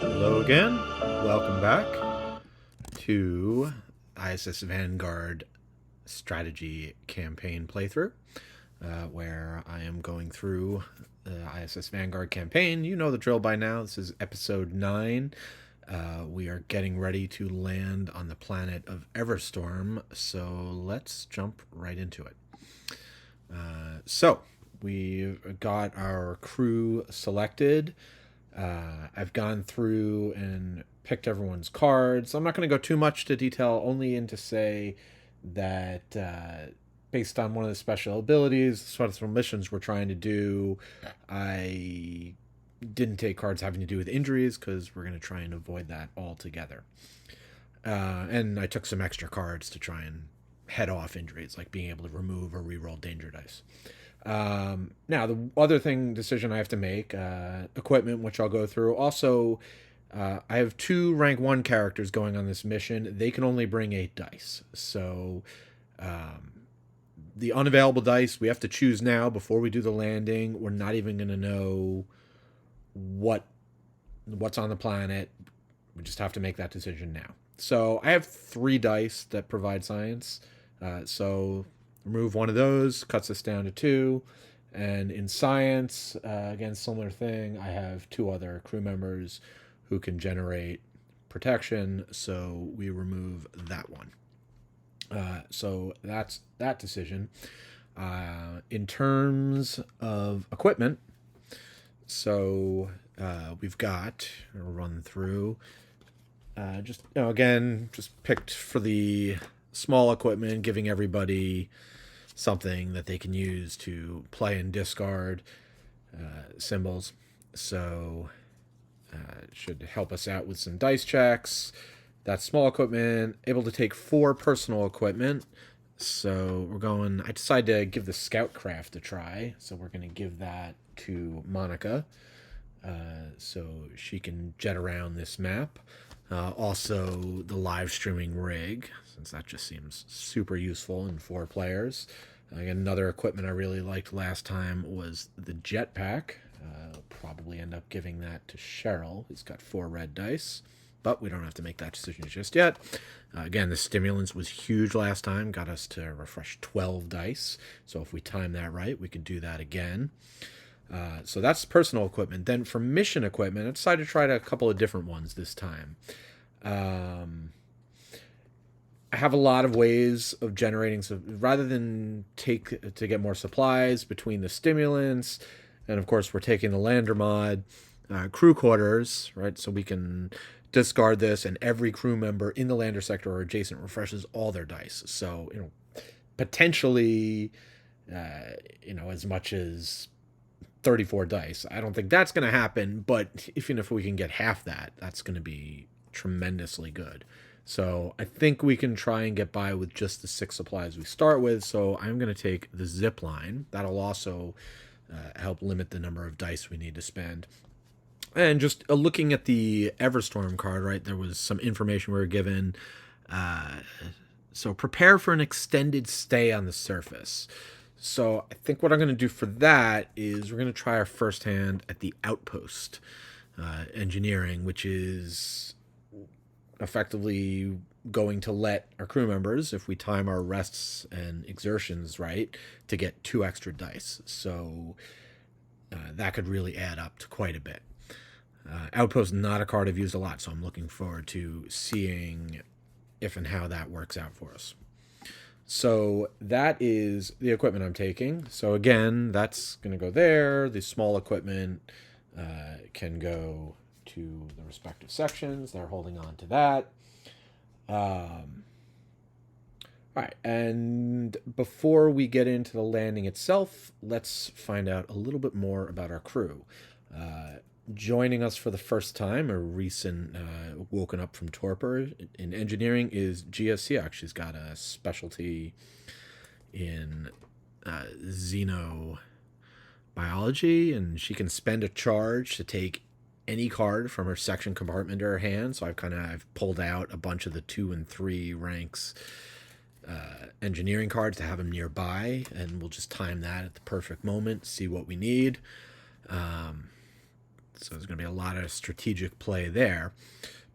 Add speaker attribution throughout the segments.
Speaker 1: Hello again. Welcome back to ISS Vanguard strategy campaign playthrough, where I am going through the ISS Vanguard campaign. You know the drill by now. This is episode 9. We are getting ready to land on the planet of Everstorm, so let's jump right into it. So, we've got our crew selected. I've gone through and picked everyone's cards. I'm not going to go too much to detail, only in to say that based on one of the special abilities, special missions we're trying to do, I didn't take cards having to do with injuries because we're going to try and avoid that altogether. And I took some extra cards to try and head off injuries, like being able to remove or reroll danger dice. Now, the other decision I have to make, equipment, which I'll go through. Also, I have 2 rank 1 characters going on this mission. They can only bring 8 dice. So, the unavailable dice we have to choose now before we do the landing. We're not even going to know what's on the planet. We just have to make that decision now. So, I have 3 dice that provide science. So remove one of those, cuts us down to 2. And in science, again, similar thing, I have 2 other crew members who can generate protection, so we remove that one. So that's that decision. In terms of equipment, so we've got, I'll run through, again, just picked for the small equipment, giving everybody something that they can use to play and discard symbols. So it should help us out with some dice checks. That's small equipment. Able to take 4 personal equipment. So I decided to give the scout craft a try. So we're going to give that to Monica. So she can jet around this map. Also, the live streaming rig, since that just seems super useful in 4 players. Again, another equipment I really liked last time was the jetpack. I'll probably end up giving that to Cheryl, who's got 4 red dice. But we don't have to make that decision just yet. Again, the stimulants was huge last time, got us to refresh 12 dice. So if we time that right, we could do that again. So that's personal equipment. Then for mission equipment, I decided to try a couple of different ones this time. I have a lot of ways of generating. So rather than take to get more supplies between the stimulants, and of course we're taking the lander mod, crew quarters, right? So we can discard this, and every crew member in the lander sector or adjacent refreshes all their dice. So potentially, as much as 34 dice. I don't think that's going to happen, but even if we can get half that, that's going to be tremendously good. So I think we can try and get by with just the 6 supplies we start with. So I'm going to take the zip line. That'll also help limit the number of dice we need to spend. And just looking at the Everstorm card, right, there was some information we were given. So prepare for an extended stay on the surface. So I think what I'm going to do for that is we're going to try our first hand at the outpost engineering, which is effectively going to let our crew members, if we time our rests and exertions right, to get 2 extra dice. So that could really add up to quite a bit. Outpost, not a card I've used a lot, so I'm looking forward to seeing if and how that works out for us. So that is the equipment I'm taking. So again, that's going to go there. The small equipment can go to the respective sections. They're holding on to that. All right, and before we get into the landing itself, let's find out a little bit more about our crew. Joining us for the first time, a recent woken up from torpor in engineering, is Gia Siak. She's got a specialty in xenobiology, and she can spend a charge to take any card from her section compartment to her hand. So I've pulled out a bunch of the 2 and 3 ranks engineering cards to have them nearby, and we'll just time that at the perfect moment, see what we need. So there's going to be a lot of strategic play there.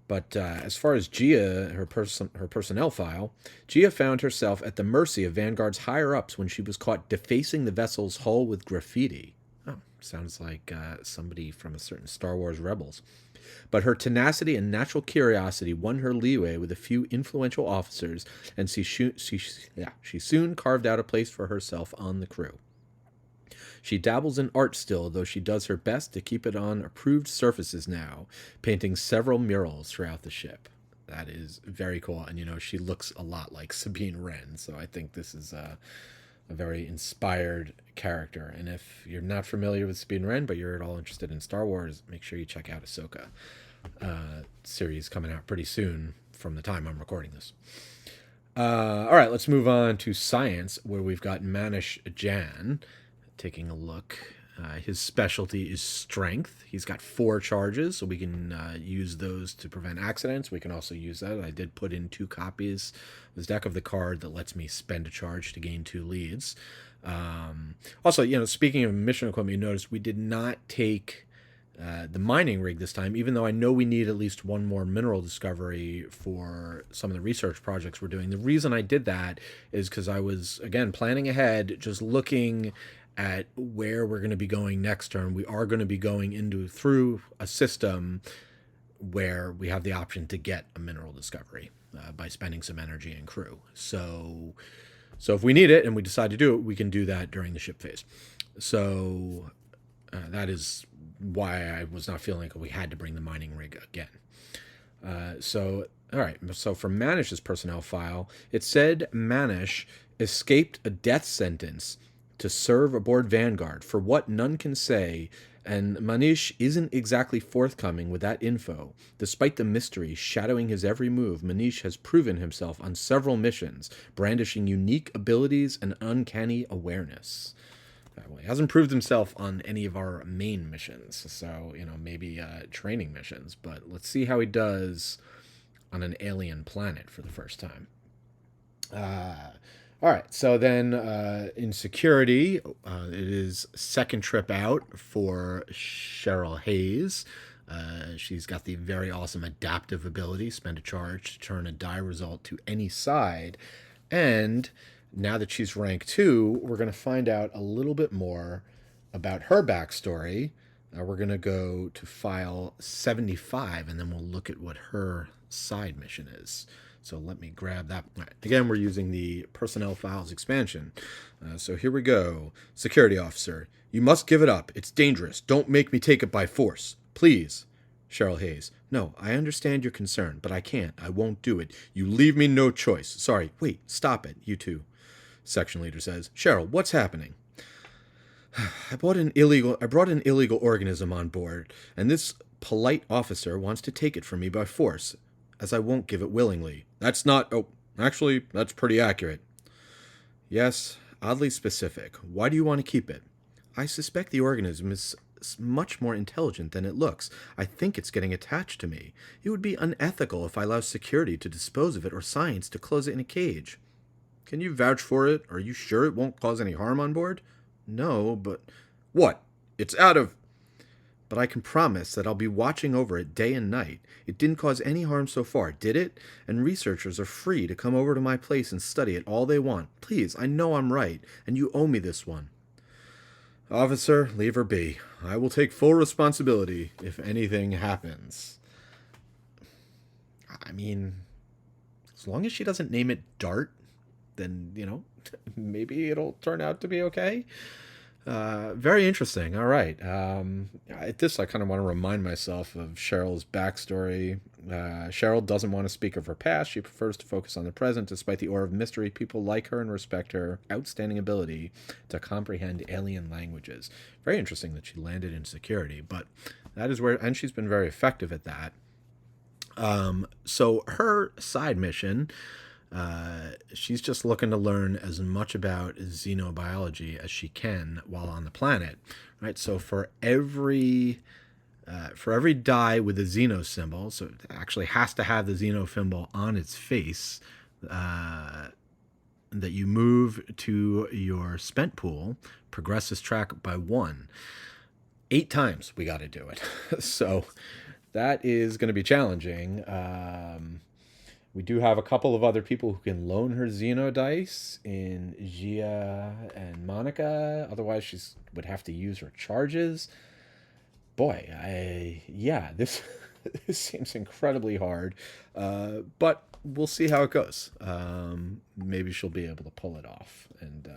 Speaker 1: But as far as Gia, her personnel file, Gia found herself at the mercy of Vanguard's higher-ups when she was caught defacing the vessel's hull with graffiti. Oh, sounds like somebody from a certain Star Wars Rebels. But her tenacity and natural curiosity won her leeway with a few influential officers, and she soon carved out a place for herself on the crew. She dabbles in art still, though she does her best to keep it on approved surfaces now, painting several murals throughout the ship. That is very cool, and she looks a lot like Sabine Wren, so I think this is a very inspired character. And if you're not familiar with Sabine Wren, but you're at all interested in Star Wars, make sure you check out Ahsoka series coming out pretty soon from the time I'm recording this. All right, let's move on to science, where we've got Manish Jan. Taking a look. His specialty is strength. He's got 4 charges, so we can use those to prevent accidents. We can also use that. I did put in 2 copies of this deck of the card that lets me spend a charge to gain 2 leads. Also, speaking of mission equipment, you notice we did not take the mining rig this time, even though I know we need at least 1 more mineral discovery for some of the research projects we're doing. The reason I did that is because I was, again, planning ahead, just looking at where we're going to be going next turn. We are going to be going through a system where we have the option to get a mineral discovery by spending some energy and crew. So if we need it and we decide to do it, we can do that during the ship phase. So that is why I was not feeling like we had to bring the mining rig again. All right. So for Manish's personnel file, it said Manish escaped a death sentence to serve aboard Vanguard, for what none can say, and Manish isn't exactly forthcoming with that info. Despite the mystery shadowing his every move, Manish has proven himself on several missions, brandishing unique abilities and uncanny awareness. Well, he hasn't proved himself on any of our main missions, so, maybe training missions, but let's see how he does on an alien planet for the first time. All right, so then in security, it is second trip out for Cheryl Hayes. She's got the very awesome adaptive ability, spend a charge to turn a die result to any side. And now that she's rank 2, we're going to find out a little bit more about her backstory. We're going to go to file 75, and then we'll look at what her side mission is. So let me grab that. Right. Again, we're using the personnel files expansion. So here we go. Security officer, you must give it up. It's dangerous. Don't make me take it by force. Please. Cheryl Hayes, no, I understand your concern, but I can't. I won't do it. You leave me no choice. Sorry. Wait, stop it. You two. Section leader says, Cheryl, what's happening? I brought an illegal organism on board, and this polite officer wants to take it from me by force, as I won't give it willingly. That's not... Oh, actually, that's pretty accurate. Yes, oddly specific. Why do you want to keep it? I suspect the organism is much more intelligent than it looks. I think it's getting attached to me. It would be unethical if I allow security to dispose of it or science to close it in a cage. Can you vouch for it? Are you sure it won't cause any harm on board? No, but... What? It's out of... But I can promise that I'll be watching over it day and night. It didn't cause any harm so far, did it? And researchers are free to come over to my place and study it all they want. Please, I know I'm right, and you owe me this one. Officer, leave her be. I will take full responsibility if anything happens. I mean, as long as she doesn't name it Dart, then, maybe it'll turn out to be okay. Very interesting. All right. At this, I kind of want to remind myself of Cheryl's backstory. Cheryl doesn't want to speak of her past. She prefers to focus on the present. Despite the aura of mystery, people like her and respect her outstanding ability to comprehend alien languages. Very interesting that she landed in security, but that is where, and she's been very effective at that. So her side mission, she's just looking to learn as much about xenobiology as she can while on the planet, right? So for every die with a xeno symbol, so it actually has to have the xeno symbol on its face, that you move to your spent pool, progress this track by 1. 8 times we got to do it. So that is going to be challenging. We do have a couple of other people who can loan her Xeno dice in Gia and Monica. Otherwise, she would have to use her charges. Boy, this this seems incredibly hard, but we'll see how it goes. Maybe she'll be able to pull it off, and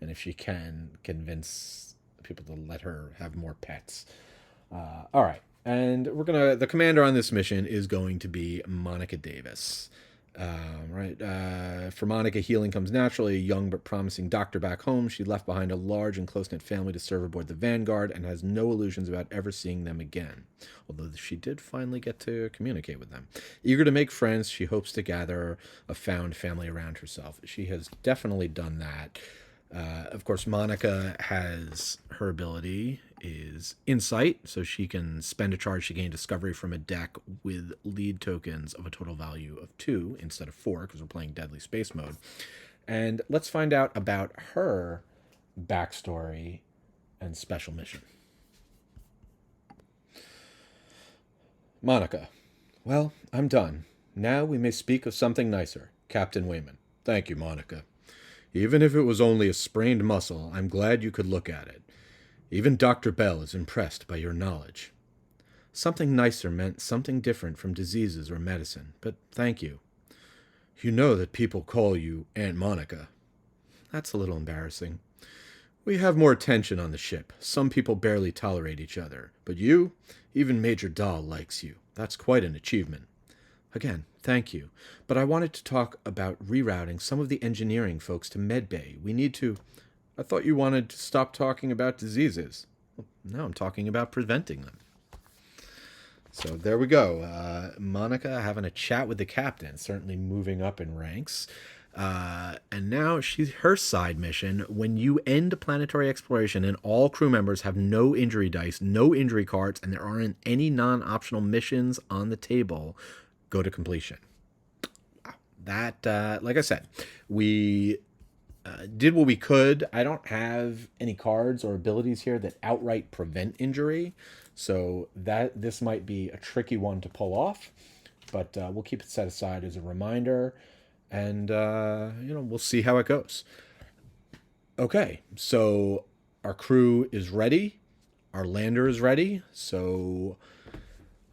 Speaker 1: if she can convince people to let her have more pets. All right, and the commander on this mission is going to be Monica Davis. For Monica, healing comes naturally. A young but promising doctor back home, she left behind a large and close-knit family to serve aboard the Vanguard and has no illusions about ever seeing them again, although she did finally get to communicate with them. Eager to make friends, she hopes to gather a found family around herself. She has definitely done that. Of course, Monica has her ability is insight, so she can spend a charge to gain discovery from a deck with lead tokens of a total value of 2 instead of 4, because we're playing Deadly Space mode. And let's find out about her backstory and special mission. Monica. Well, I'm done. Now we may speak of something nicer. Captain Wayman. Thank you, Monica. Even if it was only a sprained muscle, I'm glad you could look at it. Even Dr. Bell is impressed by your knowledge. Something nicer meant something different from diseases or medicine, but thank you. You know that people call you Aunt Monica. That's a little embarrassing. We have more tension on the ship. Some people barely tolerate each other, but you, even Major Dahl likes you. That's quite an achievement. Again, thank you, but I wanted to talk about rerouting some of the engineering folks to Medbay. We need to... I thought you wanted to stop talking about diseases. Well, now I'm talking about preventing them. So there we go. Monica having a chat with the captain, certainly moving up in ranks. And now her side mission. When you end planetary exploration and all crew members have no injury dice, no injury cards, and there aren't any non-optional missions on the table, go to completion. Wow. That, like I said, we... did what we could. I don't have any cards or abilities here that outright prevent injury, so this might be a tricky one to pull off, but we'll keep it set aside as a reminder, and we'll see how it goes. Okay, so our crew is ready, our lander is ready, so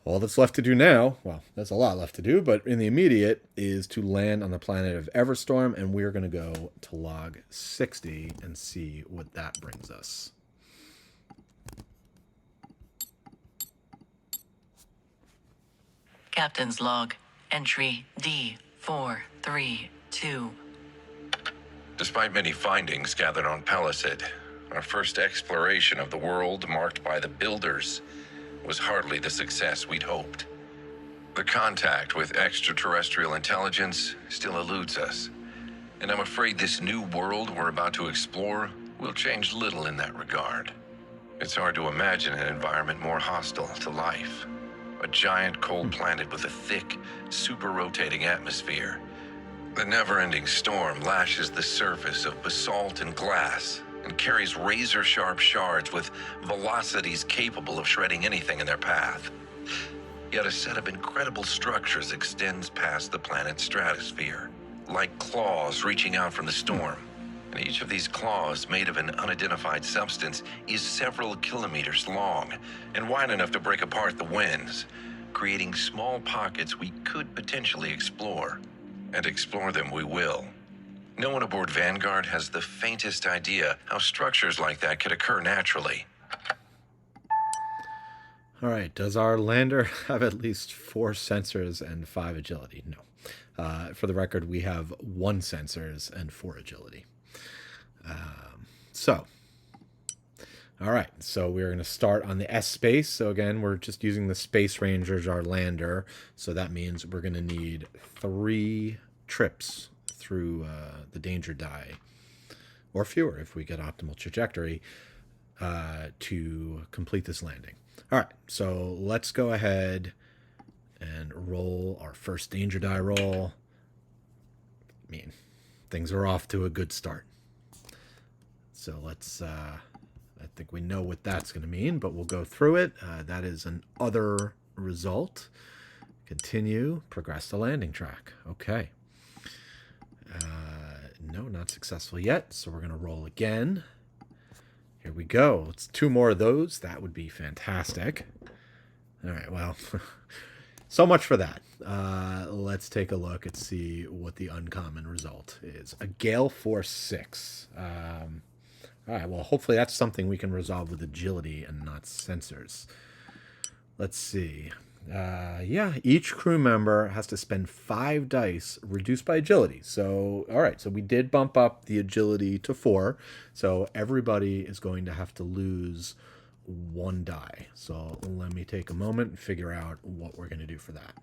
Speaker 1: all that's left to do now, well, there's a lot left to do, but in the immediate is to land on the planet of Everstorm, and we're going to go to log 60 and see what that brings us.
Speaker 2: Captain's log, entry D432.
Speaker 3: Despite many findings gathered on Palisade, our first exploration of the world marked by the Builders was hardly the success we'd hoped. The contact with extraterrestrial intelligence still eludes us, and I'm afraid this new world we're about to explore will change little in that regard. It's hard to imagine an environment more hostile to life. A giant cold planet with a thick, super-rotating atmosphere. The never-ending storm lashes the surface of basalt and glass and carries razor-sharp shards with velocities capable of shredding anything in their path. Yet a set of incredible structures extends past the planet's stratosphere, like claws reaching out from the storm. And each of these claws, made of an unidentified substance, is several kilometers long and wide enough to break apart the winds, creating small pockets we could potentially explore. And explore them we will. No one aboard Vanguard has the faintest idea how structures like that could occur naturally.
Speaker 1: All right, does our lander have at least 4 sensors and 5 agility? No. For the record, we have 1 sensors and 4 agility. All right, so we're going to start on the S space. So again, we're just using the Space Rangers, our lander. So that means we're going to need 3 trips through the danger die, or fewer if we get optimal trajectory, to complete this landing. All right, so let's go ahead and roll our first danger die roll. I mean, things are off to a good start. So let's I think we know what that's going to mean, but we'll go through it. That is an other result. Continue, progress the landing track. Okay. No, not successful yet, so we're going to roll again. Here we go. It's 2 more of those. That would be fantastic. All right, well, so much for that. Let's take a look and see what the uncommon result is. A Gale Force 6. All right, well, hopefully that's something we can resolve with agility and not sensors. Let's see. Yeah, each crew member has to spend 5 dice reduced by agility. So, all right, so we did bump up the agility to 4. So everybody is going to have to lose 1 die. So let me take a moment and figure out what we're going to do for that.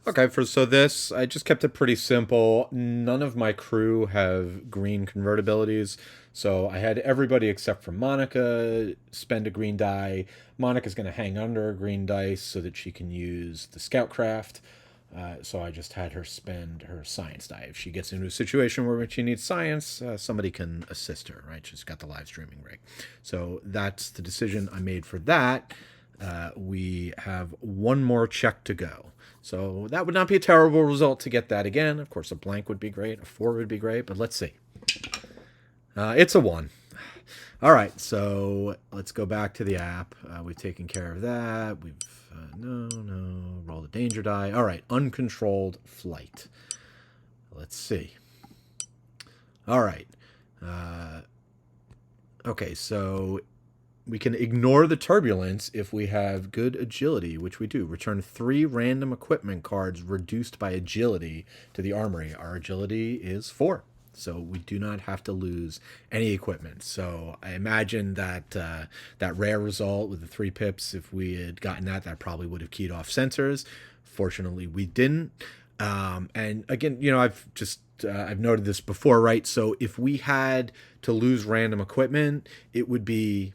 Speaker 1: Okay, so this, I just kept it pretty simple. None of my crew have green convertibilities. So I had everybody except for Monica spend a green die. Monica's going to hang under a green dice so that she can use the Scoutcraft. So I just had her spend her science die. If she gets into a situation where she needs science, somebody can assist her, right? She's got the live streaming rig. So that's the decision I made for that. We have 1 more check to go. So that would not be a terrible result to get that again. Of course, a blank would be great. A 4 would be great, but let's see. It's a 1. All right, so let's go back to the app. We've taken care of that. We've, no, roll the danger die. All right, uncontrolled flight. Let's see. All right. Okay, so we can ignore the turbulence if we have good agility, which we do. Return 3 random equipment cards reduced by agility to the armory. Our agility is 4. So we do not have to lose any equipment. So I imagine that that rare result with the 3 pips, if we had gotten that, that probably would have keyed off sensors. Fortunately, we didn't. And again, I've noted this before, right? So if we had to lose random equipment, it would be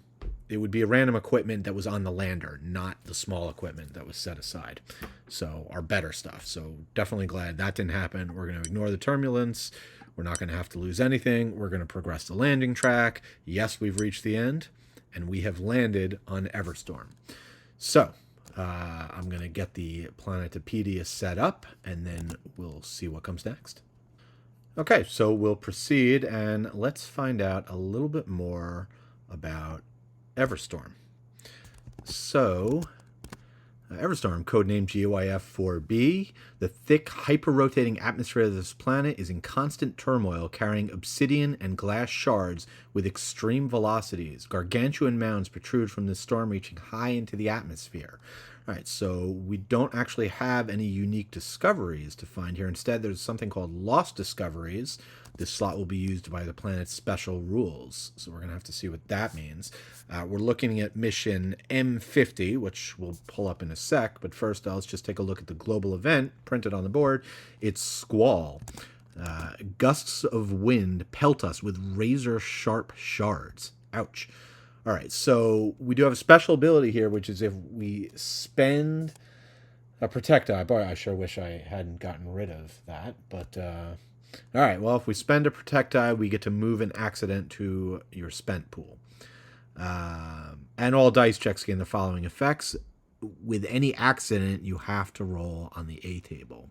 Speaker 1: a random equipment that was on the lander, not the small equipment that was set aside. So our better stuff. So definitely glad that didn't happen. We're going to ignore the turbulence. We're not going to have to lose anything. We're going to progress the landing track. Yes, we've reached the end, and we have landed on Everstorm. So I'm going to get the Planetopedia set up, and then we'll see what comes next. Okay, so we'll proceed, and let's find out a little bit more about Everstorm. So, Everstorm, codenamed GYF-4b. The thick, hyper-rotating atmosphere of this planet is in constant turmoil, carrying obsidian and glass shards with extreme velocities. Gargantuan mounds protrude from this storm, reaching high into the atmosphere. All right, so we don't actually have any unique discoveries to find here. Instead, there's something called lost discoveries. This slot will be used by the planet's special rules, so we're going to have to see what that means. We're looking at mission M50, which we'll pull up in a sec, but first let's just take a look at the global event printed on the board. It's Squall. Gusts of wind pelt us with razor-sharp shards. Ouch. All right, so we do have a special ability here, which is if we spend a Protect Die. Boy, I sure wish I hadn't gotten rid of that, but... all right, well, if we spend a Protect Die, we get to move an accident to your spent pool. And all dice checks gain the following effects. With any accident, you have to roll on the A table.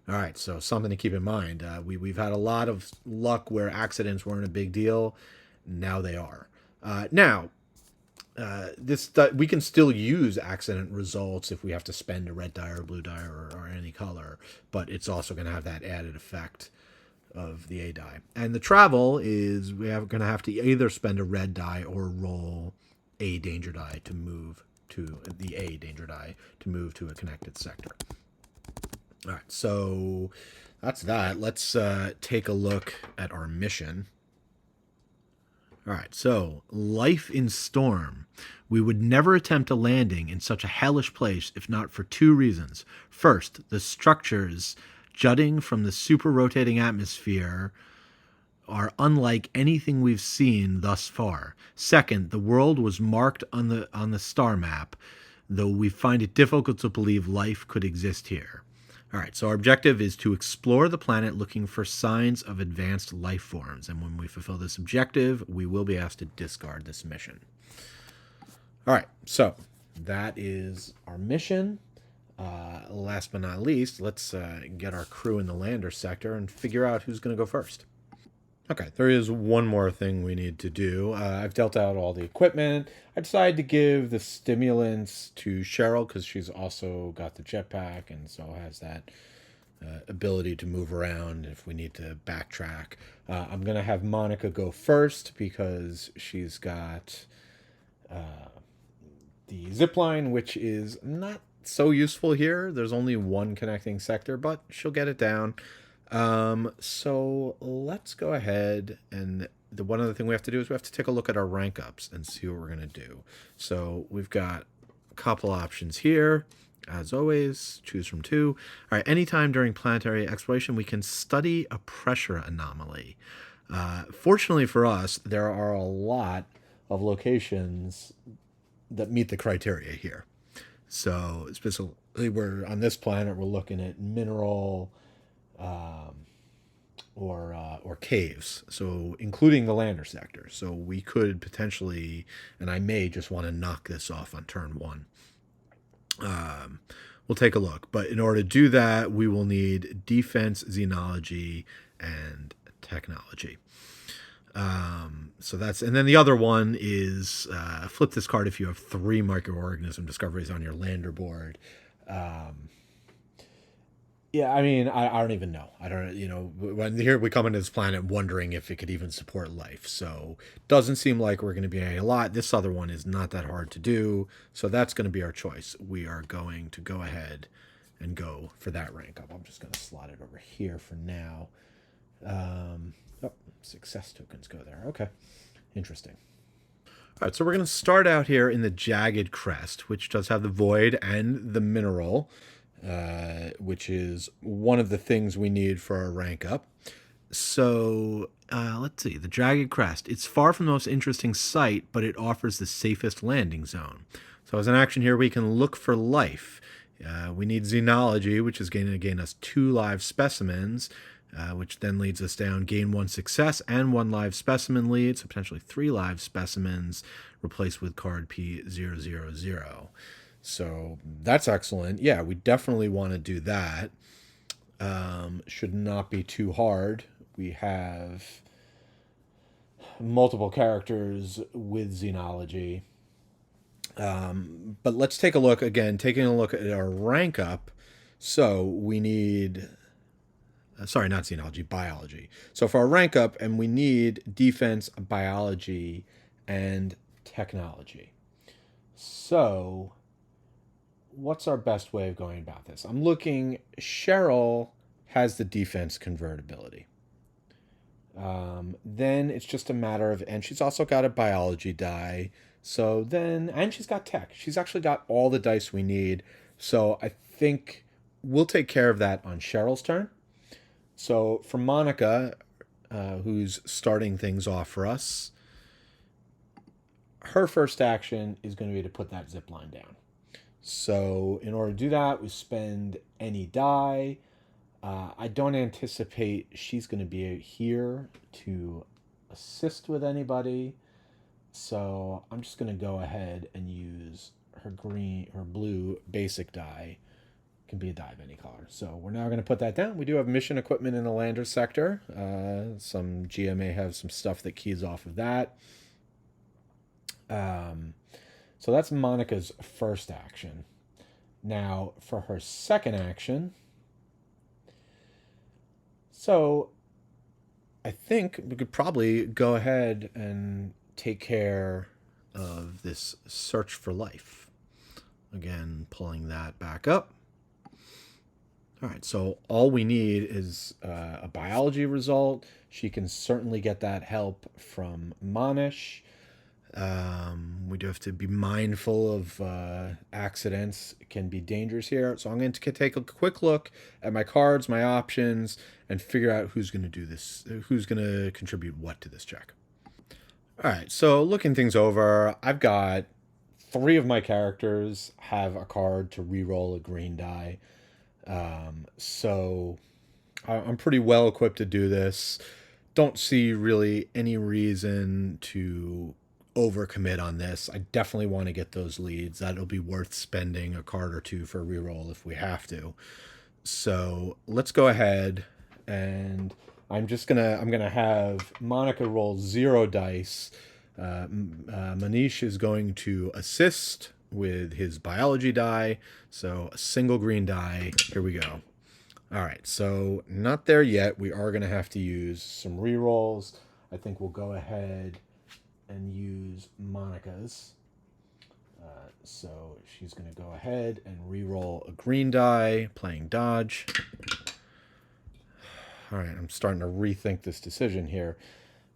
Speaker 1: All right, so something to keep in mind. We've had a lot of luck where accidents weren't a big deal. Now they are. We can still use accident results if we have to spend a red die or a blue die or any color, but it's also going to have that added effect of the A die. And the travel is we're going to have to either spend a red die or roll a danger die to move to the A danger die to move to a connected sector. All right, so that's that. Let's take a look at our mission. All right, so life in storm. We would never attempt a landing in such a hellish place if not for 2 reasons. First, the structures jutting from the super rotating atmosphere are unlike anything we've seen thus far. Second, the world was marked on the star map, though we find it difficult to believe life could exist here. All right, so our objective is to explore the planet looking for signs of advanced life forms. And when we fulfill this objective, we will be asked to discard this mission. All right, so that is our mission. Last but not least, let's get our crew in the lander sector and figure out who's going to go first. Okay, there is one more thing we need to do. I've dealt out all the equipment. I decided to give the stimulants to Cheryl because she's also got the jetpack and so has that ability to move around if we need to backtrack. I'm going to have Monica go first because she's got the zipline, which is not so useful here. There's only one connecting sector, but she'll get it down. So let's go ahead, and the one other thing we have to do is we have to take a look at our rank ups and see what we're going to do. So we've got a couple options here. As always, choose from two. All right, anytime during planetary exploration, we can study a pressure anomaly. Fortunately for us, there are a lot of locations that meet the criteria here. So specifically, we're on this planet, we're looking at mineral or caves, so including the lander sector. So we could potentially, and I may just want to knock this off on turn one. We'll take a look, but in order to do that, we will need defense, xenology, and technology. So that's, and then the other one is flip this card if you have 3 microorganism discoveries on your lander board. Yeah, I mean, I don't even know. I don't, when here we come into this planet wondering if it could even support life. So doesn't seem like we're going to be a lot. This other one is not that hard to do. So that's going to be our choice. We are going to go ahead and go for that rank up. I'm just going to slot it over here for now. Oh, success tokens go there. Okay, interesting. All right, so we're going to start out here in the Jagged Crest, which does have the void and the mineral, which is one of the things we need for our rank up. So let's see, the Jagged Crest. It's far from the most interesting site, but it offers the safest landing zone. So as an action here, we can look for life. We need xenology, which is going to gain us 2 live specimens, which then leads us down, gain 1 success and 1 live specimen lead, so potentially 3 live specimens replaced with card P000. So that's excellent. Yeah, we definitely want to do that. Should not be too hard. We have multiple characters with xenology. But let's take a look again, taking a look at our rank up. So we need, sorry, not xenology, biology. So for our rank up, and we need defense, biology, and technology. So what's our best way of going about this? I'm looking, Cheryl has the defense convertibility. Then it's just a matter of, and she's also got a biology die. So then, and she's got tech. She's actually got all the dice we need. So I think we'll take care of that on Cheryl's turn. So for Monica, who's starting things off for us, her first action is going to be to put that zip line down. So in order to do that, we spend any die. I don't anticipate she's going to be here to assist with anybody. So I'm just going to go ahead and use her blue basic die. Can be a die of any color. So we're now going to put that down. We do have mission equipment in the lander sector. Some GMA have some stuff that keys off of that. So that's Monica's first action. Now for her second action. So I think we could probably go ahead and take care of this search for life. Again, pulling that back up. All right, so all we need is a biology result. She can certainly get that help from Monish. We do have to be mindful of accidents. It can be dangerous here. So I'm going to take a quick look at my cards, my options, and figure out who's going to do this, who's going to contribute what to this check. All right, so looking things over, I've got 3 of my characters have a card to re-roll a green die. So I'm pretty well equipped to do this. Don't see really any reason to overcommit on this. I definitely want to get those leads. That'll be worth spending a card or two for a reroll if we have to. So let's go ahead, and I'm gonna have Monica roll 0 dice. Manish is going to assist with his biology die. So a single green die. Here we go. All right, so not there yet. We are going to have to use some rerolls. I think we'll go ahead and use Monica's. So she's going to go ahead and reroll a green die, playing dodge. All right, I'm starting to rethink this decision here.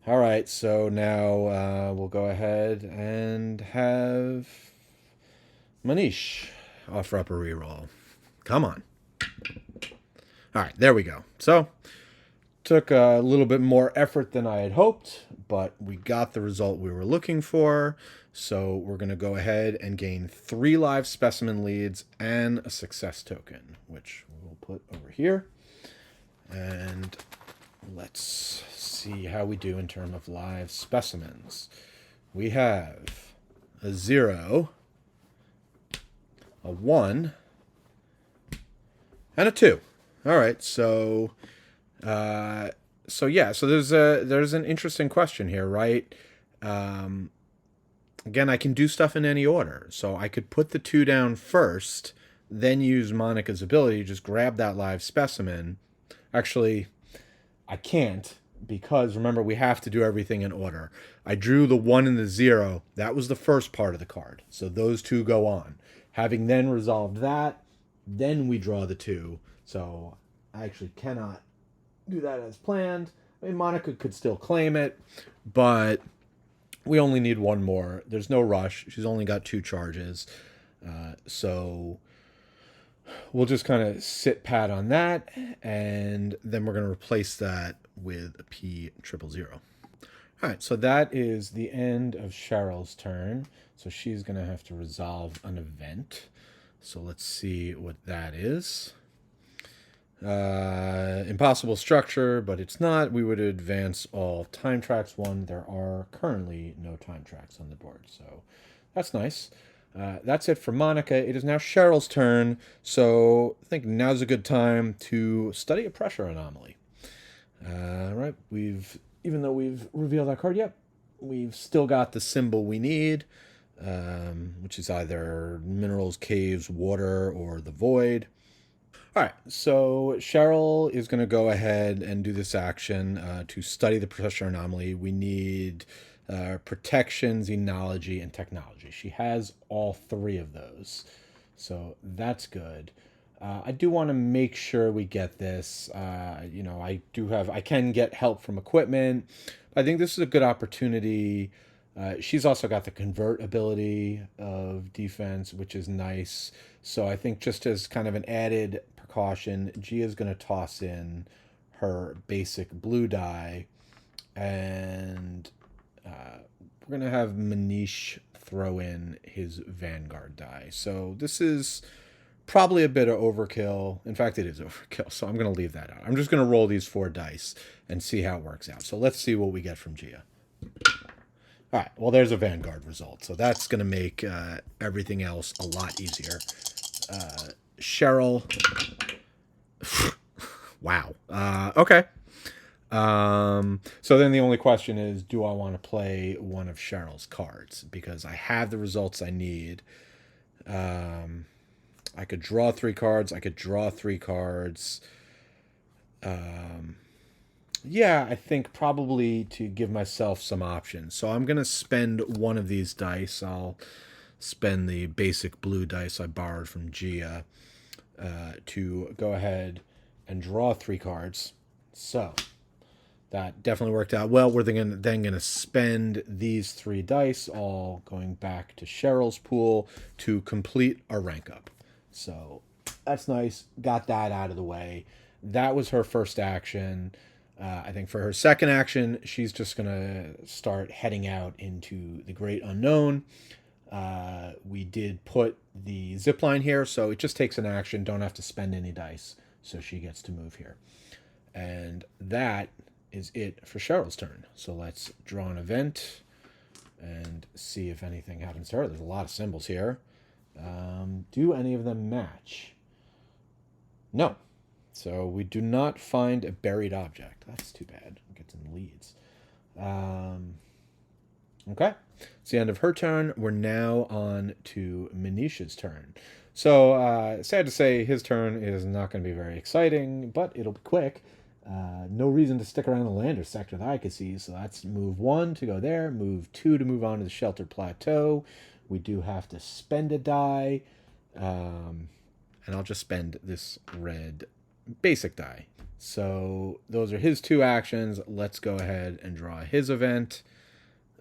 Speaker 1: All right, so now we'll go ahead and have Manish offer up a reroll. Come on. All right, there we go. So, took a little bit more effort than I had hoped, but we got the result we were looking for. So, we're going to go ahead and gain 3 live specimen leads and a success token, which we'll put over here. And let's see how we do in terms of live specimens. We have a 0, a 1, and a 2. All right, so there's an interesting question here, right? Again, I can do stuff in any order, so I could put the 2 down first, then use Monica's ability to just grab that live specimen. Actually, I can't, because remember, we have to do everything in order. I drew the 1 and the 0. That was the first part of the card, so those 2 go on. Having then resolved that, then we draw the 2. So I actually cannot do that as planned. I mean, Monica could still claim it, but we only need 1 more. There's no rush. She's only got 2 charges. So we'll just kind of sit pat on that, and then we're going to replace that with a P000. All right, so that is the end of Cheryl's turn. So she's going to have to resolve an event. So let's see what that is. Impossible structure, but it's not. We would advance all time tracks 1. There are currently no time tracks on the board, so that's nice. That's it for Monica. It is now Cheryl's turn, so I think now's a good time to study a pressure anomaly. Right, even though we've revealed our card, we've still got the symbol we need, which is either minerals, caves, water, or the void. All right, so Cheryl is going to go ahead and do this action to study the pressure anomaly. We need protection, xenology, and technology. She has all 3 of those, so that's good. I do want to make sure we get this. I can get help from equipment. I think this is a good opportunity. She's also got the convert ability of defense, which is nice. So I think just as kind of an added precaution, Gia's going to toss in her basic blue die, and we're going to have Manish throw in his Vanguard die. So this is probably a bit of overkill. In fact, it is overkill, so I'm going to leave that out. I'm just going to roll these 4 dice and see how it works out. So let's see what we get from Gia. All right, well, there's a Vanguard result, so that's going to make everything else a lot easier. Cheryl. Wow. Okay. So then the only question is, do I want to play one of Cheryl's cards? Because I have the results I need. I could draw 3 cards. I could draw 3 cards. Yeah, I think probably to give myself some options. So I'm going to spend one of these dice. I'll spend the basic blue dice I borrowed from Gia to go ahead and draw 3 cards. So that definitely worked out well. We're then going to spend these 3 dice, all going back to Cheryl's pool to complete our rank up. So that's nice. Got that out of the way. That was her first action. I think for her second action, she's just going to start heading out into the great unknown. We did put the zip line here, so it just takes an action. Don't have to spend any dice, so she gets to move here. And that is it for Cheryl's turn. So let's draw an event. and see if anything happens to her. There's a lot of symbols here. Do any of them match? No. So we do not find a buried object. That's too bad. We'll get some leads. Okay. It's the end of her turn. We're now on to Manisha's turn. So, sad to say, his turn is not going to be very exciting, but it'll be quick. No reason to stick around the lander sector that I could see. So that's move 1 to go there, move 2 to move on to the sheltered plateau. We do have to spend a die. And I'll just spend this red basic die. So those are his 2 actions. Let's go ahead and draw his event.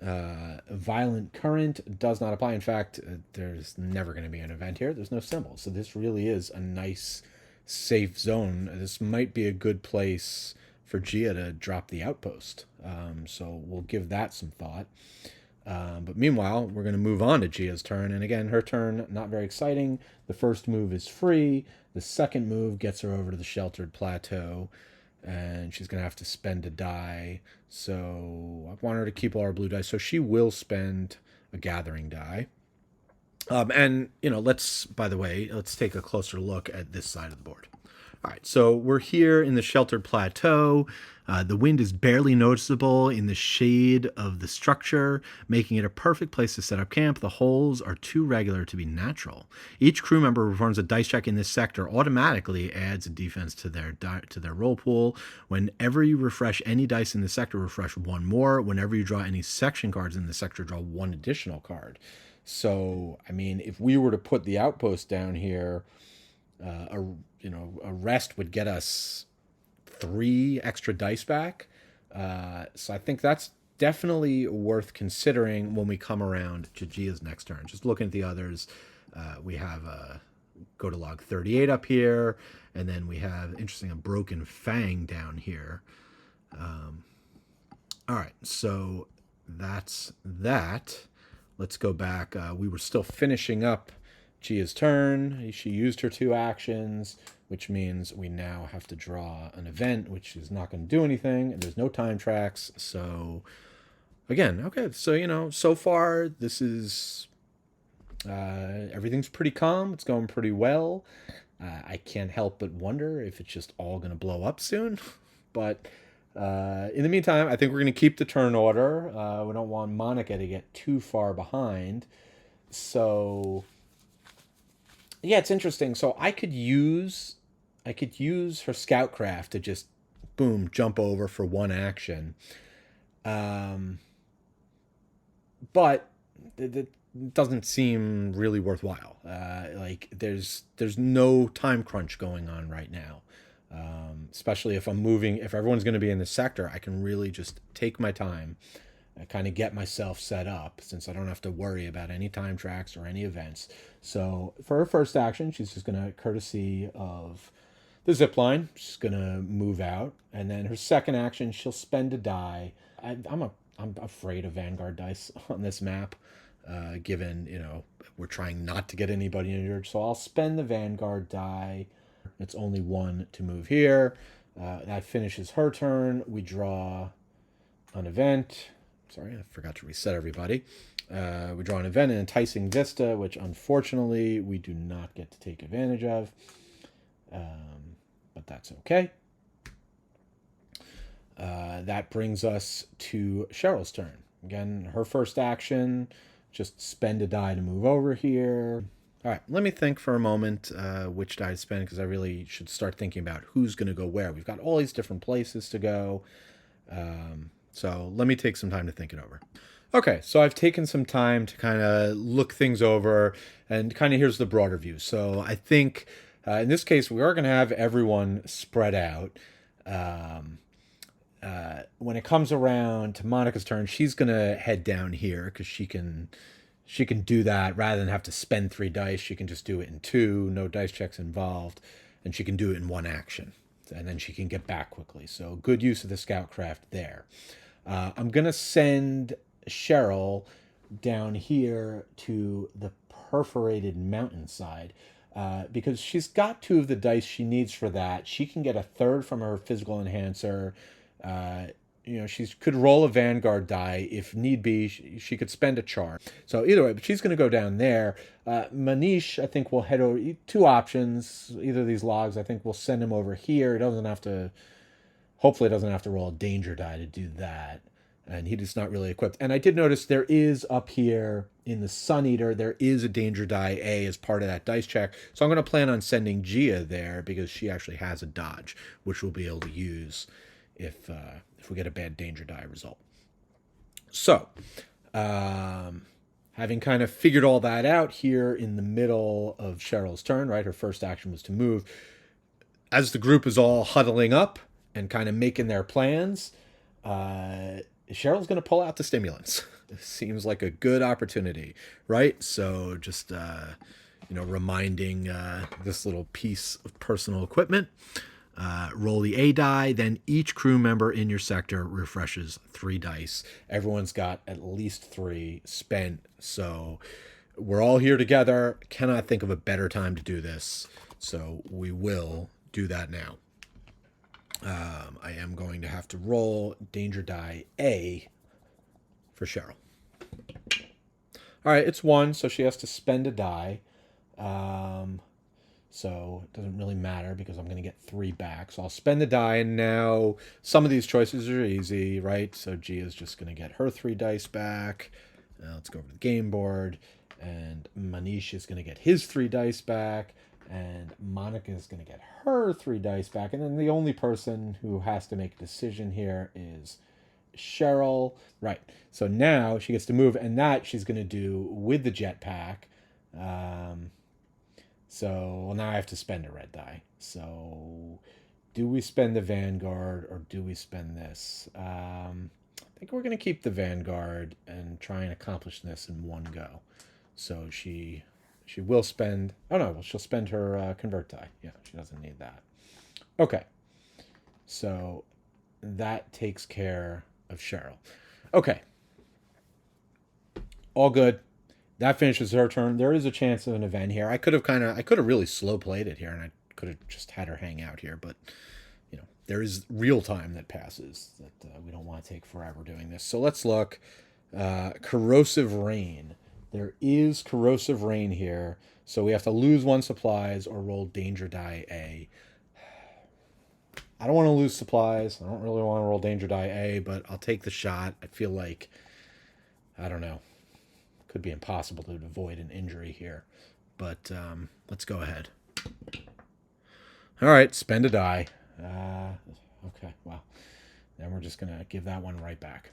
Speaker 1: Violent Current does not apply. In fact, there's never going to be an event here. There's no symbol. So this really is a nice, safe zone. This might be a good place for Gia to drop the outpost. So we'll give that some thought. But meanwhile, we're going to move on to Gia's turn. And again, her turn, not very exciting. The first move is free. The second move gets her over to the sheltered plateau. And she's going to have to spend a die. So I want her to keep all her blue dice. So she will spend a gathering die. And, let's take a closer look at this side of the board. All right, so we're here in the sheltered plateau. The wind is barely noticeable in the shade of the structure, making it a perfect place to set up camp. The holes are too regular to be natural. Each crew member performs a dice check in this sector automatically adds a defense to their roll pool. Whenever you refresh any dice in the sector, refresh 1 more. Whenever you draw any section cards in the sector, draw 1 additional card. So, if we were to put the outpost down here, a rest would get us 3 extra dice back. So I think that's definitely worth considering when we come around to Gia's next turn. Just looking at the others, we have go to log 38 up here, and then we have, a Broken Fang down here. All right, so that's that. Let's go back. We were still finishing up Gia's turn. She used her 2 actions, which means we now have to draw an event, which is not going to do anything, and there's no time tracks. So, again, okay, so, so far, this is, everything's pretty calm. It's going pretty well. I can't help but wonder if it's just all going to blow up soon. But in the meantime, I think we're going to keep the turn order. We don't want Monica to get too far behind. So, yeah, it's interesting. So I could use her scoutcraft to just boom jump over for 1 action, but it doesn't seem really worthwhile. There's no time crunch going on right now, especially if everyone's going to be in the sector. I can really just take my time. Kind of get myself set up since I don't have to worry about any time tracks or any events. So for her first action, she's just going to courtesy of the zip line. She's going to move out. And then her second action, she'll spend a die. I'm afraid of Vanguard dice on this map, given, we're trying not to get anybody injured. So I'll spend the Vanguard die. It's only 1 to move here. That finishes her turn. We draw an event. Sorry, I forgot to reset everybody. We draw an event, an Enticing Vista, which unfortunately we do not get to take advantage of. But that's okay. That brings us to Cheryl's turn. Again, her first action, just spend a die to move over here. All right, let me think for a moment which die to spend, because I really should start thinking about who's going to go where. We've got all these different places to go. So let me take some time to think it over. Okay, so I've taken some time to kind of look things over, and kind of here's the broader view. So I think in this case, we are going to have everyone spread out. When it comes around to Monica's turn, she's going to head down here because she can do that rather than have to spend 3 dice. She can just do it in 2, no dice checks involved, and she can do it in 1 action. And then she can get back quickly. So good use of the scoutcraft there. I'm going to send Cheryl down here to the perforated mountainside because she's got 2 of the dice she needs for that. She can get a 3rd from her physical enhancer. she could roll a Vanguard die if need be. She could spend a charge. So either way, but she's going to go down there. Manish, I think, will head over. Two options. Either of these logs, I think, we'll send him over here. He doesn't have to. Hopefully, doesn't have to roll a danger die to do that. And he's not really equipped. And I did notice there is up here in the Sun Eater, there is a danger die A as part of that dice check. So I'm going to plan on sending Gia there because she actually has a dodge, which we'll be able to use if we get a bad danger die result. So, having kind of figured all that out here in the middle of Cheryl's turn, right? Her first action was to move. As the group is all huddling up and kind of making their plans, Cheryl's going to pull out the stimulants. Seems like a good opportunity, right? So just, reminding this little piece of personal equipment. Roll the A die, then each crew member in your sector refreshes 3 dice. Everyone's got at least 3 spent, so we're all here together. Cannot think of a better time to do this, so we will do that now. I am going to have to roll danger die A for Cheryl. All right, it's 1, so she has to spend a die. So it doesn't really matter because I'm going to get 3 back. So I'll spend the die, and now some of these choices are easy, right? So Gia's just going to get her 3 dice back. Let's go over to the game board. And Manish is going to get his 3 dice back. And Monica is going to get her 3 dice back. And then the only person who has to make a decision here is Cheryl. Right. So now she gets to move, and that she's going to do with the jetpack. So now I have to spend a red die. So do we spend the Vanguard or do we spend this? I think we're going to keep the Vanguard and try and accomplish this in one go. So she will spend... Oh, no. Well, she'll spend her convert die. Yeah, she doesn't need that. Okay. So that takes care of Cheryl. Okay. All good. That finishes her turn. There is a chance of an event here. I could have really slow played it here, and I could have just had her hang out here. But there is real time that passes that we don't want to take forever doing this. So let's look. Corrosive rain. There is corrosive rain here, so we have to lose 1 supplies or roll danger die A. I don't want to lose supplies. I don't really want to roll danger die A, but I'll take the shot. I feel like, I don't know. Could be impossible to avoid an injury here, but let's go ahead. All right, spend a die. Okay, well, then we're just gonna give that one right back.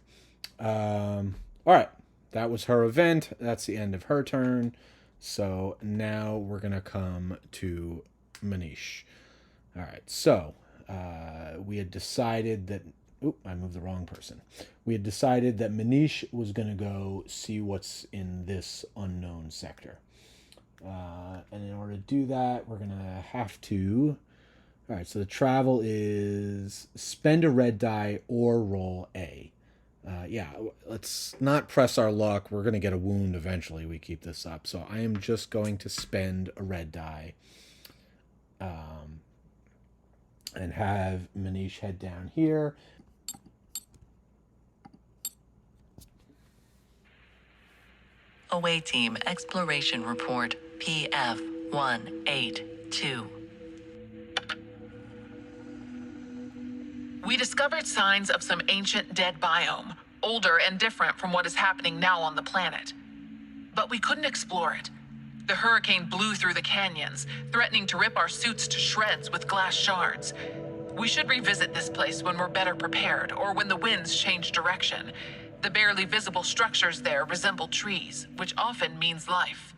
Speaker 1: All right, that was her event. That's the end of her turn. So now we're gonna come to Manish. All right, so we had decided that. Oop, I moved the wrong person. We had decided that Manish was going to go see what's in this unknown sector. And in order to do that, we're going to have to... All right, so the travel is spend a red die or roll A. Yeah, let's not press our luck. We're going to get a wound eventually. We keep this up. So I am just going to spend a red die. And have Manish head down here.
Speaker 2: Away Team Exploration Report PF-182.
Speaker 4: We discovered signs of some ancient dead biome, older and different from what is happening now on the planet. But we couldn't explore it. The hurricane blew through the canyons, threatening to rip our suits to shreds with glass shards. We should revisit this place when we're better prepared, or when the winds change direction. The barely visible structures there resemble trees, which often means life.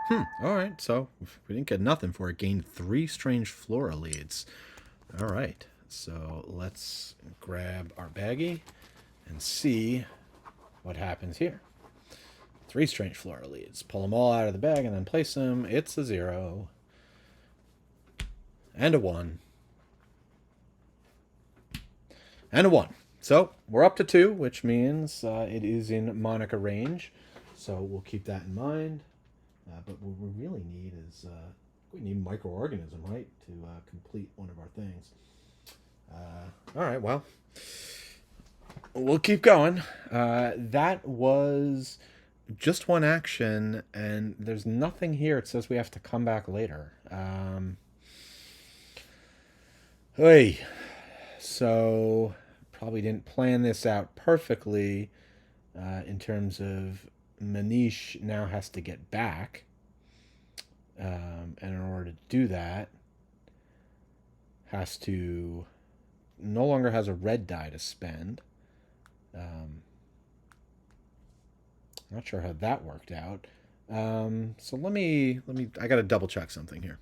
Speaker 1: All right, so we didn't get nothing for it. Gained 3 strange flora leads. All right, so let's grab our baggie and see what happens here. 3 strange flora leads. Pull them all out of the bag and then place them. It's a 0. And a 1. And a 1. So we're up to 2, which means it is in Monica range. So we'll keep that in mind. But what we really need is we need microorganism, right, to complete one of our things. All right, well, we'll keep going. That was just one action, and there's nothing here. It says we have to come back later. Hey, so probably didn't plan this out perfectly in terms of Manish now has to get back. And in order to do that, has to no longer has a red die to spend. Not sure how that worked out. So let me I gotta double check something here.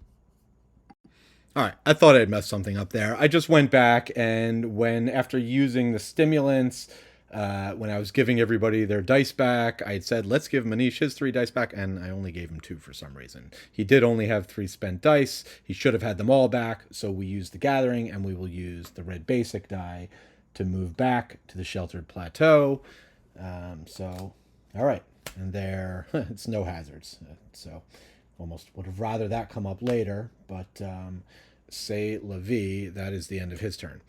Speaker 1: All right, I thought I'd messed something up there. I just went back and after using the stimulants, when I was giving everybody their dice back, I had said, let's give Manish his 3 dice back, and I only gave him 2 for some reason. He did only have 3 spent dice. He should have had them all back, so we used the gathering, and we will use the red basic die to move back to the sheltered plateau. So, all right, and there, it's no hazards. So, almost would have rather that come up later, but say la vie, that is the end of his turn.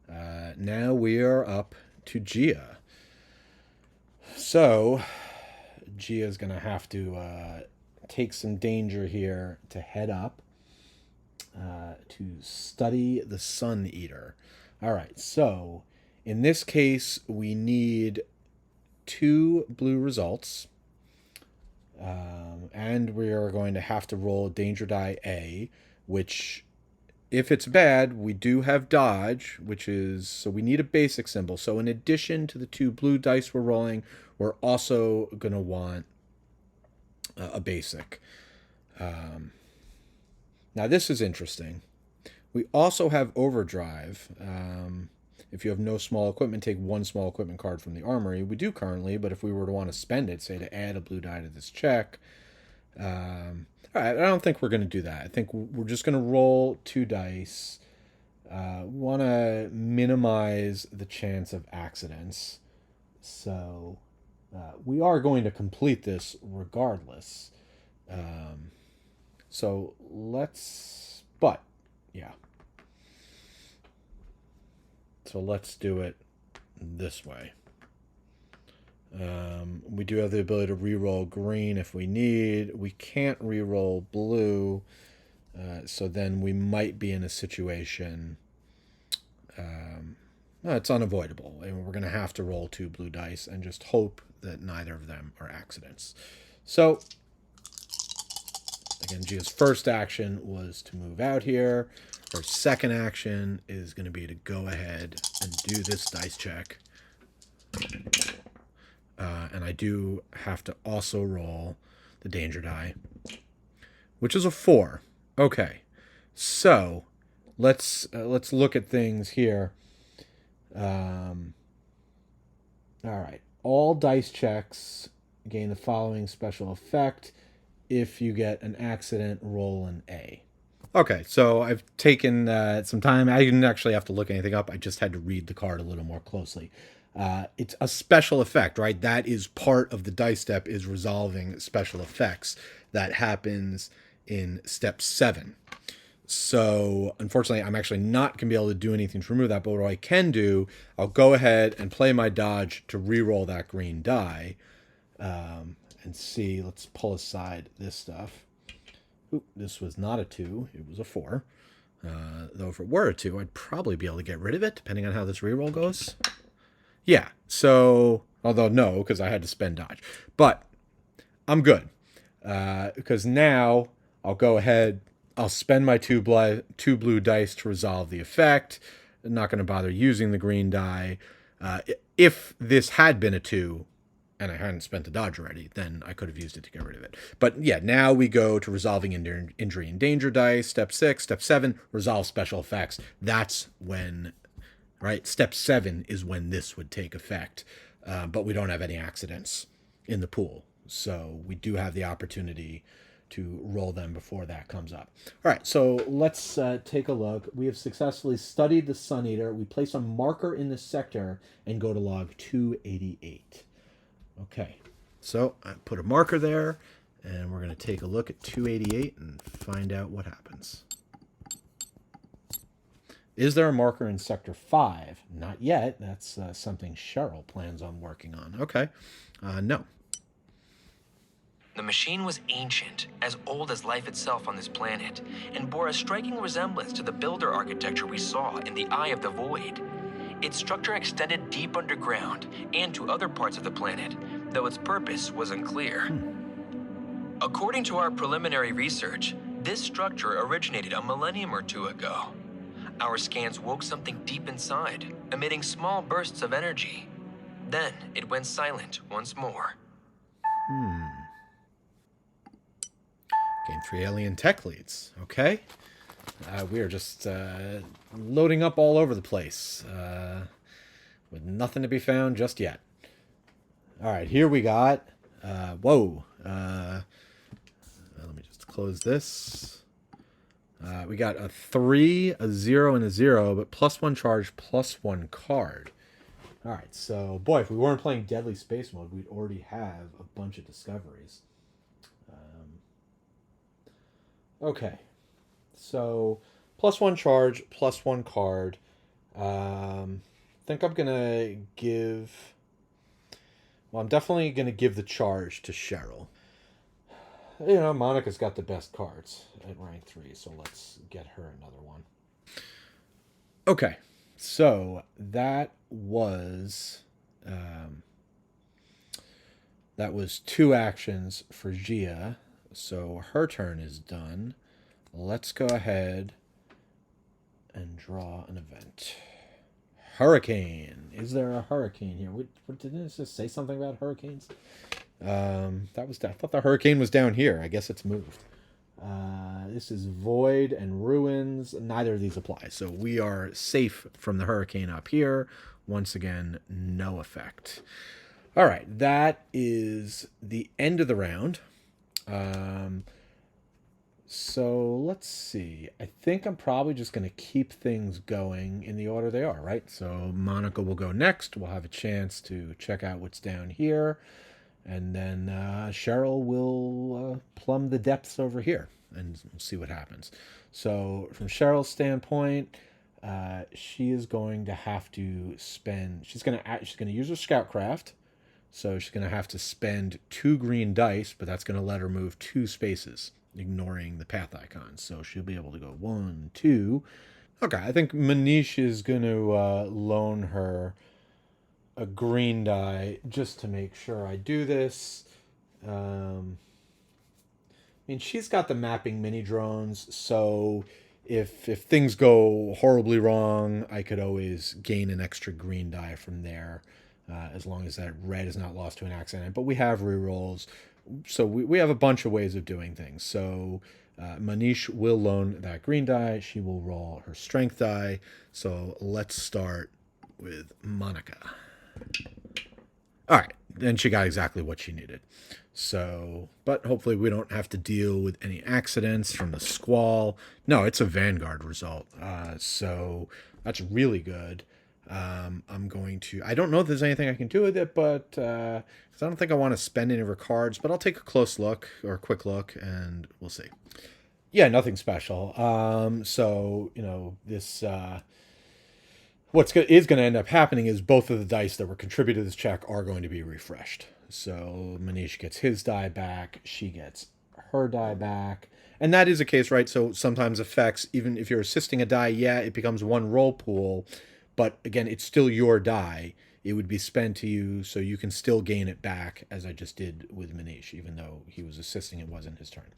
Speaker 1: Now we are up to Gia. So Gia's going to have to take some danger here to head up to study the Sun Eater. All right, so in this case, we need 2 blue results. And we are going to have to roll danger die A, which, if it's bad, we do have dodge, which is, so we need a basic symbol. So in addition to the 2 blue dice we're rolling, we're also going to want a basic. Now this is interesting. We also have overdrive. If you have no small equipment, take 1 small equipment card from the armory. We do currently, but if we were to want to spend it, say to add a blue die to this check, all right, I don't think we're going to do that. I think we're just going to roll 2 dice. We want to minimize the chance of accidents. So we are going to complete this regardless. So let's, but yeah. So let's do it this way. We do have the ability to re-roll green if we need. We can't re-roll blue. So then we might be in a situation. It's unavoidable. And we're going to have to roll 2 blue dice and just hope that neither of them are accidents. So, again, Gia's first action was to move out here. Her second action is going to be to go ahead and do this dice check. And I do have to also roll the danger die, which is a 4. Okay, so let's look at things here. All right, all dice checks gain the following special effect. If you get an accident, roll an A. Okay, so I've taken some time. I didn't actually have to look anything up. I just had to read the card a little more closely. It's a special effect, right? That is part of the dice step, is resolving special effects. That happens in step 7. So unfortunately, I'm actually not going to be able to do anything to remove that. But what I can do, I'll go ahead and play my dodge to re-roll that green die. And see, let's pull aside this stuff. Oop, this was not a 2, it was a 4. Though if it were a 2, I'd probably be able to get rid of it, depending on how this reroll goes. Yeah, so, although no, because I had to spend dodge. But I'm good, because now I'll go ahead, I'll spend my 2 blue dice to resolve the effect. I'm not going to bother using the green die. If this had been a 2, and I hadn't spent the dodge already, then I could have used it to get rid of it. But yeah, now we go to resolving injury and danger dice. Step 6, step 7, resolve special effects. That's when, right? Step 7 is when this would take effect. But we don't have any accidents in the pool. So we do have the opportunity to roll them before that comes up. All right, so let's take a look. We have successfully studied the Sun Eater. We place a marker in the sector and go to log 288. Okay, so I put a marker there, and we're going to take a look at 288 and find out what happens. Is there a marker in Sector 5? Not yet. That's something Cheryl plans on working on. Okay. No.
Speaker 5: The machine was ancient, as old as life itself on this planet, and bore a striking resemblance to the builder architecture we saw in the Eye of the Void. Its structure extended deep underground and to other parts of the planet, though its purpose was unclear. According to our preliminary research, this structure originated a millennium or two ago. Our scans woke something deep inside, emitting small bursts of energy. Then it went silent once more.
Speaker 1: Gain 3 alien tech leads. Okay. We are just loading up all over the place with nothing to be found just yet. All right, here we got... whoa. Let me just close this. We got a 3, a 0, and a 0, but +1 charge, +1 card. All right, so, boy, if we weren't playing Deadly Space Mode, we'd already have a bunch of discoveries. Okay, so +1 charge, +1 card. Think I'm going to give... Well, I'm definitely going to give the charge to Cheryl. You know, Monica's got the best cards at rank 3, so let's get her another one. Okay, so that was 2 actions for Gia. So her turn is done. Let's go ahead and draw an event. Hurricane. Is there a hurricane here? Didn't it just say something about hurricanes? I thought the hurricane was down here. I guess it's moved. This is void and ruins. Neither of these apply. So we are safe from the hurricane up here. Once again, no effect. All right. That is the end of the round. So let's see. I think I'm probably just going to keep things going in the order they are, right? So Monica will go next. We'll have a chance to check out what's down here. And then Cheryl will plumb the depths over here, and we'll see what happens. So from Cheryl's standpoint, she is going to have to spend... She's going to use her Scoutcraft. So she's going to have to spend 2 green dice, but that's going to let her move 2 spaces, ignoring the path icons. So she'll be able to go 1, 2. Okay, I think Manish is going to loan her a green die just to make sure I do this. I mean, she's got the mapping mini drones, so if things go horribly wrong, I could always gain an extra green die from there. As long as that red is not lost to an accident. But we have rerolls, so we have a bunch of ways of doing things. So Manish will loan that green die. She will roll her strength die. So let's start with Monica. All right, and she got exactly what she needed. So, but hopefully we don't have to deal with any accidents from the squall. No, it's a Vanguard result. So that's really good. I'm going to... I don't know if there's anything I can do with it, but... because I don't think I want to spend any of her cards, but I'll take a close look, or a quick look, and we'll see. Yeah, nothing special. So, you know, this... is going to end up happening is both of the dice that were contributed to this check are going to be refreshed. So Manish gets his die back, she gets her die back. And that is a case, right? So sometimes effects, even if you're assisting a die, yeah, it becomes 1 roll pool. But again, it's still your die. It would be spent to you, so you can still gain it back, as I just did with Manish, even though he was assisting, it wasn't his turn.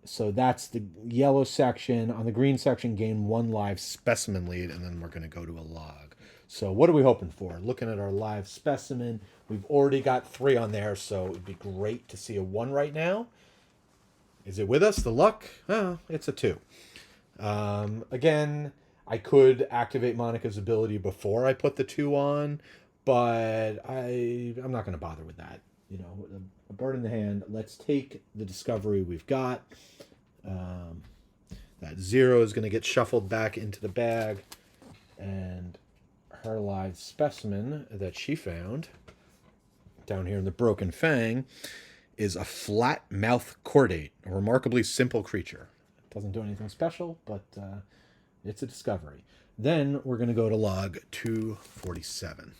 Speaker 1: So that's the yellow section. On the green section, gain 1 live specimen lead, and then we're going to go to a log. So what are we hoping for? Looking at our live specimen, we've already got 3 on there, so it'd be great to see a 1 right now. Is it with us, the luck? Oh, it's a 2. Again... I could activate Monica's ability before I put the 2 on, but I'm not going to bother with that. You know, a bird in the hand. Let's take the discovery we've got. That 0 is going to get shuffled back into the bag, and her live specimen that she found down here in the Broken Fang is a flat mouth chordate, a remarkably simple creature. It doesn't do anything special, but It's a discovery. Then we're going to go to log 247.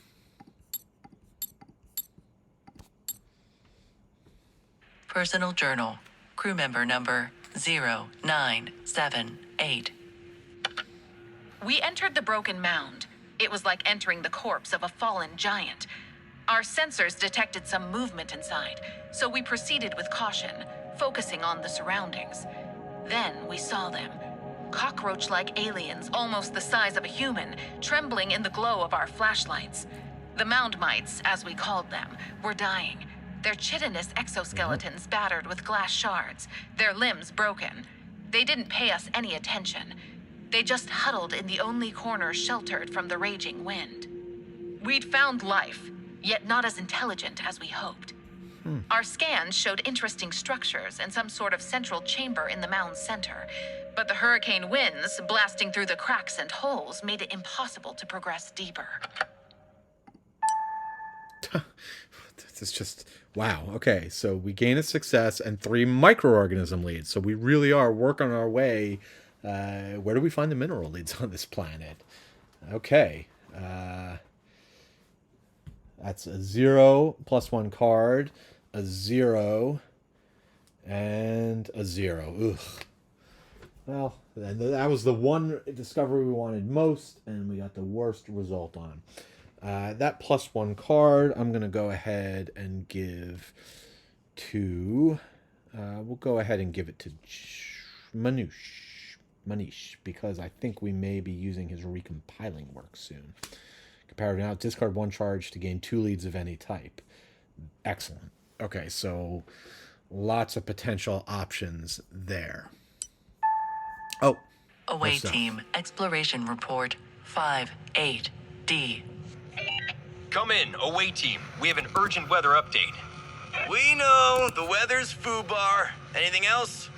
Speaker 2: Personal journal. Crew member number 0978.
Speaker 4: We entered the broken mound. It was like entering the corpse of a fallen giant. Our sensors detected some movement inside, so we proceeded with caution, focusing on the surroundings. Then we saw them. Cockroach-like aliens, almost the size of a human, trembling in the glow of our flashlights. The mound mites, as we called them, were dying. Their chitinous exoskeletons battered with glass shards, their limbs broken. They didn't pay us any attention. They just huddled in the only corner sheltered from the raging wind. We'd found life, yet not as intelligent as we hoped. Our scans showed interesting structures and some sort of central chamber in the mound's center, but the hurricane winds blasting through the cracks and holes made it impossible to progress deeper.
Speaker 1: This is just, wow. Okay, so we gain a success and 3 microorganism leads. So we really are working our way. Where do we find the mineral leads on this planet? Okay. That's a 0 plus 1 card, a 0, and a 0. Ugh. Well, that was the one discovery we wanted most, and we got the worst result on. That plus 1 card, I'm going to go ahead and give to... we'll go ahead and give it to Manish, because I think we may be using his recompiling work soon. Comparative now, discard 1 charge to gain 2 leads of any type. Excellent. Okay, so lots of potential options there. Oh.
Speaker 2: Away team, exploration report 58D.
Speaker 5: Come in, away team. We have an urgent weather update.
Speaker 6: We know the weather's foobar. Anything else?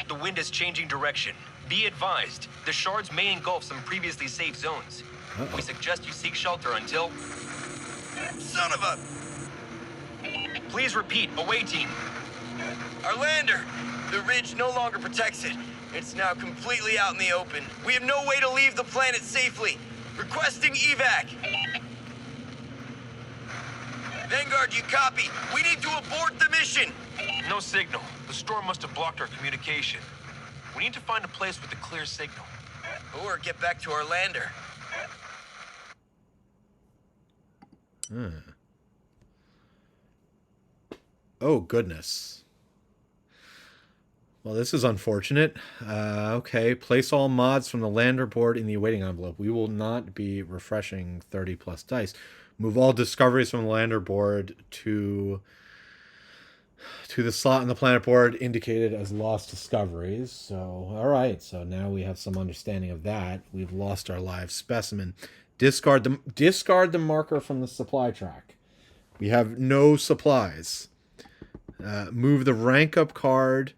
Speaker 5: The wind is changing direction. Be advised, the shards may engulf some previously safe zones. We suggest you seek shelter until...
Speaker 6: Son of a...
Speaker 5: Please repeat, away team.
Speaker 6: Our lander. The ridge no longer protects it. It's now completely out in the open. We have no way to leave the planet safely. Requesting evac. Vanguard, you copy? We need to abort the mission.
Speaker 5: No signal. The storm must have blocked our communication. We need to find a place with a clear signal.
Speaker 6: Or get back to our lander.
Speaker 1: Oh, goodness. Well, this is unfortunate. Okay, place all mods from the lander board in the awaiting envelope. We will not be refreshing 30 plus dice. Move all discoveries from the lander board to the slot on the planet board indicated as lost discoveries. So, all right. So now we have some understanding of that. We've lost our live specimen. Discard the marker from the supply track. We have no supplies. Move the rank up card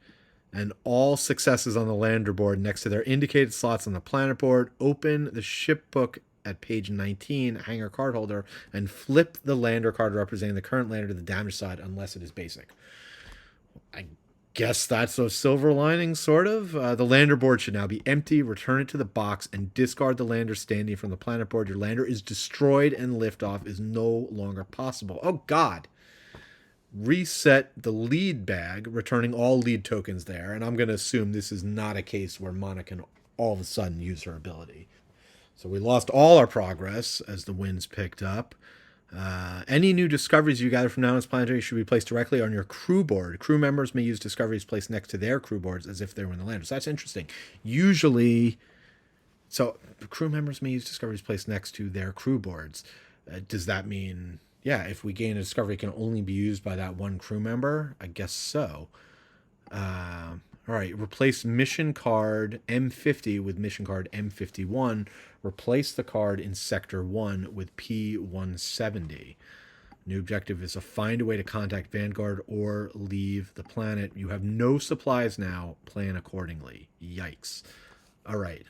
Speaker 1: and all successes on the lander board next to their indicated slots on the planet board. Open the ship book at page 19, hangar card holder, and flip the lander card representing the current lander to the damaged side unless it is basic. I guess that's a silver lining, sort of. The lander board should now be empty. Return it to the box and discard the lander standing from the planet board. Your lander is destroyed and liftoff is no longer possible. Oh, God. Reset the lead bag, returning all lead tokens there. And I'm going to assume this is not a case where Mana can all of a sudden use her ability. So we lost all our progress as the winds picked up. Any new discoveries you gather from now on this planetary should be placed directly on your crew board. Crew members may use discoveries placed next to their crew boards as if they were in the lander. So that's interesting. Usually, so crew members may use discoveries placed next to their crew boards. Does that mean, yeah, if we gain a discovery, it can only be used by that one crew member? I guess so. All right, replace mission card M50 with mission card M51. Replace the card in Sector 1 with P170. New objective is to find a way to contact Vanguard or leave the planet. You have no supplies now. Plan accordingly. Yikes. All right.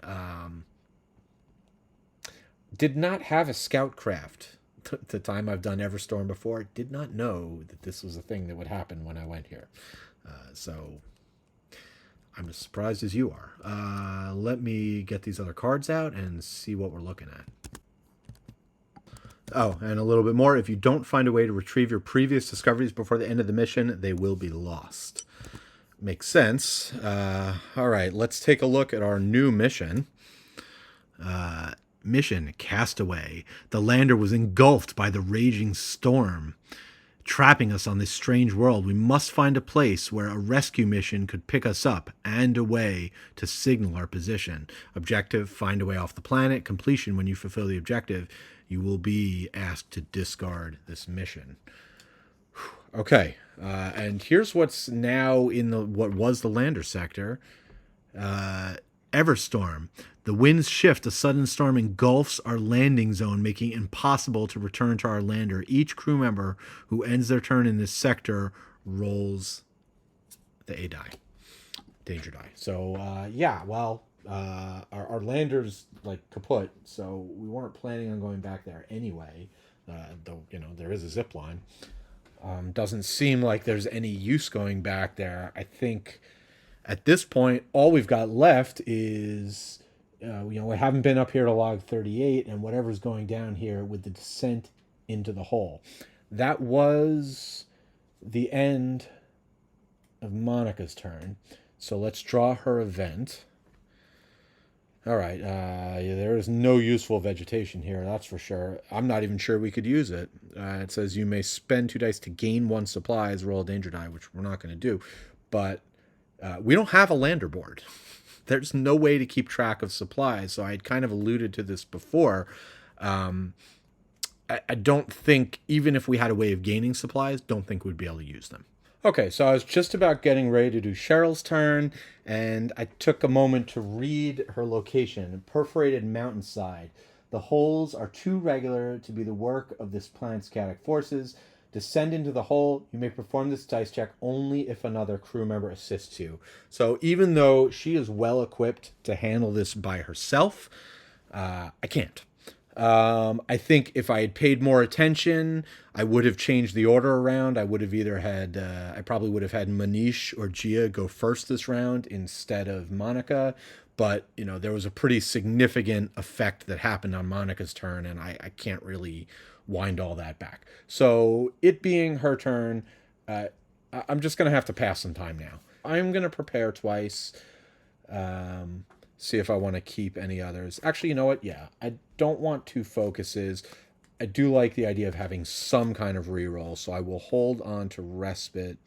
Speaker 1: Did not have a scout craft. The time I've done Everstorm before, did not know that this was a thing that would happen when I went here. So I'm as surprised as you are. Let me get these other cards out and see what we're looking at. Oh, and a little bit more. If you don't find a way to retrieve your previous discoveries before the end of the mission, they will be lost. Makes sense. All right, let's take a look at our new mission. Mission Castaway. The lander was engulfed by the raging storm, trapping us on this strange world. We must find a place where a rescue mission could pick us up and a way to signal our position. Objective, find a way off the planet. Completion, when you fulfill the objective, you will be asked to discard this mission. Okay, and here's what's now in what was the lander sector. Everstorm. The winds shift. A sudden storm engulfs our landing zone, making it impossible to return to our lander. Each crew member who ends their turn in this sector rolls the A die. Danger die. So, yeah, well, our lander's, like, kaput, so we weren't planning on going back there anyway, though, you know, there is a zip line. Doesn't seem like there's any use going back there. I think at this point, all we've got left is, we haven't been up here to log 38 and whatever's going down here with the descent into the hole. That was the end of Monica's turn. So let's draw her event. All right, there is no useful vegetation here, that's for sure. I'm not even sure we could use it. It says you may spend 2 dice to gain 1 supply as roll a danger die, which we're not going to do. But we don't have a lander board. There's no way to keep track of supplies, so I had kind of alluded to this before. I don't think, even if we had a way of gaining supplies, don't think we'd be able to use them. Okay, so I was just about getting ready to do Cheryl's turn, and I took a moment to read her location. Perforated mountainside. The holes are too regular to be the work of this planet's chaotic forces. Descend into the hole. You may perform this dice check only if another crew member assists you. So even though she is well equipped to handle this by herself, I can't. I think if I had paid more attention, I would have changed the order around. I would have either had, I probably would have had Manish or Gia go first this round instead of Monica. But, there was a pretty significant effect that happened on Monica's turn, and I can't really wind all that back. So it being her turn, I'm just going to have to pass some time now. I'm going to prepare twice. See if I want to keep any others. Actually, you know what? Yeah, I don't want 2 focuses. I do like the idea of having some kind of reroll, so I will hold on to Respite.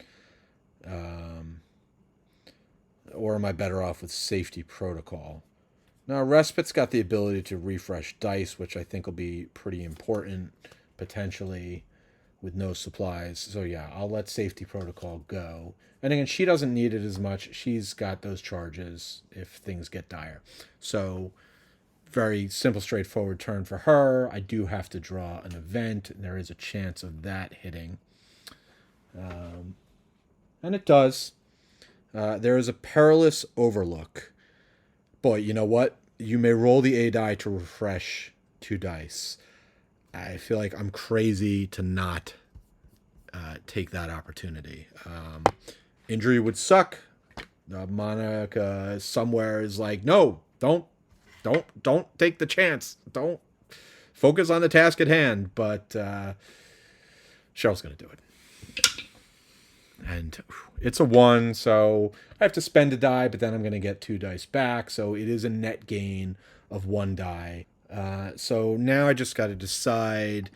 Speaker 1: Or am I better off with Safety Protocol? Now, Respite's got the ability to refresh dice, which I think will be pretty important, potentially, with no supplies. So yeah, I'll let Safety Protocol go. And again, she doesn't need it as much. She's got those charges if things get dire. So very simple, straightforward turn for her. I do have to draw an event, and there is a chance of that hitting. And it does. There is a perilous overlook. Boy, you know what? You may roll the A die to refresh 2 dice. I feel like I'm crazy to not take that opportunity. Injury would suck. Monica somewhere is like, no, don't take the chance. Don't focus on the task at hand. But Cheryl's going to do it. And it's a 1, so I have to spend a die, but then I'm going to get 2 dice back. So it is a net gain of 1 die. So now I just got to decide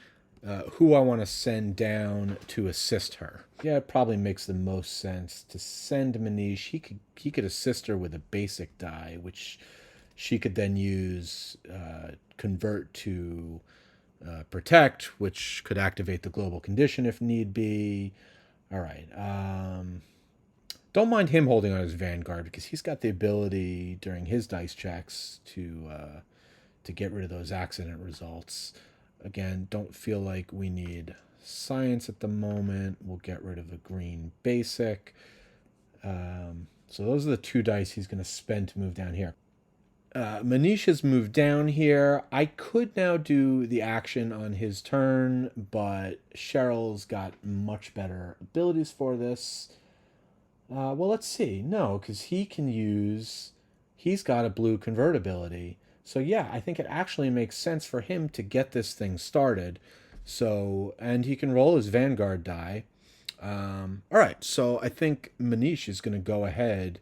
Speaker 1: who I want to send down to assist her. Yeah, it probably makes the most sense to send Manish. He could assist her with a basic die, which she could then use, convert to protect, which could activate the global condition if need be. All right. Don't mind him holding on his Vanguard because he's got the ability during his dice checks to get rid of those accident results. Again, don't feel like we need science at the moment. We'll get rid of the green basic. So those are the 2 dice he's going to spend to move down here. Manish has moved down here. I could now do the action on his turn, but Cheryl's got much better abilities for this. Well, let's see. No, because he's got a blue convertibility. So yeah, I think it actually makes sense for him to get this thing started. So, and he can roll his Vanguard die. All right, so I think Manish is going to go ahead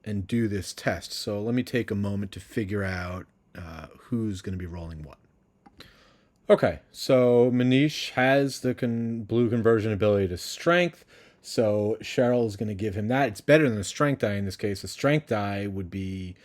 Speaker 1: and do this test. So let me take a moment to figure out who's going to be rolling what. Okay, so Manish has the blue conversion ability to strength. So Cheryl is going to give him that. It's better than the strength die in this case. The strength die would be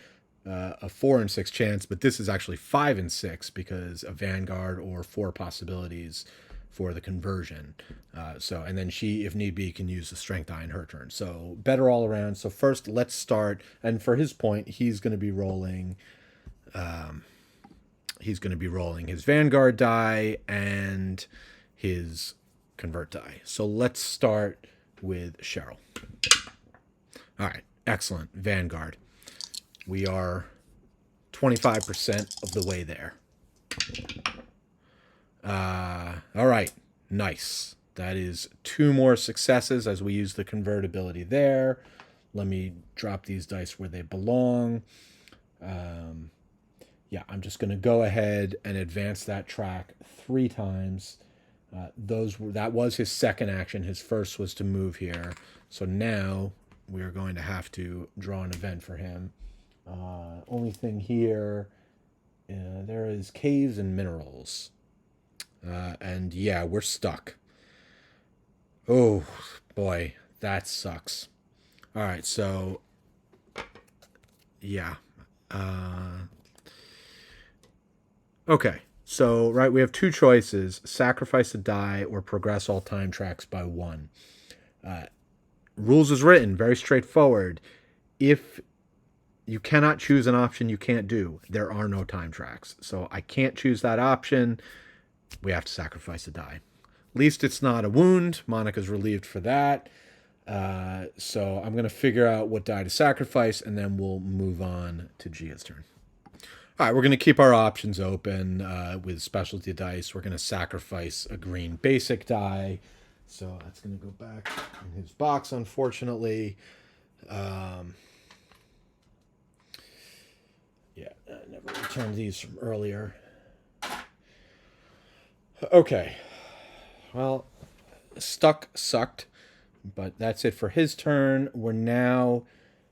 Speaker 1: a 4 and 6 chance, but this is actually 5 and 6 because of Vanguard or 4 possibilities for the conversion. And then she, if need be, can use the strength die in her turn. So better all around. So first, let's start. And for his point, he's going to be rolling. He's going to be rolling his Vanguard die and his convert die. So let's start with Cheryl. All right, excellent. Vanguard. We are 25% of the way there. All right, nice. That is 2 more successes as we use the convertibility there. Let me drop these dice where they belong. Yeah, I'm just going to go ahead and advance that track 3 times. That was his second action. His first was to move here. So now we're going to have to draw an event for him. Only thing here, there is caves and minerals. And yeah, we're stuck. Oh, boy, that sucks. All right, so, yeah. Okay, so, right, we have 2 choices. Sacrifice a die or progress all time tracks by 1. Rules is written, very straightforward. If you cannot choose an option you can't do, there are no time tracks. So I can't choose that option. We have to sacrifice a die. At least it's not a wound. Monica's relieved for that. So I'm going to figure out what die to sacrifice, and then we'll move on to Gia's turn. All right, we're going to keep our options open with specialty dice. We're going to sacrifice a green basic die. So that's going to go back in his box, unfortunately. Yeah, I never returned these from earlier. Okay. Well, sucked. But that's it for his turn. We're now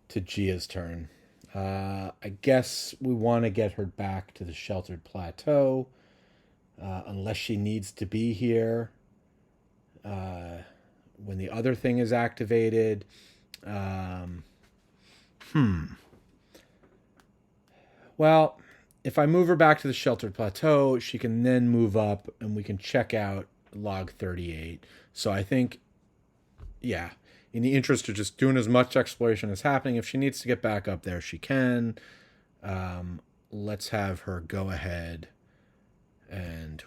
Speaker 1: to Gia's turn. I guess we want to get her back to the sheltered plateau. Unless she needs to be here. When the other thing is activated. Well, if I move her back to the sheltered plateau, she can then move up and we can check out log 38. So I think, yeah, in the interest of just doing as much exploration as happening, if she needs to get back up there, she can. Let's have her go ahead and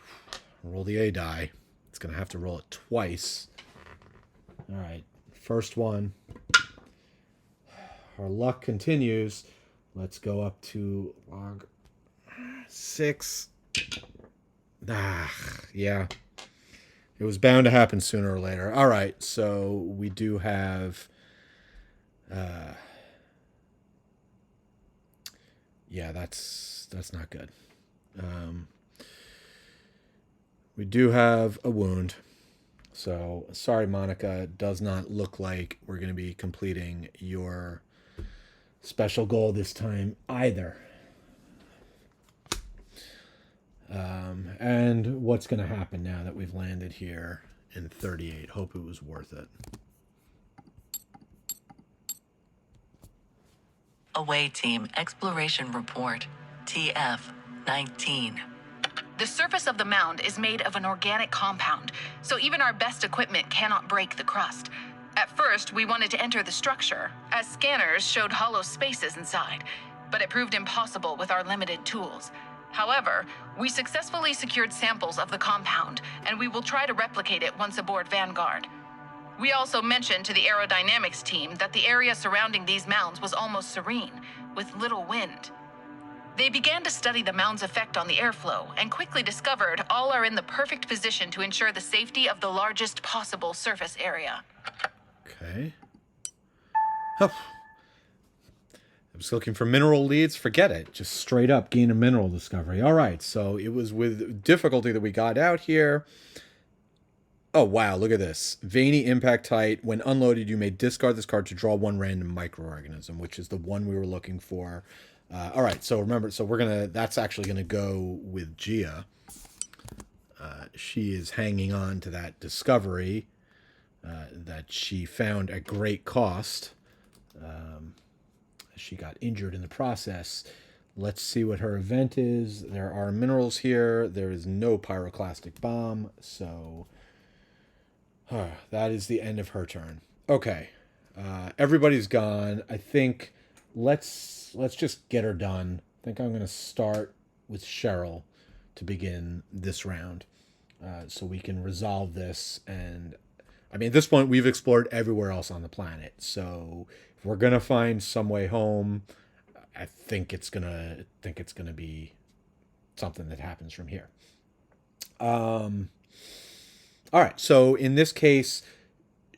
Speaker 1: roll the A die. It's going to have to roll it twice. All right, first one. Our luck continues. Let's go up to log 6. Yeah. It was bound to happen sooner or later. All right, so we do have... yeah, that's not good. We do have a wound. So, sorry, Monica. Does not look like we're going to be completing your special goal this time either. And what's going to happen now that we've landed here in 38? Hope it was worth it.
Speaker 2: Away Team Exploration Report, TF-19.
Speaker 4: The surface of the mound is made of an organic compound, so even our best equipment cannot break the crust. At first, we wanted to enter the structure, as scanners showed hollow spaces inside, but it proved impossible with our limited tools. However, we successfully secured samples of the compound, and we will try to replicate it once aboard Vanguard. We also mentioned to the aerodynamics team that the area surrounding these mounds was almost serene, with little wind. They began to study the mound's effect on the airflow and quickly discovered all are in the perfect position to ensure the safety of the largest possible surface area.
Speaker 1: Okay. I was looking for mineral leads. Forget it. Just straight up gain a mineral discovery. All right. So it was with difficulty that we got out here. Oh, wow. Look at this. Veiny Impactite. When unloaded, you may discard this card to draw one random microorganism, which is the one we were looking for. All right. So remember, that's actually going to go with Gia. She is hanging on to that discovery that she found at great cost. She got injured in the process. Let's see what her event is. There are minerals here. There is no pyroclastic bomb, so that is the end of her turn. Okay, everybody's gone. I think let's just get her done. I think I'm going to start with Cheryl to begin this round, so we can resolve this. And I mean, at this point, we've explored everywhere else on the planet, so if we're gonna find some way home, I think it's gonna be something that happens from here. All right. So in this case,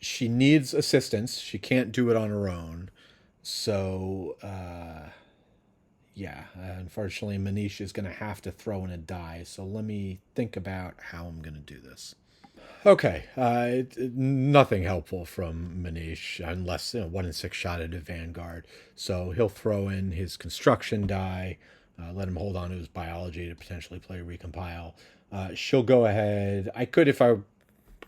Speaker 1: she needs assistance. She can't do it on her own. So yeah, unfortunately, Manish is gonna have to throw in a die. So let me think about how I'm gonna do this. Okay, nothing helpful from Manish unless 1 in 6 shot at a Vanguard. So he'll throw in his construction die, let him hold on to his biology to potentially play recompile. She'll go ahead. I could if I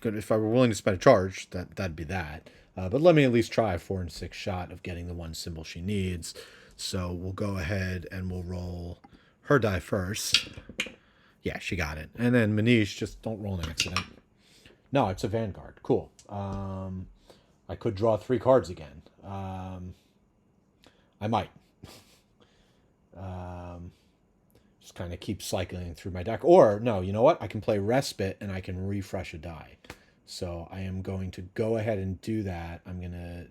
Speaker 1: were willing to spend a charge. That'd be that. But let me at least try a 4 in 6 shot of getting the one symbol she needs. So we'll go ahead and we'll roll her die first. Yeah, she got it. And then Manish, just don't roll an accident. No, it's a Vanguard. Cool. I could draw 3 cards again. I might. Just kind of keep cycling through my deck. Or, no, you know what? I can play Respite and I can refresh a die. So I am going to go ahead and do that. I'm going to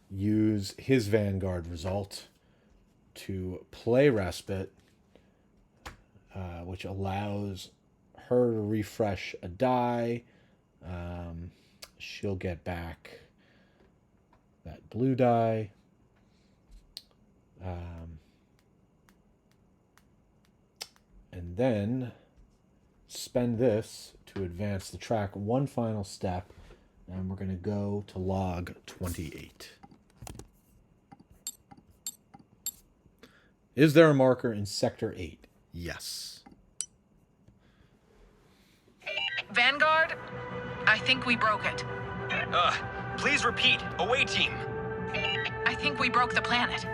Speaker 1: use his Vanguard result to play Respite, which allows her to refresh a die. She'll get back that blue die. And then spend this to advance the track one final step. And we're going to go to log 28. Is there a marker in Sector 8? Yes.
Speaker 4: Vanguard, I think we broke it.
Speaker 5: Please repeat. Away team.
Speaker 4: I think we broke the planet.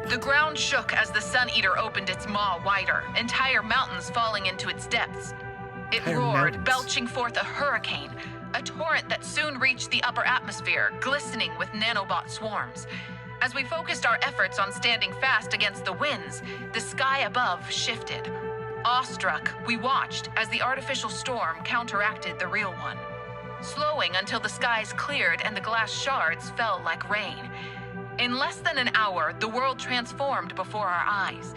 Speaker 4: The ground shook as the Sun Eater opened its maw wider, entire mountains falling into its depths. It
Speaker 1: Entire
Speaker 4: roared,
Speaker 1: mountains.
Speaker 4: belching forth a hurricane, a torrent that soon reached the upper atmosphere, glistening with nanobot swarms. As we focused our efforts on standing fast against the winds, the sky above shifted. Awestruck, we watched as the artificial storm counteracted the real one, slowing until the skies cleared and the glass shards fell like rain. In less than an hour, the world transformed before our eyes.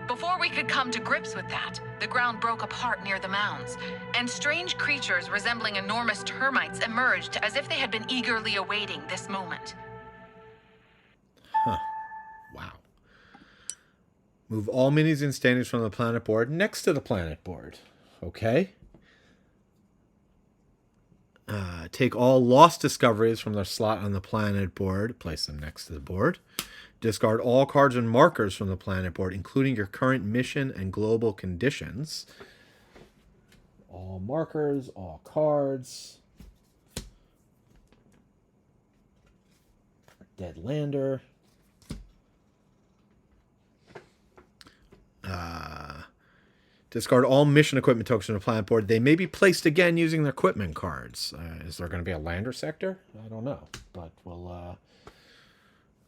Speaker 4: Before we could come to grips with that, the ground broke apart near the mounds, and strange creatures resembling enormous termites emerged as if they had been eagerly awaiting this moment.
Speaker 1: Huh. Wow. Move all minis and standings from the planet board next to the planet board. Okay. Take all lost discoveries from their slot on the planet board. Place them next to the board. Discard all cards and markers from the planet board, including your current mission and global conditions. All markers, all cards. Dead lander. Discard all mission equipment tokens from the planet board. They may be placed again using their equipment cards. Is there going to be a lander sector? I don't know, but we'll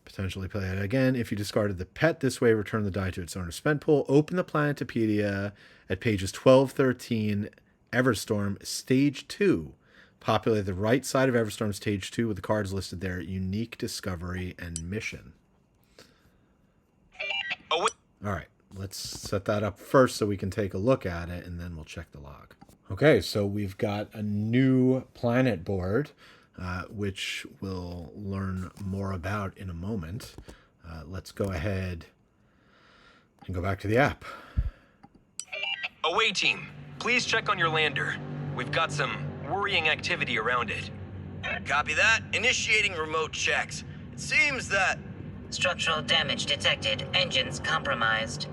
Speaker 1: potentially play it again. If you discarded the pet this way, return the die to its owner's spend pool. Open the Planetopedia at pages 12-13, Everstorm, Stage 2. Populate the right side of Everstorm Stage 2 with the cards listed there, unique discovery and mission. All right. Let's set that up first so we can take a look at it, and then we'll check the log. Okay, so we've got a new planet board. which we'll learn more about in a moment. Let's go ahead and go back to the app.
Speaker 5: Away team, please check on your lander. We've got some worrying activity around it.
Speaker 6: Copy that. Initiating remote checks. It seems that
Speaker 7: Structural damage detected. Engines compromised.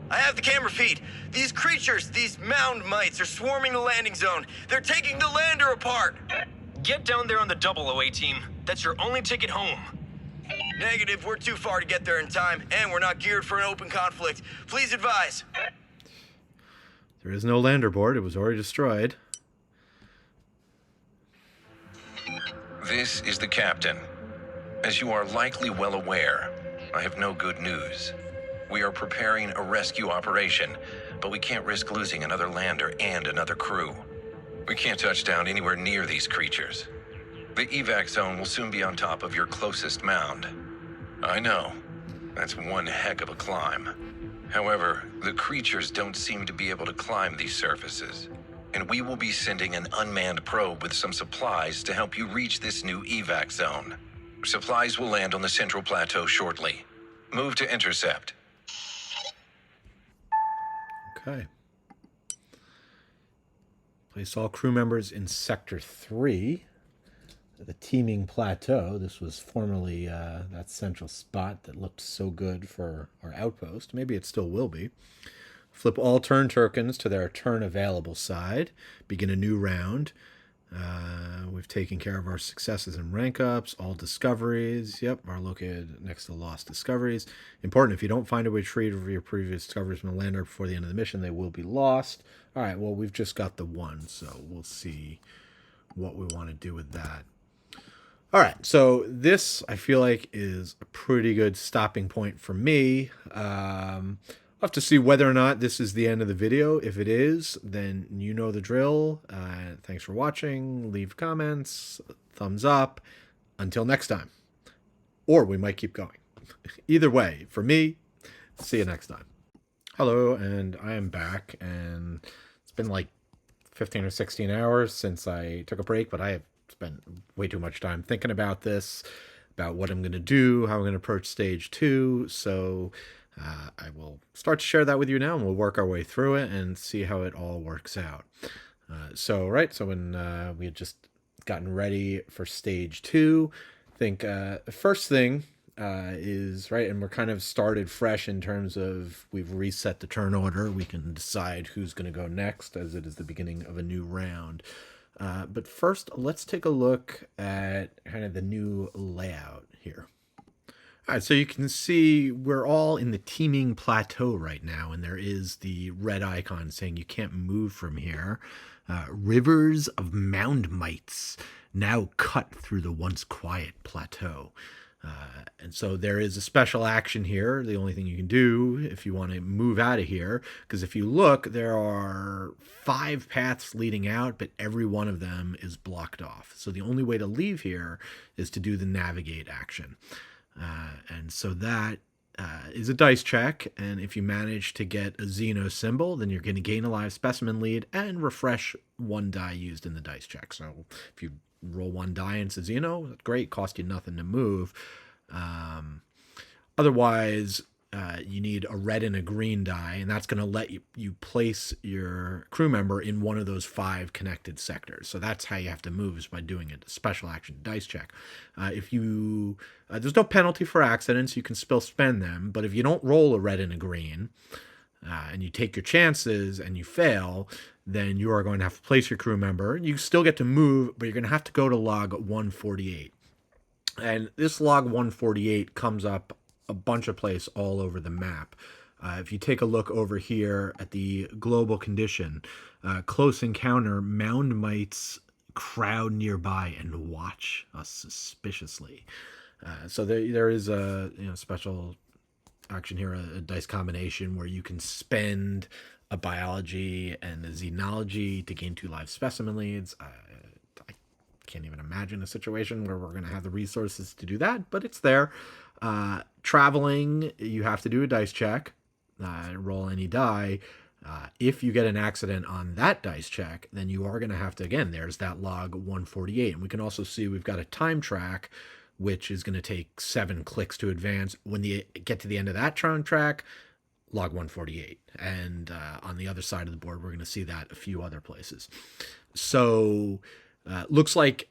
Speaker 6: I have the camera feed. These creatures, these mound mites, are swarming the landing zone. They're taking the lander apart.
Speaker 5: Get down there on the double, away team. That's your only ticket home.
Speaker 6: Negative. We're too far to get there in time, and we're not geared for an open conflict. Please advise.
Speaker 1: There is no lander board. It was already destroyed.
Speaker 3: This is the captain. As you are likely well aware, I have no good news. We are preparing a rescue operation, but we can't risk losing another lander and another crew. We can't touch down anywhere near these creatures. The evac zone will soon be on top of your closest mound. I know, that's one heck of a climb. However, the creatures don't seem to be able to climb these surfaces, and we will be sending an unmanned probe with some supplies to help you reach this new evac zone. Supplies will land on the central plateau shortly. Move to intercept.
Speaker 1: Okay. Place all crew members in Sector 3, the teeming plateau. This was formerly that central spot that looked so good for our outpost. Maybe it still will be. Flip all turn tokens to their turn available side. Begin a new round. We've taken care of our successes and rank ups. All discoveries, are located next to lost discoveries. Important, if you don't find a way to retrieve your previous discoveries from the lander before the end of the mission, they will be lost. All right, well, we've just got the one, so we'll see what we want to do with that. All right, so this, I feel like, is a pretty good stopping point for me. I'll have to see whether or not this is the end of the video. If it is, then you know the drill. Thanks for watching. Leave comments, thumbs up. Until next time. Or we might keep going. Either way, for me, see you next time. Hello, and I am back. And it's been like 15 or 16 hours since I took a break, but I have spent way too much time thinking about this, about what I'm going to do, how I'm going to approach stage 2. So I will start to share that with you now, and we'll work our way through it and see how it all works out. So when we had just gotten ready for stage 2, I think the first thing is, right, and we're kind of started fresh in terms of we've reset the turn order. We can decide who's going to go next as it is the beginning of a new round. But first, let's take a look at kind of the new layout here. All right, so you can see we're all in the teeming plateau right now, and there is the red icon saying you can't move from here. Rivers of mound mites now cut through the once quiet plateau. And so there is a special action here. The only thing you can do if you want to move out of here, because if you look, there are 5 paths leading out, but every one of them is blocked off. So the only way to leave here is to do the navigate action. And so that is a dice check, and if you manage to get a Xeno symbol, then you're going to gain a live specimen lead and refresh 1 die used in the dice check. So if you roll 1 die and it's a Xeno, that's great, cost you nothing to move. Otherwise, you need a red and a green die, and that's going to let you place your crew member in one of those 5 connected sectors. So that's how you have to move, is by doing a special action dice check. If you there's no penalty for accidents, you can still spend them, but if you don't roll a red and a green, and you take your chances and you fail, then you are going to have to place your crew member. You still get to move, but you're going to have to go to log 148. And this log 148 comes up a bunch of places all over the map. If you take a look over here at the global condition, close encounter, mound mites crowd nearby and watch us suspiciously. So there is a special action here, a dice combination where you can spend a biology and a xenology to gain 2 live specimen leads. I can't even imagine a situation where we're going to have the resources to do that, but it's there. Traveling, you have to do a dice check, roll any die. If you get an accident on that dice check, then you are going to have to, again, there's that log 148. And we can also see we've got a time track, which is going to take 7 clicks to advance. When you get to the end of that time track, log 148. And on the other side of the board, we're going to see that a few other places. So looks like,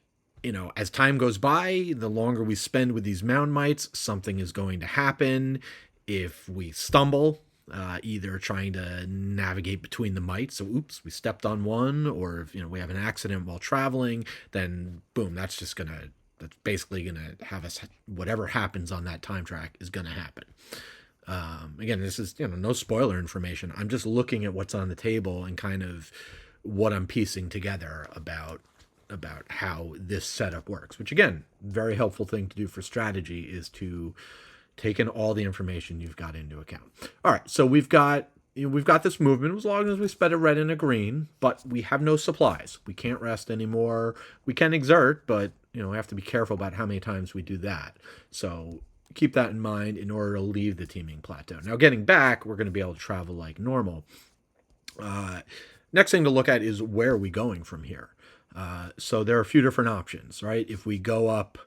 Speaker 1: as time goes by, the longer we spend with these mound mites, something is going to happen. If we stumble, either trying to navigate between the mites, so oops, we stepped on one, or if we have an accident while traveling, then boom, that's basically gonna have us, whatever happens on that time track is gonna happen. Again, this is no spoiler information. I'm just looking at what's on the table and kind of what I'm piecing together about how this setup works, which again, very helpful thing to do for strategy is to take in all the information you've got into account. All right, so we've got this movement as long as we sped a red and a green, but we have no supplies. We can't rest anymore. We can exert, but we have to be careful about how many times we do that. So keep that in mind in order to leave the teeming plateau. Now, getting back, we're going to be able to travel like normal. Next thing to look at is where are we going from here? So there are a few different options, right? If we go up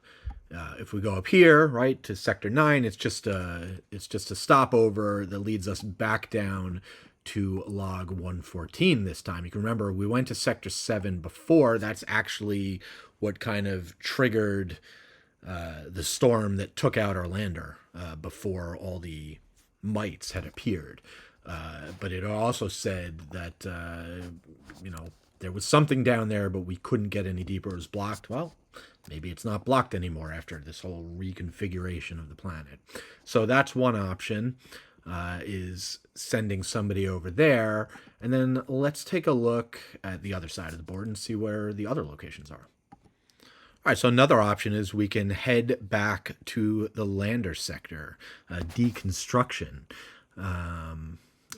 Speaker 1: here, right, to Sector 9, it's just a stopover that leads us back down to log 114 this time. You can remember we went to Sector 7 before. That's actually what kind of triggered the storm that took out our lander before all the mites had appeared. But it also said that, there was something down there, but we couldn't get any deeper. It was blocked. Well, maybe it's not blocked anymore after this whole reconfiguration of the planet. So that's one option, is sending somebody over there. And then let's take a look at the other side of the board and see where the other locations are. All right, so another option is we can head back to the lander sector, deconstruction.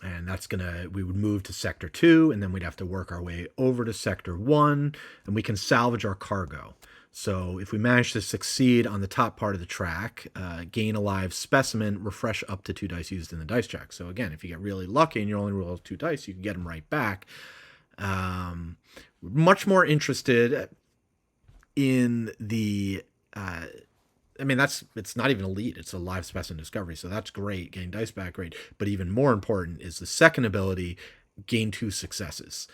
Speaker 1: And that's we would move to Sector 2, and then we'd have to work our way over to Sector 1, and we can salvage our cargo. So if we manage to succeed on the top part of the track, gain a live specimen, refresh up to 2 dice used in the dice check. So again, if you get really lucky and you only roll 2 dice, you can get them right back. Much more interested in the... it's not even a lead. It's a live specimen discovery. So that's great. Getting dice back, great. But even more important is the second ability, gain 2 successes.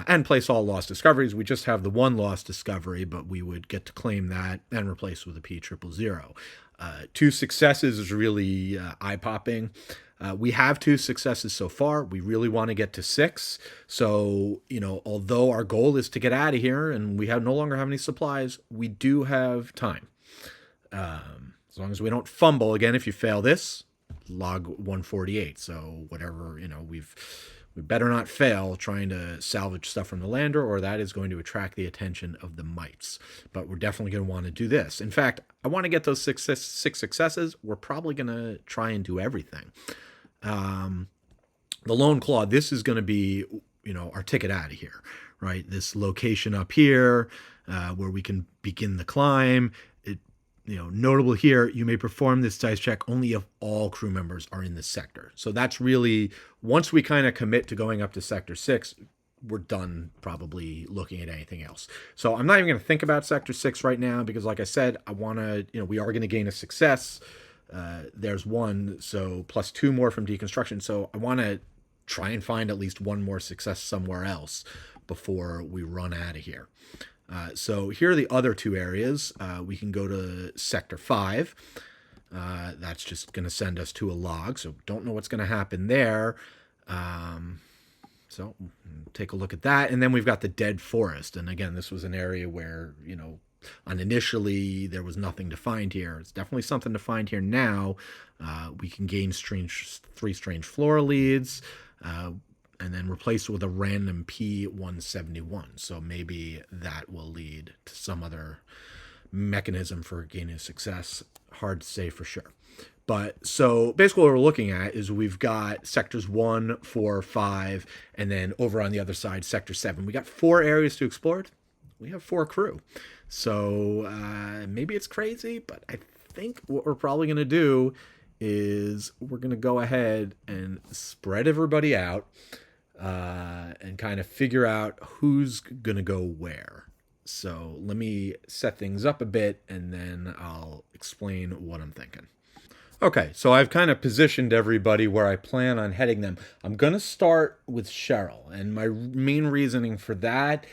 Speaker 1: And place all lost discoveries. We just have the 1 lost discovery, but we would get to claim that and replace with a P000. 2 successes is really eye-popping. We have 2 successes so far. We really want to get to 6. So, although our goal is to get out of here and we no longer have any supplies, we do have time. As long as we don't fumble again, if you fail this, log 148. So whatever, we better not fail trying to salvage stuff from the lander, or that is going to attract the attention of the mites. But we're definitely going to want to do this. In fact, I want to get those 6 successes. We're probably going to try and do everything. The Lone Claw, this is going to be, our ticket out of here, right? This location up here where we can begin the climb. Notable here, you may perform this dice check only if all crew members are in this sector. So that's really, once we kind of commit to going up to Sector 6, we're done probably looking at anything else. So I'm not even going to think about Sector 6 right now because, like I said, I want to, we are going to gain a success. There's 1, so plus 2 more from deconstruction. So I want to try and find at least 1 more success somewhere else before we run out of here. So here are the other 2 areas. We can go to Sector 5. That's just going to send us to a log, so don't know what's going to happen there. So take a look at that. And then we've got the Dead Forest. And again, this was an area where, initially there was nothing to find here. It's definitely something to find here now. We can gain 3 strange flora leads. And then replace it with a random P171. So maybe that will lead to some other mechanism for gaining success. Hard to say for sure. But so basically what we're looking at is we've got sectors 1, 4, 5, and then over on the other side, sector 7. We got 4 areas to explore. We have 4 crew. So maybe it's crazy, but I think what we're probably going to do is we're going to go ahead and spread everybody out. and kind of figure out who's going to go where. So let me set things up a bit, and then I'll explain what I'm thinking. Okay, so I've kind of positioned everybody where I plan on heading them. I'm going to start with Cheryl, and my main reasoning for that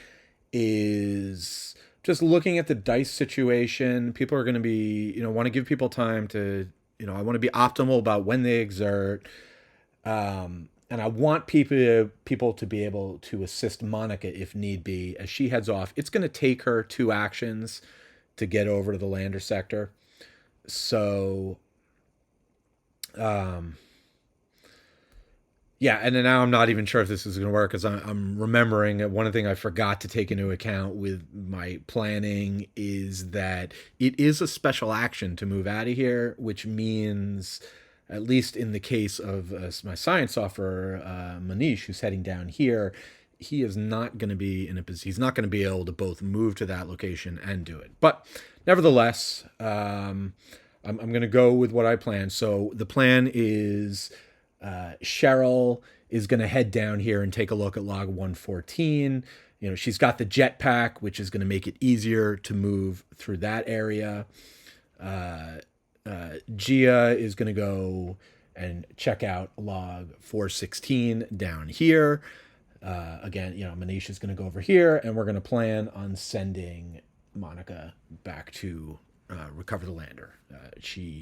Speaker 1: is just looking at the dice situation. People are going to be, want to give people time to, I want to be optimal about when they exert. And I want people to be able to assist Monica if need be as she heads off. It's going to take her 2 actions to get over to the lander sector. So, yeah, and then now I'm not even sure if this is going to work, because I'm remembering that one thing I forgot to take into account with my planning is that it is a special action to move out of here, which means, at least in the case of my science officer, Manish, who's heading down here, he is not going to be in a position. He's not going to be able to both move to that location and do it. But nevertheless, I'm going to go with what I planned. So the plan is Cheryl is going to head down here and take a look at log 114. She's got the jetpack, which is going to make it easier to move through that area. Gia is going to go and check out log 416 down here. Again, Manish is going to go over here, and we're going to plan on sending Monica back to recover the lander.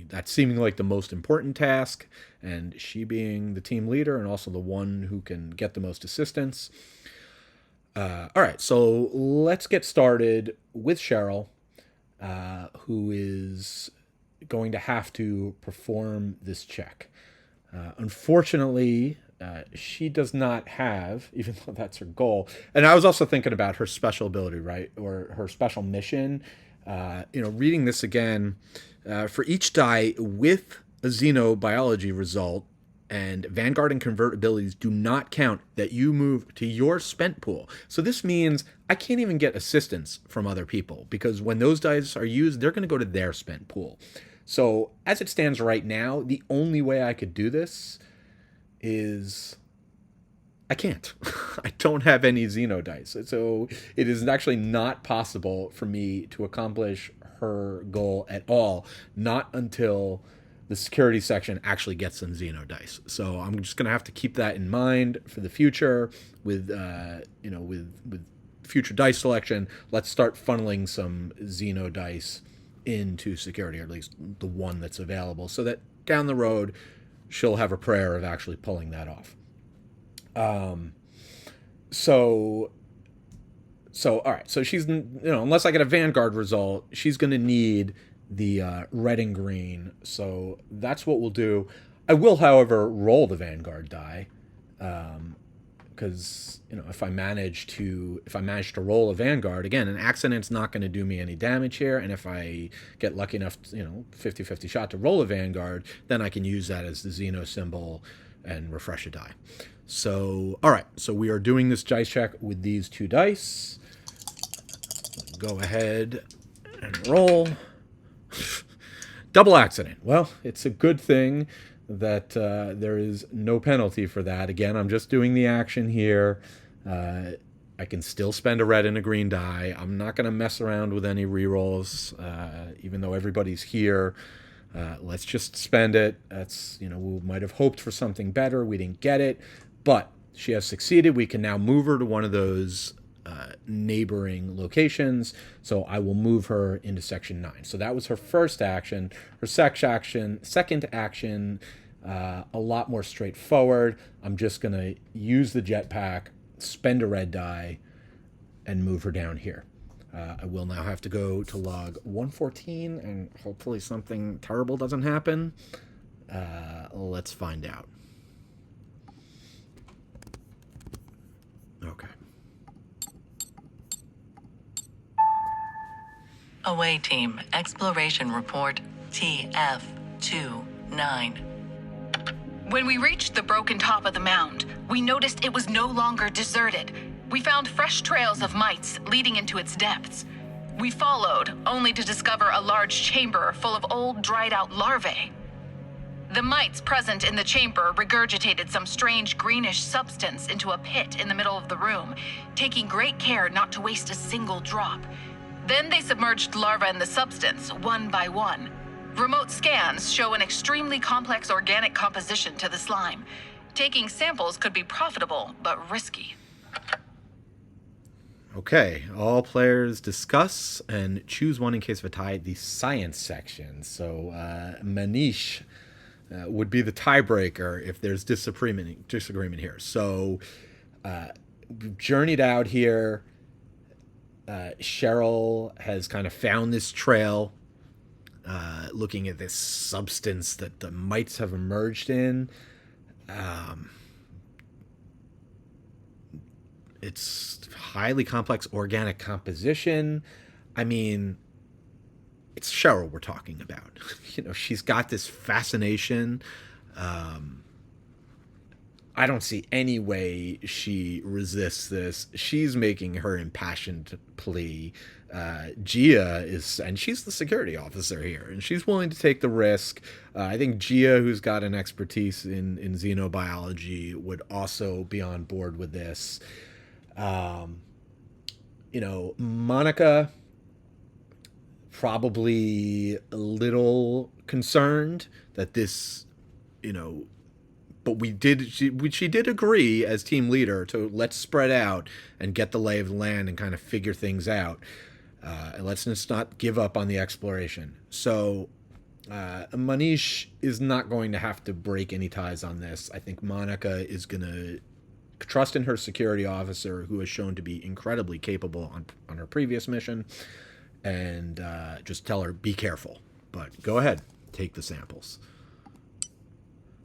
Speaker 1: That's seeming like the most important task, and she being the team leader and also the one who can get the most assistance. All right, so let's get started with Cheryl, who is going to have to perform this check. Unfortunately, she does not have, even though that's her goal. And I was also thinking about her special ability, right? Or her special mission. Reading this again, for each die with a xenobiology result, and Vanguard and Convert abilities do not count that you move to your spent pool. So this means I can't even get assistance from other people, because when those dice are used, they're going to go to their spent pool. So as it stands right now, the only way I could do this is I can't. I don't have any Xeno dice. So it is actually not possible for me to accomplish her goal at all, not until the security section actually gets some Xeno dice. So I'm just going to have to keep that in mind for the future with future dice selection. Let's start funneling some Xeno dice into security, or at least the one that's available, so that down the road she'll have a prayer of actually pulling that off. So all right, so she's, unless I get a Vanguard result, she's going to need the red and green. So that's what we'll do. I will, however, roll the Vanguard die, because if I manage to roll a Vanguard, again, an accident's not going to do me any damage here, and if I get lucky enough, 50-50 shot to roll a Vanguard, then I can use that as the Xeno symbol and refresh a die. So all right, so we are doing this dice check with these 2 dice. Go ahead and roll. Double accident. Well, it's a good thing that there is no penalty for that. Again, I'm just doing the action here. I can still spend a red and a green die. I'm not going to mess around with any rerolls, even though everybody's here. Let's just spend it. That's, we might have hoped for something better. We didn't get it, but she has succeeded. We can now move her to one of those neighboring locations. So I will move her into section 9. So that was her first action. Her second action, a lot more straightforward. I'm just going to use the jetpack, spend a red die, and move her down here. I will now have to go to log 114, and hopefully something terrible doesn't happen. Let's find out. Okay.
Speaker 2: Away team, exploration report TF29.
Speaker 4: When we reached the broken top of the mound, we noticed it was no longer deserted. We found fresh trails of mites leading into its depths. We followed, only to discover a large chamber full of old, dried-out larvae. The mites present in the chamber regurgitated some strange greenish substance into a pit in the middle of the room, taking great care not to waste a single drop. Then they submerged larvae in the substance, one by one. Remote scans show an extremely complex organic composition to the slime. Taking samples could be profitable, but risky.
Speaker 1: Okay, all players discuss and choose one in case of a tie, the science section. So Manish would be the tiebreaker if there's disagreement here. So we've journeyed out here. Cheryl has kind of found this trail, looking at this substance that the mites have emerged in. It's highly complex organic composition. I mean, it's Cheryl we're talking about. She's got this fascination. I don't see any way she resists this. She's making her impassioned plea. Gia and she's the security officer here, and she's willing to take the risk. I think Gia, who's got an expertise in xenobiology, would also be on board with this. Monica, probably a little concerned that this, but she did agree as team leader to let's spread out and get the lay of the land and kind of figure things out. And let's just not give up on the exploration. So Manish is not going to have to break any ties on this. I think Monica is going to trust in her security officer, who has shown to be incredibly capable on her previous mission, and just tell her, be careful, but go ahead, take the samples.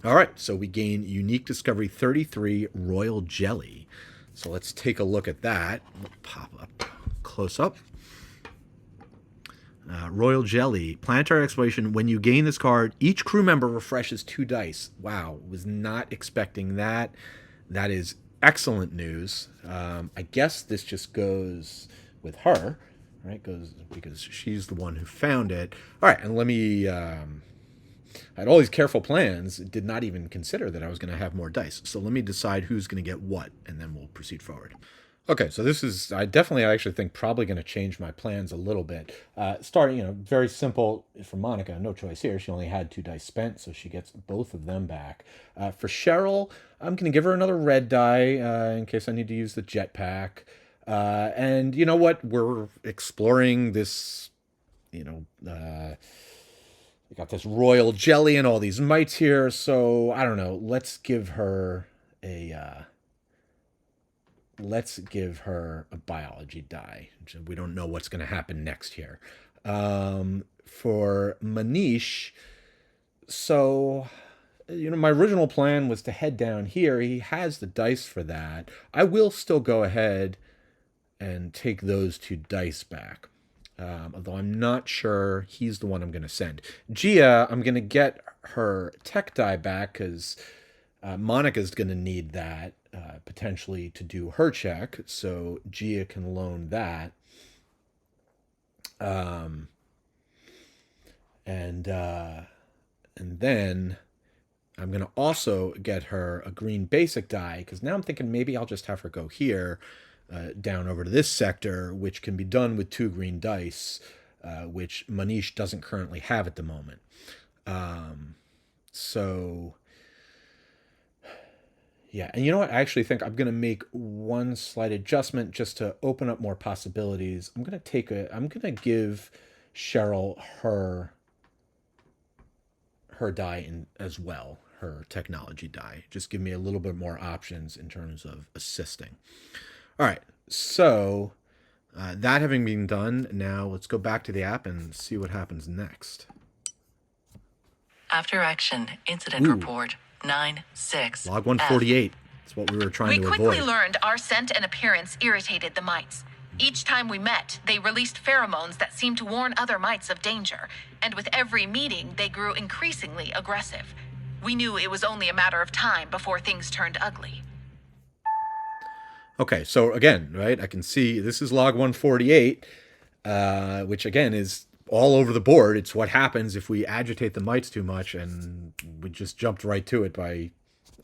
Speaker 1: All right, so we gain unique discovery 33, royal jelly. So let's take a look at that. We'll pop up close up. Royal jelly, planetary exploration. When you gain this card, each crew member refreshes 2 dice. Wow, was not expecting that. That is excellent news. I guess this just goes with her, right? Because she's the one who found it. All right, and let me. I had all these careful plans. Did not even consider that I was going to have more dice. So let me decide who's going to get what, and then we'll proceed forward. Okay, so this is, I actually think probably going to change my plans a little bit. Starting, very simple for Monica, no choice here. She only had 2 dice spent, so she gets both of them back. For Cheryl, I'm going to give her another red die in case I need to use the jetpack. And you know what? We're exploring this, we got this royal jelly and all these mites here, so I don't know. Let's give her a biology die. We don't know what's going to happen next here. For Manish, so my original plan was to head down here. He has the dice for that. I will still go ahead and take those 2 dice back. Although I'm not sure he's the one I'm going to send. Gia, I'm going to get her tech die back because Monica's going to need that potentially to do her check. So Gia can loan that. And then I'm going to also get her a green basic die, because now I'm thinking maybe I'll just have her go here, down over to this sector, which can be done with 2 green dice, which Manish doesn't currently have at the moment. So yeah, and you know what? I actually think I'm going to make one slight adjustment just to open up more possibilities. I'm going to give Cheryl her die in as well, her technology die. Just give me a little bit more options in terms of assisting. All right, so that having been done, now let's go back to the app and see what happens next.
Speaker 2: After action, incident report 9-6.
Speaker 1: Log 148. That's what we were trying to avoid.
Speaker 4: We quickly learned our scent and appearance irritated the mites. Each time we met, they released pheromones that seemed to warn other mites of danger, and with every meeting, they grew increasingly aggressive. We knew it was only a matter of time before things turned ugly.
Speaker 1: Okay, so again, right, I can see this is log 148, which again is all over the board. It's what happens if we agitate the mites too much, and we just jumped right to it by,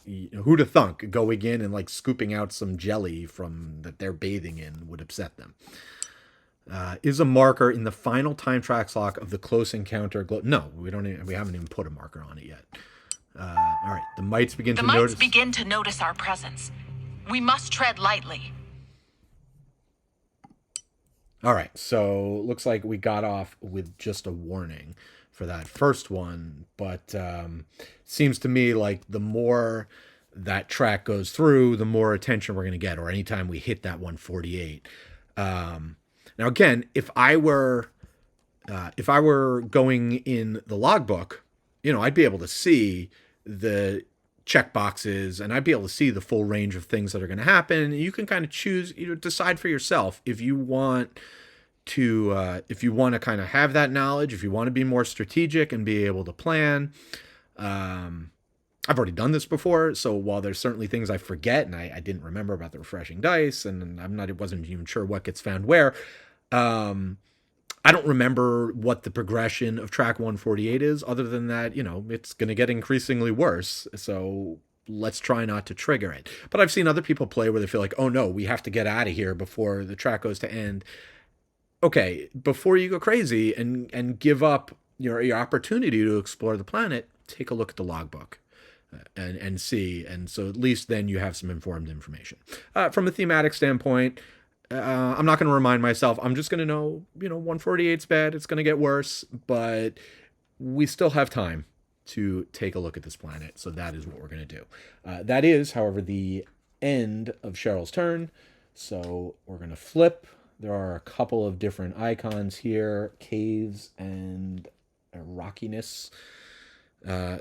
Speaker 1: who'd have thunk going in and like scooping out some jelly from that they're bathing in would upset them. Is a marker in the final time track lock of the close encounter no, we haven't even put a marker on it yet. All right, the mites begin
Speaker 4: The
Speaker 1: to
Speaker 4: mites
Speaker 1: notice.
Speaker 4: begin to notice our presence. We must tread lightly.
Speaker 1: All right, so looks like we got off with just a warning for that first one, but seems to me like the more that track goes through, the more attention we're going to get, or anytime we hit that 148. Now, again, if I were going in the logbook, I'd be able to see the check boxes, and I'd be able to see the full range of things that are going to happen. You can kind of choose, decide for yourself if you want to kind of have that knowledge, if you want to be more strategic and be able to plan. I've already done this before, so while there's certainly things I forget, and I didn't remember about the refreshing dice, and wasn't even sure what gets found where. I don't remember what the progression of track 148 is, other than that, it's going to get increasingly worse. So let's try not to trigger it. But I've seen other people play where they feel like, oh no, we have to get out of here before the track goes to end. Okay, before you go crazy and give up your opportunity to explore the planet, take a look at the logbook and see. And so at least then you have some informed information. From a thematic standpoint, I'm not going to remind myself. I'm just going to know, 148's bad. It's going to get worse, but we still have time to take a look at this planet. So that is what we're going to do. That is, however, the end of Cheryl's turn. So we're going to flip. There are a couple of different icons here, caves and rockiness.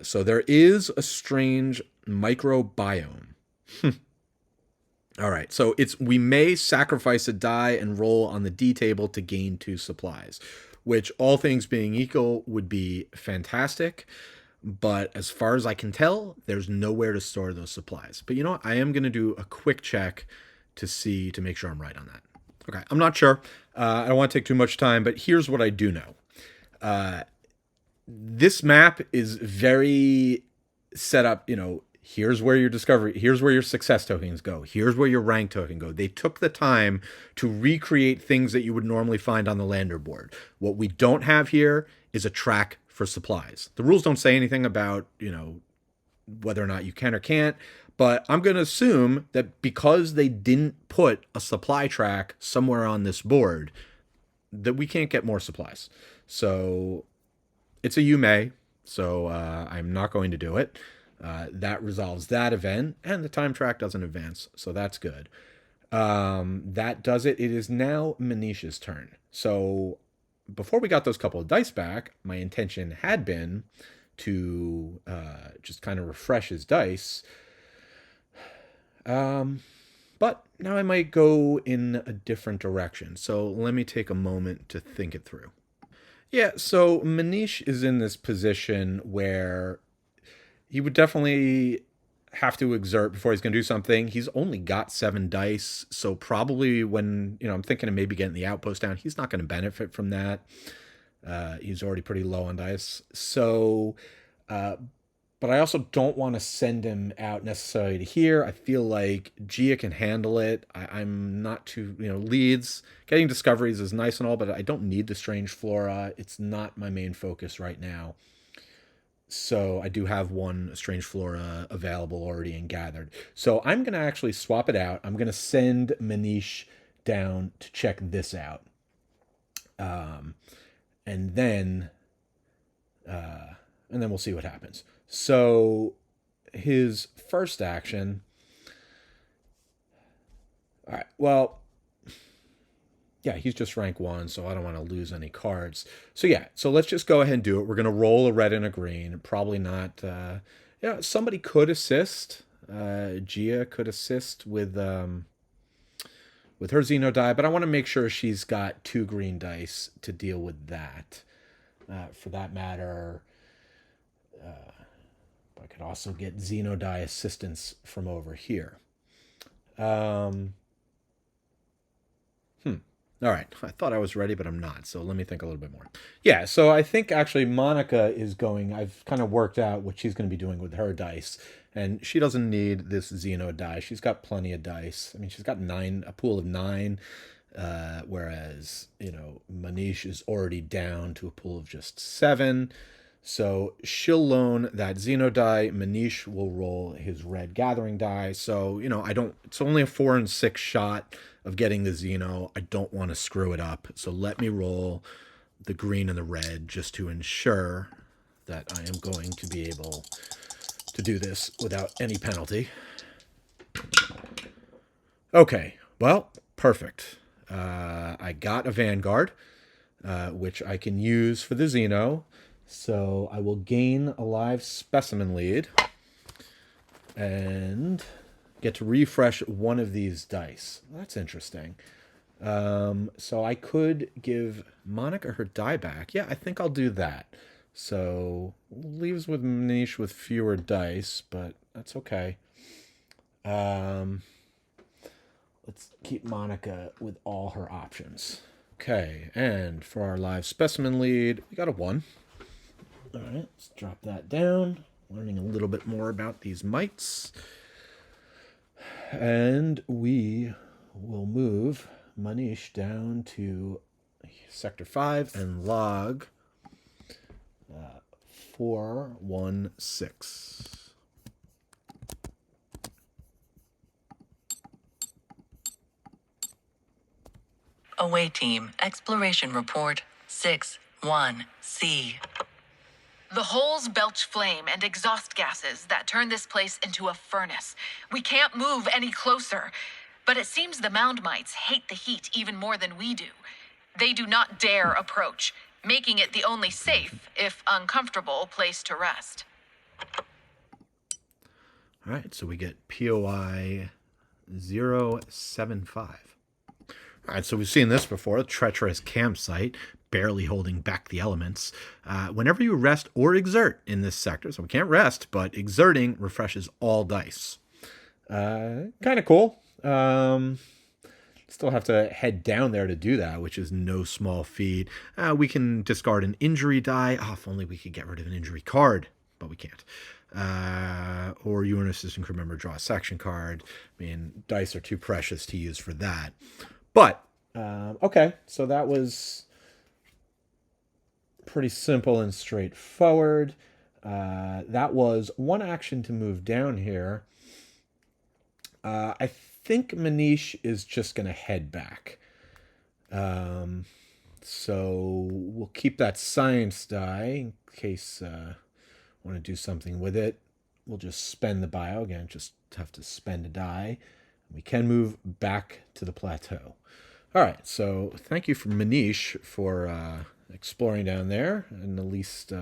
Speaker 1: So there is a strange microbiome. All right, so we may sacrifice a die and roll on the D table to gain 2 supplies, which, all things being equal, would be fantastic. But as far as I can tell, there's nowhere to store those supplies. But what? I am going to do a quick check to make sure I'm right on that. Okay, I'm not sure. I don't want to take too much time, but here's what I do know. This map is very set up, here's where here's where your success tokens go. Here's where your rank token go. They took the time to recreate things that you would normally find on the lander board. What we don't have here is a track for supplies. The rules don't say anything about, whether or not you can or can't, but I'm going to assume that because they didn't put a supply track somewhere on this board, that we can't get more supplies. So it's a you may, so I'm not going to do it. That resolves that event, and the time track doesn't advance, so that's good. That does it. It is now Manish's turn. So before we got those couple of dice back, my intention had been to just kind of refresh his dice. But now I might go in a different direction. So let me take a moment to think it through. Yeah, so Manish is in this position where he would definitely have to exert before he's going to do something. He's only got 7 dice, so probably when, I'm thinking of maybe getting the outpost down, he's not going to benefit from that. He's already pretty low on dice. So, but I also don't want to send him out necessarily to here. I feel like Gia can handle it. I'm not too, leads. Getting discoveries is nice and all, but I don't need the strange flora. It's not my main focus right now. So I do have one strange flora available already and gathered. So I'm going to actually swap it out. I'm going to send Manish down to check this out. And then we'll see what happens. So his first action. All right. Well, yeah, he's just rank 1, so I don't want to lose any cards. So yeah, so let's just go ahead and do it. We're going to roll a red and a green. Probably not. Somebody could assist. Gia could assist with her Xeno die, but I want to make sure she's got 2 green dice to deal with that. For that matter, I could also get Xeno die assistance from over here. All right. I thought I was ready, but I'm not. So let me think a little bit more. Yeah. So I think actually Monica is going, I've kind of worked out what she's going to be doing with her dice. And she doesn't need this Xeno die. She's got plenty of dice. I mean, she's got a pool of 9. Whereas, Manish is already down to a pool of just 7. So she'll loan that Xeno die. Manish will roll his red gathering die. So, it's only a 4 and 6 shot of getting the Xeno. I don't want to screw it up. So let me roll the green and the red just to ensure that I am going to be able to do this without any penalty. Okay, well, perfect. I got a Vanguard, which I can use for the Xeno. So I will gain a live specimen lead and get to refresh one of these dice. That's interesting. So I could give Monica her die back. Yeah, I think I'll do that. So leaves with Manish with fewer dice, but that's okay. Let's keep Monica with all her options. Okay, and for our live specimen lead, we got a 1. All right, let's drop that down. Learning a little bit more about these mites. And we will move Manish down to Sector 5 and log 416.
Speaker 2: Away team, exploration report 6-1C.
Speaker 4: The holes belch flame and exhaust gases that turn this place into a furnace. We can't move any closer. But it seems the mound mites hate the heat even more than we do. They do not dare approach, making it the only safe, if uncomfortable, place to rest.
Speaker 1: All right, so we get POI 075. All right, so we've seen this before, a treacherous campsite, barely holding back the elements. Whenever you rest or exert in this sector, so we can't rest, but exerting refreshes all dice. Kind of cool. Still have to head down there to do that, which is no small feat. We can discard an injury die. Oh, if only we could get rid of an injury card, but we can't. Or you and an assistant crew member draw a section card. I mean, dice are too precious to use for that. But, okay, so that was pretty simple and straightforward. That was one action to move down here. I think Manish is just going to head back. So we'll keep that science die in case I want to do something with it. We'll just spend the bio. Again, just have to spend a die. We can move back to the plateau. All right, so thank you for Manish for exploring down there. And at least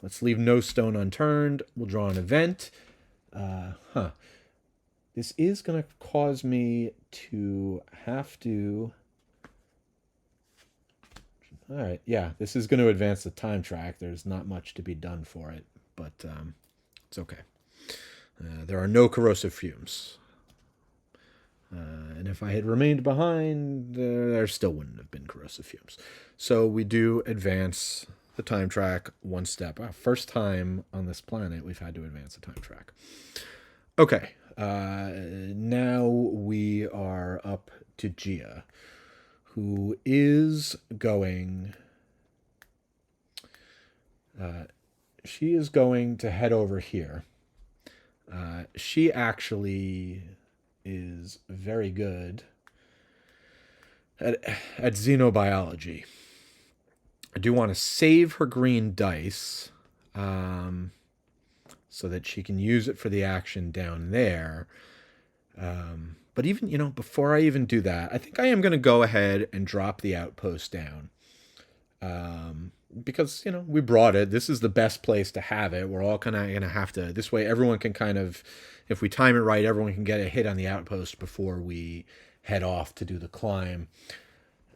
Speaker 1: let's leave no stone unturned. We'll draw an event. This is going to cause me to have to... All right, yeah, this is going to advance the time track. There's not much to be done for it, but it's okay. There are no corrosive fumes. And if I had remained behind, there still wouldn't have been corrosive fumes. So we do advance the time track one step. First time on this planet we've had to advance the time track. Okay, now we are up to Gia, who is going... she is going to head over here. She actually is very good at xenobiology. I do want to save her green dice so that she can use it for the action down there. But even, before I even do that, I think I am going to go ahead and drop the outpost down. Because, we brought it. This is the best place to have it. We're all kind of going to have to... This way, everyone can kind of... If we time it right, everyone can get a hit on the outpost before we head off to do the climb.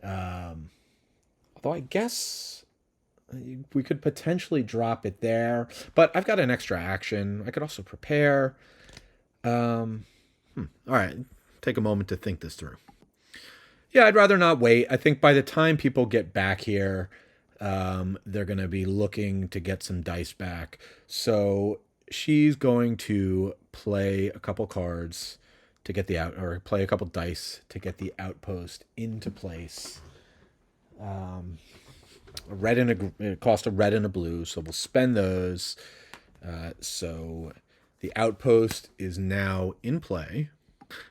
Speaker 1: Although I guess we could potentially drop it there. But I've got an extra action. I could also prepare. All right. Take a moment to think this through. Yeah, I'd rather not wait. I think by the time people get back here, they're going to be looking to get some dice back. So she's going to play a couple cards to get the out, or play a couple dice to get the outpost into place. It cost a red and a blue, so we'll spend those. So the outpost is now in play.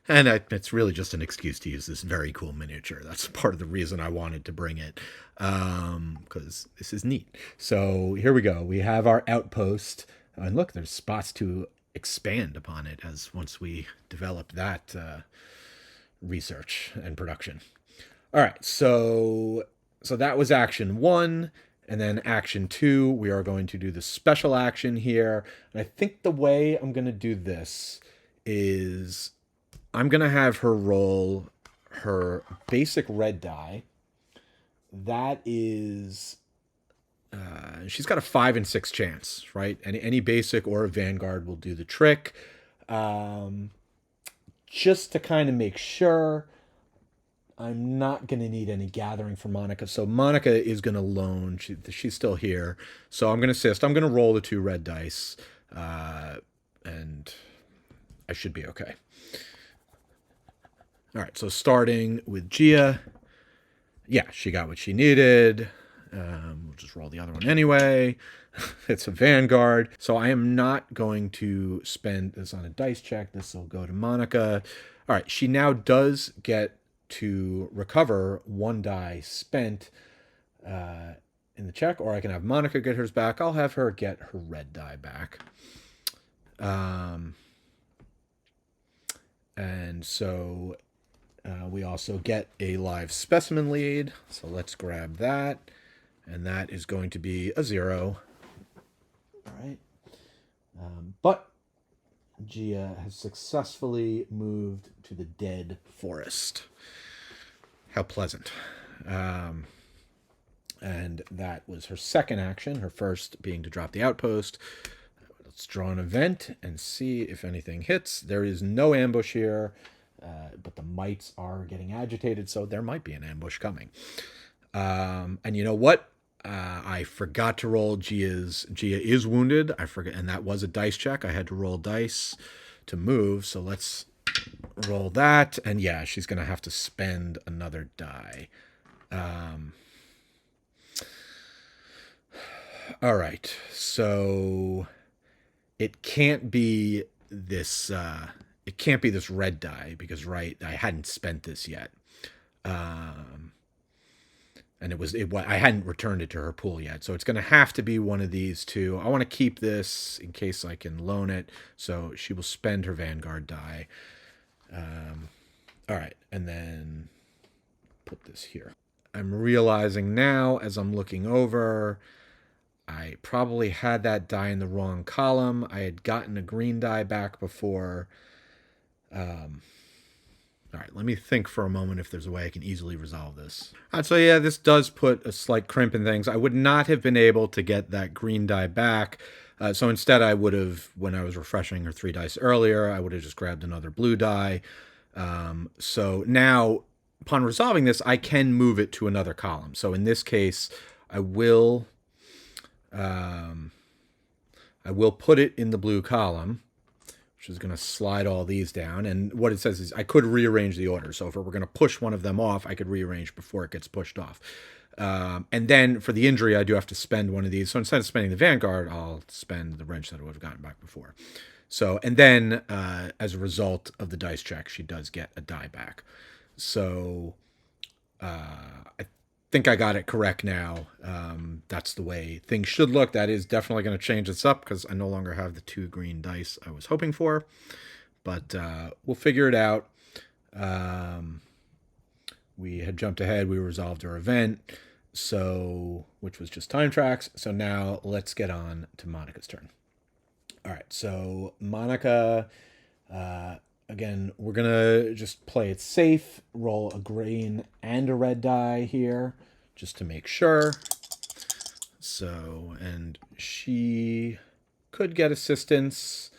Speaker 1: And it's really just an excuse to use this very cool miniature. That's part of the reason I wanted to bring it, because this is neat. So here we go. We have our outpost. And look, there's spots to expand upon it as once we develop that research and production. All right, so that was action 1. And then action 2, we are going to do the special action here. And I think the way I'm going to do this is I'm going to have her roll her basic red die. That is, she's got a 5 and 6 chance, right? Any basic or a Vanguard will do the trick. Just to kind of make sure, I'm not going to need any gathering for Monica. So Monica is going to loan. She's still here. So I'm going to assist. I'm going to roll the 2 red dice. And I should be okay. All right, so starting with Gia. Yeah, she got what she needed. We'll just roll the other one anyway. It's a Vanguard. So I am not going to spend this on a dice check. This will go to Monica. All right, she now does get to recover 1 die spent in the check, or I can have Monica get hers back. I'll have her get her red die back. And so we also get a live specimen lead. So let's grab that. And that is going to be a 0. All right. But Gia has successfully moved to the dead forest. How pleasant. And that was her second action, her first being to drop the outpost. Let's draw an event and see if anything hits. There is no ambush here, but the mites are getting agitated, so there might be an ambush coming. And you know what? I forgot to roll Gia is wounded. I forget, and that was a dice check. I had to roll dice to move, so let's roll that. And yeah, she's going to have to spend another die. All right, so it can't be this. It can't be this red die because I hadn't spent this yet. And I hadn't returned it to her pool yet. So it's going to have to be one of these 2. I want to keep this in case I can loan it. So she will spend her Vanguard die. All right. And then put this here. I'm realizing now as I'm looking over, I probably had that die in the wrong column. I had gotten a green die back before. All right, let me think for a moment if there's a way I can easily resolve this. All right, so yeah, this does put a slight crimp in things. I would not have been able to get that green die back. So instead I would have, when I was refreshing her 3 dice earlier, I would have just grabbed another blue die. So now, upon resolving this, I can move it to another column. So in this case, I will put it in the blue column, which is going to slide all these down. And what it says is I could rearrange the order. So if we're going to push one of them off, I could rearrange before it gets pushed off. And then for the injury, I do have to spend one of these. So instead of spending the Vanguard, I'll spend the wrench that I would have gotten back before. So, and then as a result of the dice check, she does get a die back. So I think I got it correct now. That's the way things should look. That is definitely going to change this up because I no longer have the 2 green dice I was hoping for. But we'll figure it out. We had jumped ahead. We resolved our event, which was just time tracks. So now let's get on to Monica's turn. All right, so Monica, again, we're going to just play it safe, roll a green and a red die here, just to make sure. So, and she could get assistance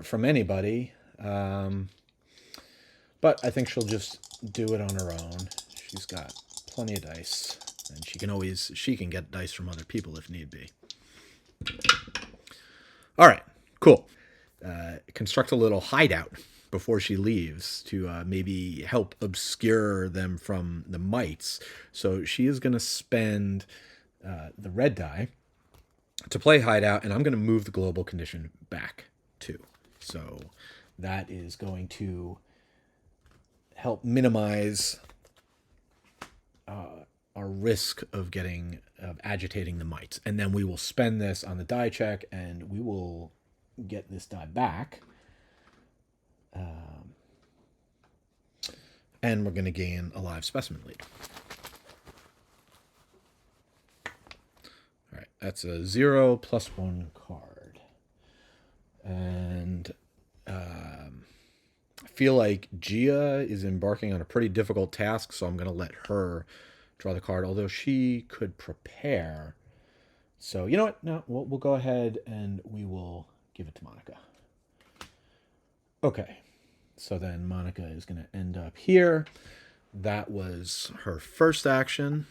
Speaker 1: from anybody, but I think she'll just do it on her own. she's got plenty of dice, and she can get dice from other people if need be. All right, cool. Construct a little hideout before she leaves to maybe help obscure them from the mites. So she is going to spend the red die to play hideout, and I'm going to move the global condition back too. So that is going to help minimize our risk of agitating the mites. And then we will spend this on the die check, and we will get this die back. And we're going to gain a live specimen lead. All right, that's a 0 plus 1 card. And I feel like Gia is embarking on a pretty difficult task, so I'm going to let her draw the card, although she could prepare. So, you know what? No, we'll go ahead and we will give it to Monica. Okay, so then Monica is going to end up here. That was her first action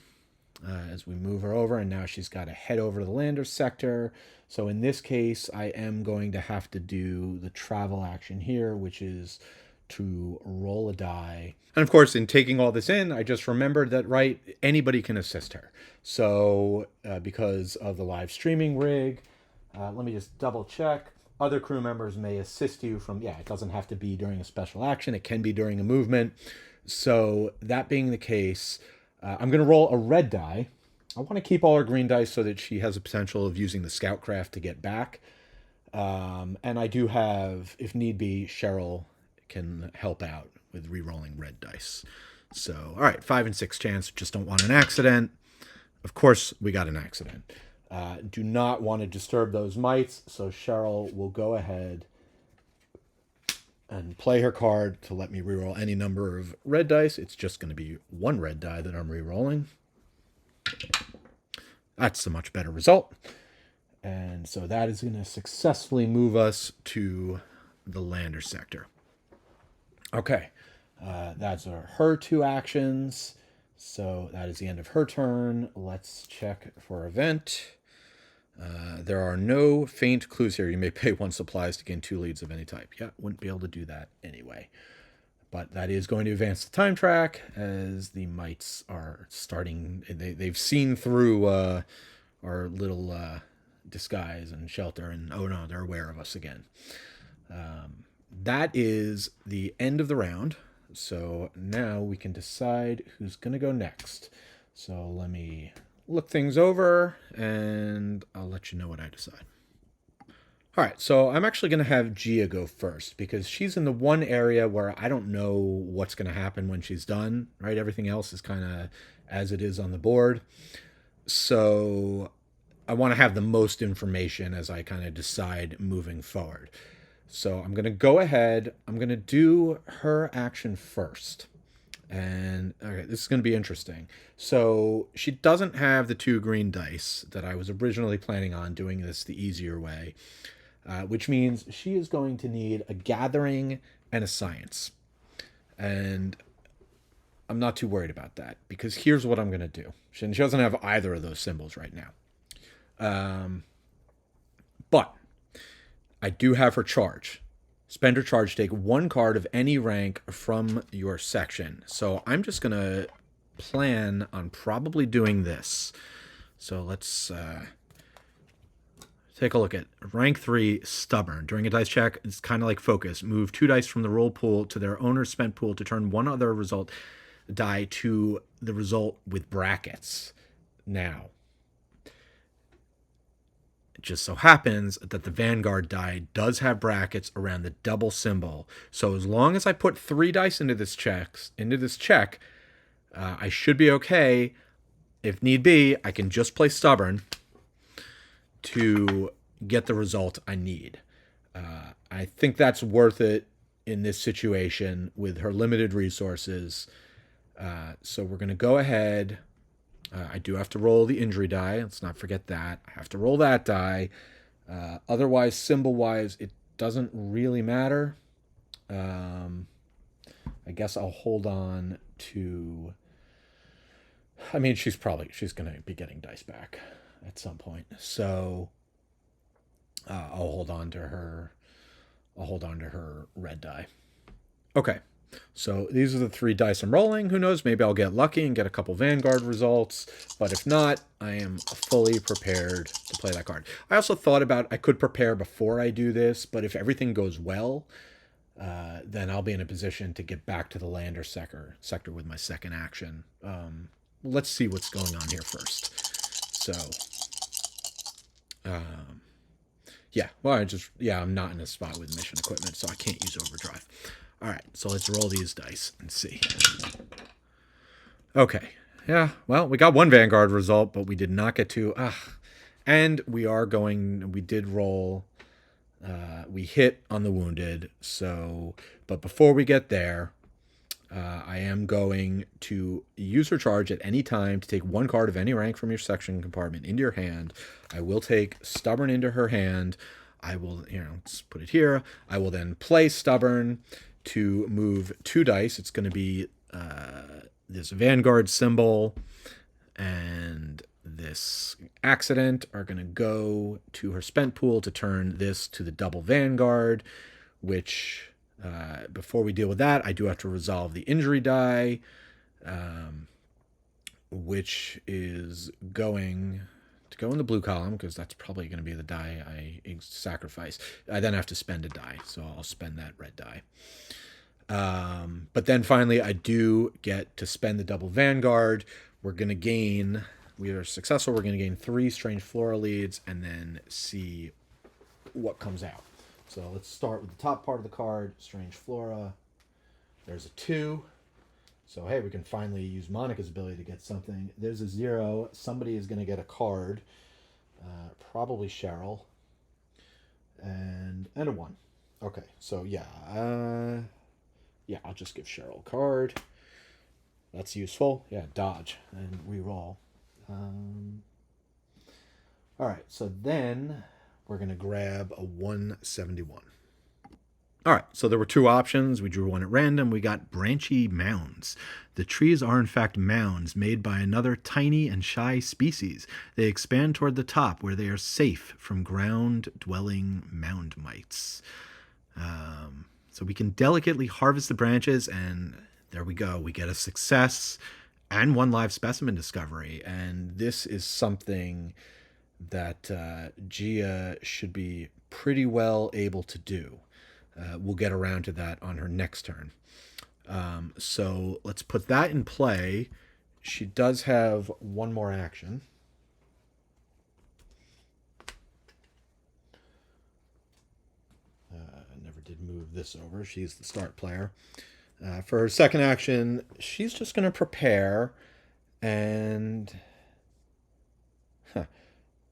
Speaker 1: as we move her over, and now she's got to head over to the lander sector. So in this case, I am going to have to do the travel action here, which is to roll a die. And of course, in taking all this in, I just remembered that, right, anybody can assist her. So because of the live streaming rig, let me just double check. Other crew members may assist you from, it doesn't have to be during a special action. It can be during a movement. So that being the case, I'm going to roll a red die. I want to keep all her green dice so that she has a potential of using the scout craft to get back. And I do have, if need be, Cheryl can help out with re-rolling red dice. So, all right, 5 and 6 chance. Just don't want an accident. Of course, we got an accident. Do not want to disturb those mites, so Cheryl will go ahead and play her card to let me reroll any number of red dice. It's just going to be 1 red die that I'm rerolling. That's a much better result. And so that is going to successfully move us to the lander sector. Okay, that's her 2 actions. So that is the end of her turn. Let's check for event. There are no faint clues here. You may pay 1 supplies to gain 2 leads of any type. Yeah, wouldn't be able to do that anyway. But that is going to advance the time track as the mites are starting. They've seen through our little disguise and shelter, and oh no, they're aware of us again. That is the end of the round. So now we can decide who's going to go next. So let me look things over, and I'll let you know what I decide. All right, so I'm actually going to have Gia go first because she's in the one area where I don't know what's going to happen when she's done, right? Everything else is kind of as it is on the board. So I want to have the most information as I kind of decide moving forward. So I'm going to go ahead. I'm going to do her action first. And okay, this is going to be interesting. So she doesn't have the 2 green dice that I was originally planning on doing this the easier way, which means she is going to need a gathering and a science. And I'm not too worried about that because here's what I'm going to do. She doesn't have either of those symbols right now. But I do have her charge. Spend her charge, take 1 card of any rank from your section. So I'm just going to plan on probably doing this. So let's take a look at rank 3, Stubborn. During a dice check, it's kind of like Focus. Move 2 dice from the roll pool to their owner's spent pool to turn 1 other result die to the result with brackets. Now, it just so happens that the Vanguard die does have brackets around the double symbol. So as long as I put 3 dice into this check, I should be okay. If need be, I can just play Stubborn to get the result I need. I think that's worth it in this situation with her limited resources. So we're going to go ahead. I do have to roll the injury die. Let's not forget that. I have to roll that die. Otherwise, symbol-wise, it doesn't really matter. I guess I'll hold on to I mean, she's going to be getting dice back at some point. So I'll hold on to her. I'll hold on to her red die. Okay. So these are the 3 dice I'm rolling. Who knows? Maybe I'll get lucky and get a couple Vanguard results. But if not, I am fully prepared to play that card. I also thought about I could prepare before I do this, but if everything goes well, then I'll be in a position to get back to the lander sector with my second action. Let's see what's going on here first. So, yeah, well, I'm not in a spot with mission equipment, so I can't use overdrive. All right, so let's roll these dice and see. Okay, yeah, well, we got 1 Vanguard result, but we did not get 2. And we did roll, we hit on the wounded, so, but before we get there, I am going to use her charge at any time to take 1 card of any rank from your section compartment into your hand. I will take Stubborn into her hand. I will, let's put it here. I will then play Stubborn to move 2 dice. It's going to be this Vanguard symbol and this accident are going to go to her spent pool to turn this to the double Vanguard, which... before we deal with that, I do have to resolve the injury die, which is going to go in the blue column because that's probably going to be the die I sacrifice. I then have to spend a die, so I'll spend that red die. But then finally, I do get to spend the double Vanguard. We are successful. We're going to gain 3 strange floral leads and then see what comes out. So let's start with the top part of the card, Strange Flora. There's a 2. So, hey, we can finally use Monica's ability to get something. There's a 0. Somebody is going to get a card. Probably Cheryl. And a 1. Okay, so yeah. I'll just give Cheryl a card. That's useful. Yeah, dodge and re-roll. All right, so then... we're going to grab a 171. All right, so there were 2 options. We drew 1 at random. We got branchy mounds. The trees are, in fact, mounds made by another tiny and shy species. They expand toward the top, where they are safe from ground-dwelling mound mites. So we can delicately harvest the branches, and there we go. We get a success and 1 live specimen discovery. And this is something... that Gia should be pretty well able to do. We'll get around to that on her next turn. So let's put that in play. She does have 1 more action. I never did move this over. She's the start player. For her second action, she's just going to prepare and...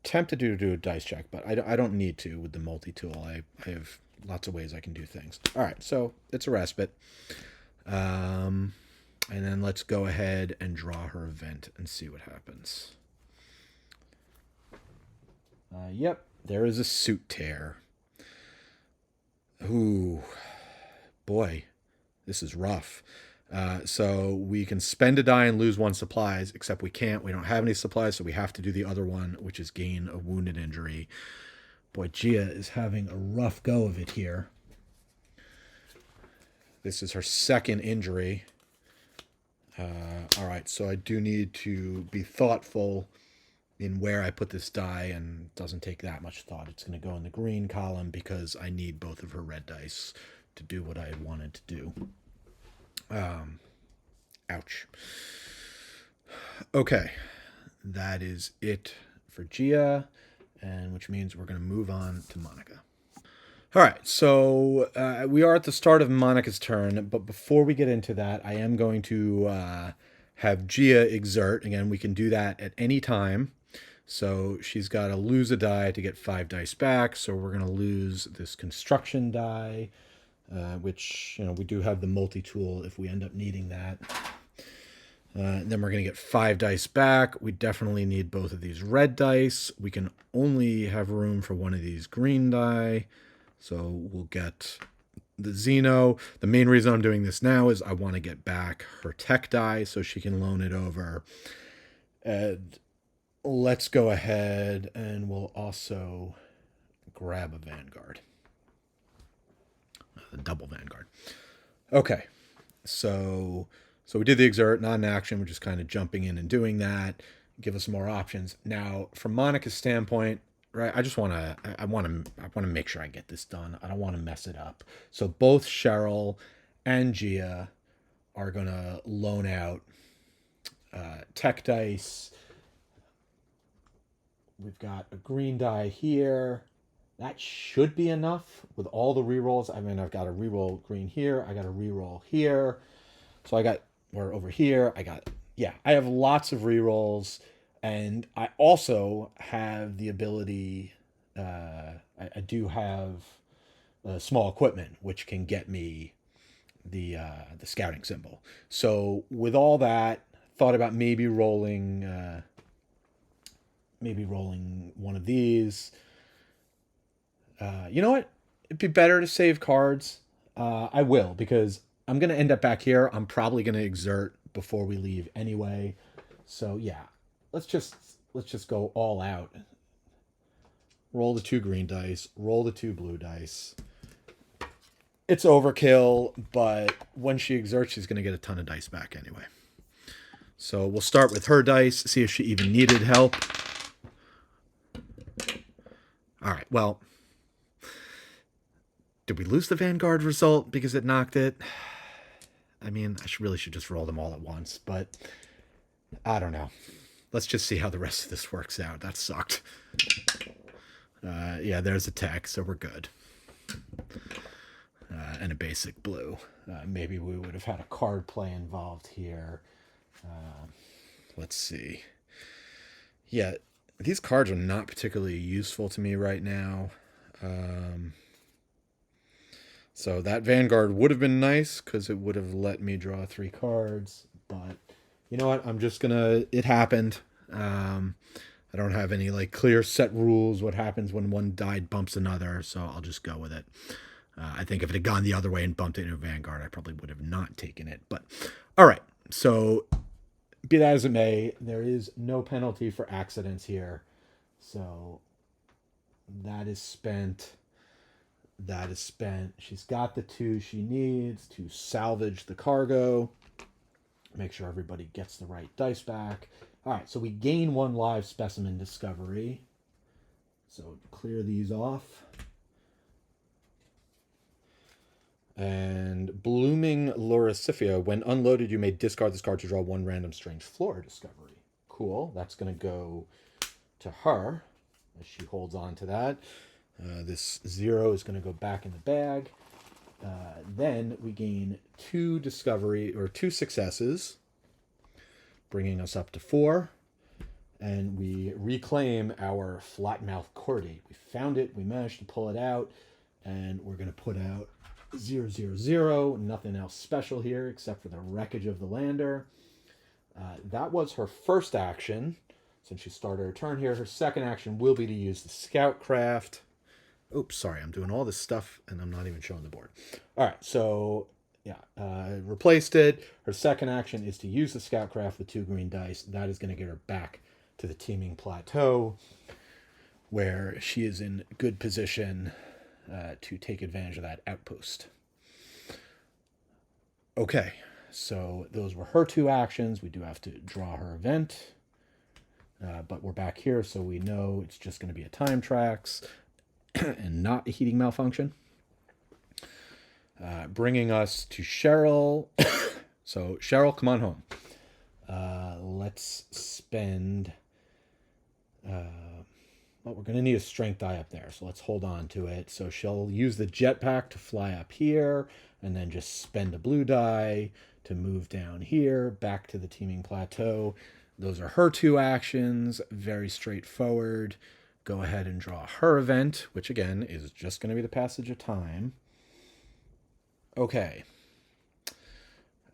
Speaker 1: tempted to do a dice check, but I don't need to with the multi-tool. I have lots of ways I can do things. All right, so it's a respite. And then let's go ahead and draw her event and see what happens. Yep, there is a suit tear. Ooh, boy, this is rough. So we can spend a die and lose 1 supplies, except we can't. We don't have any supplies, so we have to do the other one, which is gain a wounded injury. Boy, Gia is having a rough go of it here. This is her second injury. All right, so I do need to be thoughtful in where I put this die, and it doesn't take that much thought. It's going to go in the green column because I need both of her red dice to do what I wanted to do. Ouch. Okay, that is it for Gia, and which means we're going to move on to Monica. All right, so we are at the start of Monica's turn, but before we get into that, I am going to have Gia exert. Again, we can do that at any time. So she's got to lose a die to get 5 dice back, so we're going to lose this construction die. Which, we do have the multi-tool if we end up needing that. Then we're going to get 5 dice back. We definitely need both of these red dice. We can only have room for 1 of these green die. So we'll get the Xeno. The main reason I'm doing this now is I want to get back her tech die so she can loan it over. And let's go ahead and we'll also grab a Vanguard. A double Vanguard. Okay. So we did the exert, not an action. We're just kind of jumping in and doing that. Give us more options. Now, from Monica's standpoint, right, I want to make sure I get this done. I don't want to mess it up. So both Cheryl and Gia are going to loan out tech dice. We've got a green die here. That should be enough with all the rerolls. I mean, I've got a reroll green here. I got a reroll here. So we're over here. I have lots of rerolls. And I also have the ability, I do have small equipment, which can get me the scouting symbol. So with all that, thought about maybe rolling one of these. You know what? It'd be better to save cards. I will, because I'm going to end up back here. I'm probably going to exert before we leave anyway. So yeah, let's just go all out. Roll the 2 green dice, roll the 2 blue dice. It's overkill, but when she exerts, she's going to get a ton of dice back anyway. So we'll start with her dice, see if she even needed help. All right, well, did we lose the Vanguard result because it knocked it? I mean, I really should just roll them all at once, but I don't know. Let's just see how the rest of this works out. That sucked. Yeah, there's a tech, so we're good. And a basic blue. Maybe we would have had a card play involved here. Let's see. Yeah, these cards are not particularly useful to me right now. So that Vanguard would have been nice because it would have let me draw 3 cards. But you know what? I'm just gonna. It happened. I don't have any like clear set rules. What happens when one die bumps another? So I'll just go with it. I think if it had gone the other way and bumped into a Vanguard, I probably would have not taken it. But all right. So be that as it may, there is no penalty for accidents here. So that is spent. That is spent. She's got the 2 she needs to salvage the cargo. Make sure everybody gets the right dice back. All right, so we gain 1 live specimen discovery. So clear these off. And Blooming Lauricifia. When unloaded, you may discard this card to draw 1 random strange flora discovery. Cool. That's going to go to her as she holds on to that. This 0 is going to go back in the bag. Then we gain 2 successes, bringing us up to 4. And we reclaim our flat-mouth chordate. We found it. We managed to pull it out. And we're going to put out 000. Nothing else special here except for the wreckage of the lander. That was her first action. Since she started her turn here, her second action will be to use the scout craft. Oops, sorry, I'm doing all this stuff and I'm not even showing the board. All right, so yeah, replaced it. Her second action is to use the scout craft with 2 green dice. That is going to get her back to the teeming plateau, where she is in good position to take advantage of that outpost. Okay, so those were her 2 actions. We do have to draw her event, but we're back here, so we know it's just going to be a time tracks and not a heating malfunction. Bringing us to Cheryl. So Cheryl, come on home. Let's spend... well, we're going to need a strength die up there, so let's hold on to it. So she'll use the jetpack to fly up here, and then just spend a blue die to move down here, back to the teeming plateau. Those are her 2 actions, very straightforward. Go ahead and draw her event, which again is just going to be the passage of time. Okay.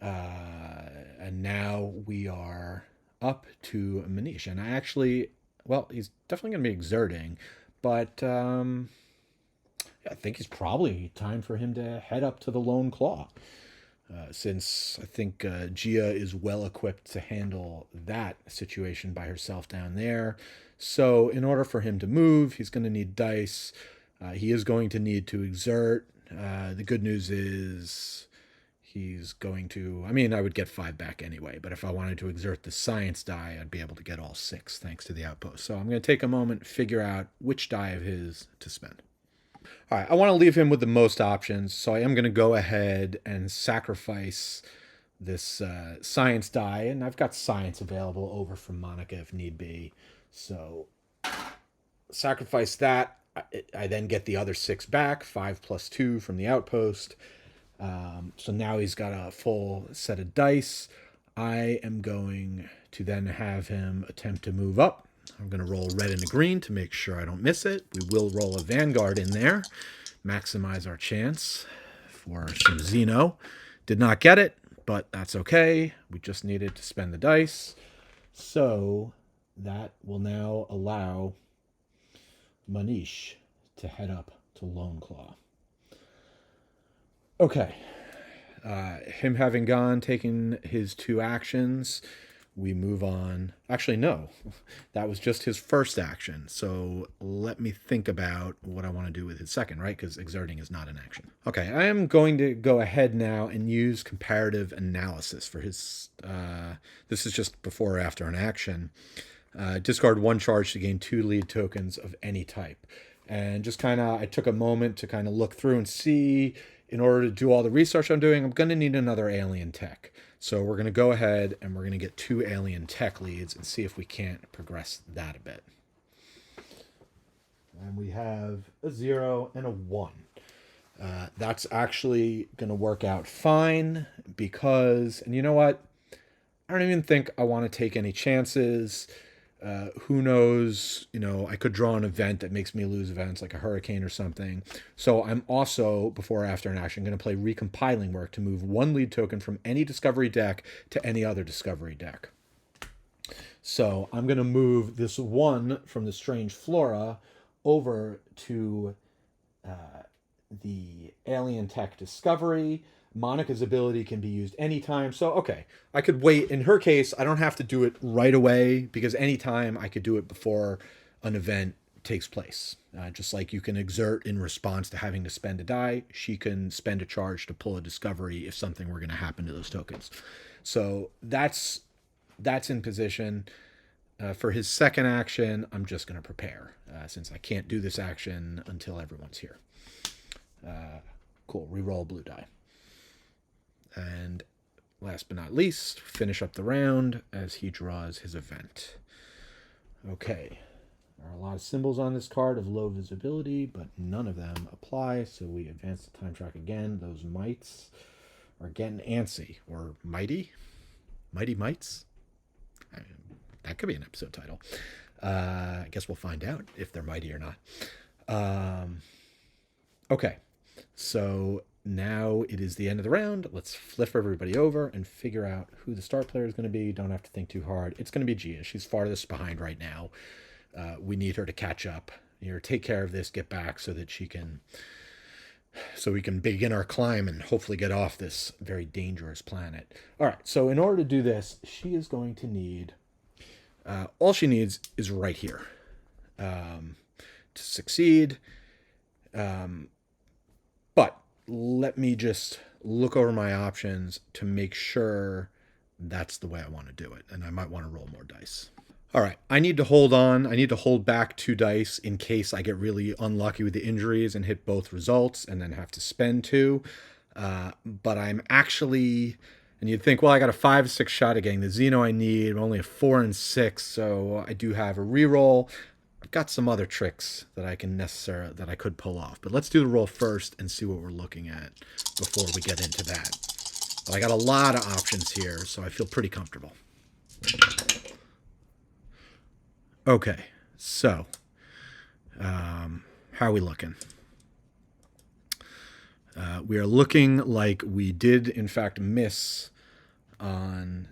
Speaker 1: And now we are up to Manish. And he's definitely going to be exerting, but I think it's probably time for him to head up to the Lone Claw. since I think Gia is well equipped to handle that situation by herself down there. So in order for him to move, he's going to need dice. He is going to need to exert. The good news is he's going to, I mean, I would get 5 back anyway, but if I wanted to exert the science die, I'd be able to get all 6 thanks to the outpost. So I'm going to take a moment, figure out which die of his to spend. All right, I want to leave him with the most options, so I am going to go ahead and sacrifice this science die, and I've got science available over from Monica if need be. So sacrifice that. I then get the other 6 back, 5 plus 2 from the outpost. So now he's got a full set of dice. I am going to then have him attempt to move up. I'm going to roll red and a green to make sure I don't miss it. We will roll a Vanguard in there, maximize our chance for some Xeno. Did not get it, but that's okay. We just needed to spend the dice. So that will now allow Manish to head up to Lone Claw. Okay. Him having gone, taken his 2 actions, we move on. Actually, no. That was just his first action. So let me think about what I want to do with his second, right? Because exerting is not an action. Okay, I am going to go ahead now and use comparative analysis for his... this is just before or after an action. Discard 1 charge to gain 2 lead tokens of any type. And just kind of, I took a moment to kind of look through and see, in order to do all the research I'm doing, I'm going to need another alien tech. So we're going to go ahead and we're going to get 2 alien tech leads and see if we can't progress that a bit. And we have a 0 and a 1. That's actually going to work out fine because, and you know what? I don't even think I want to take any chances. Who knows, you know, I could draw an event that makes me lose events like a hurricane or something. So I'm also, before or after an action, going to play recompiling work to move 1 lead token from any discovery deck to any other discovery deck. So I'm going to move this 1 from the strange flora over to the alien tech discovery. Monica's ability can be used anytime. So, okay, I could wait. In her case, I don't have to do it right away because anytime I could do it before an event takes place. Just like you can exert in response to having to spend a die, she can spend a charge to pull a discovery if something were going to happen to those tokens. So that's in position. For his second action, I'm just going to prepare since I can't do this action until everyone's here. Cool, reroll blue die. And last but not least, finish up the round as he draws his event. Okay, there are a lot of symbols on this card of low visibility, but none of them apply, so we advance the time track again. Those mites are getting antsy, or mighty? Mighty mites? That could be an episode title. I guess we'll find out if they're mighty or not. Okay, so now it is the end of the round. Let's flip everybody over and figure out who the start player is going to be. Don't have to think too hard. It's going to be Gia. She's farthest behind right now. We need her to catch up. You know, take care of this, get back so that she can, so we can begin our climb and hopefully get off this very dangerous planet. All right. So in order to do this, she is going to need, all she needs is right here to succeed. But let me just look over my options to make sure that's the way I want to do it. And I might want to roll more dice. All right, I need to hold on. I need to hold back 2 dice in case I get really unlucky with the injuries and hit both results and then have to spend 2. But I'm actually, and you'd think, well, I got a 5-6 shot at getting the Xeno I need. I'm only a 4 and 6, so I do have a reroll. I've got some other tricks that I could pull off. But let's do the roll first and see what we're looking at before we get into that. But I got a lot of options here, so I feel pretty comfortable. Okay, so how are we looking? We are looking like we did, in fact, miss on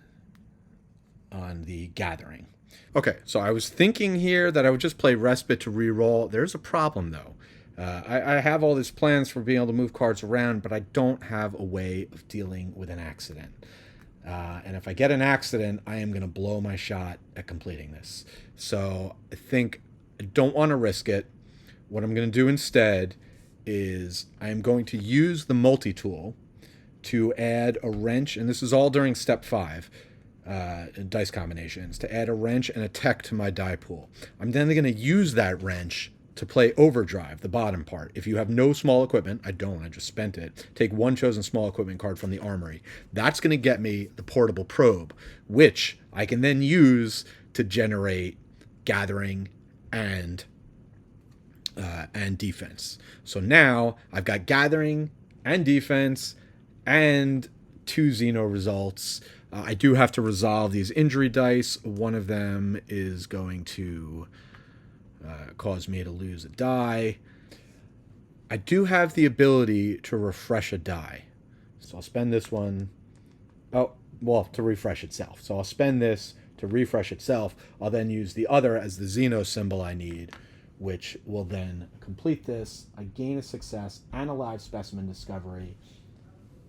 Speaker 1: the gathering. Okay, so I was thinking here that I would just play Respite to reroll. There's a problem, though. I have all these plans for being able to move cards around, but I don't have a way of dealing with an accident. And if I get an accident, I am going to blow my shot at completing this. So I think I don't want to risk it. What I'm going to do instead is I am going to use the multi-tool to add a wrench, and this is all during step 5, dice combinations, to add a wrench and a tech to my die pool. I'm then going to use that wrench to play overdrive, the bottom part. If you have no small equipment, I don't, I just spent it, take one chosen small equipment card from the armory. That's going to get me the portable probe, which I can then use to generate gathering and defense. So now I've got gathering and defense and 2 Xeno results. I do have to resolve these injury dice. One of them is going to cause me to lose a die. I do have the ability to refresh a die. So I'll spend this one. Oh, well, to refresh itself. So I'll spend this to refresh itself. I'll then use the other as the Xeno symbol I need, which will then complete this. I gain a success and a live specimen discovery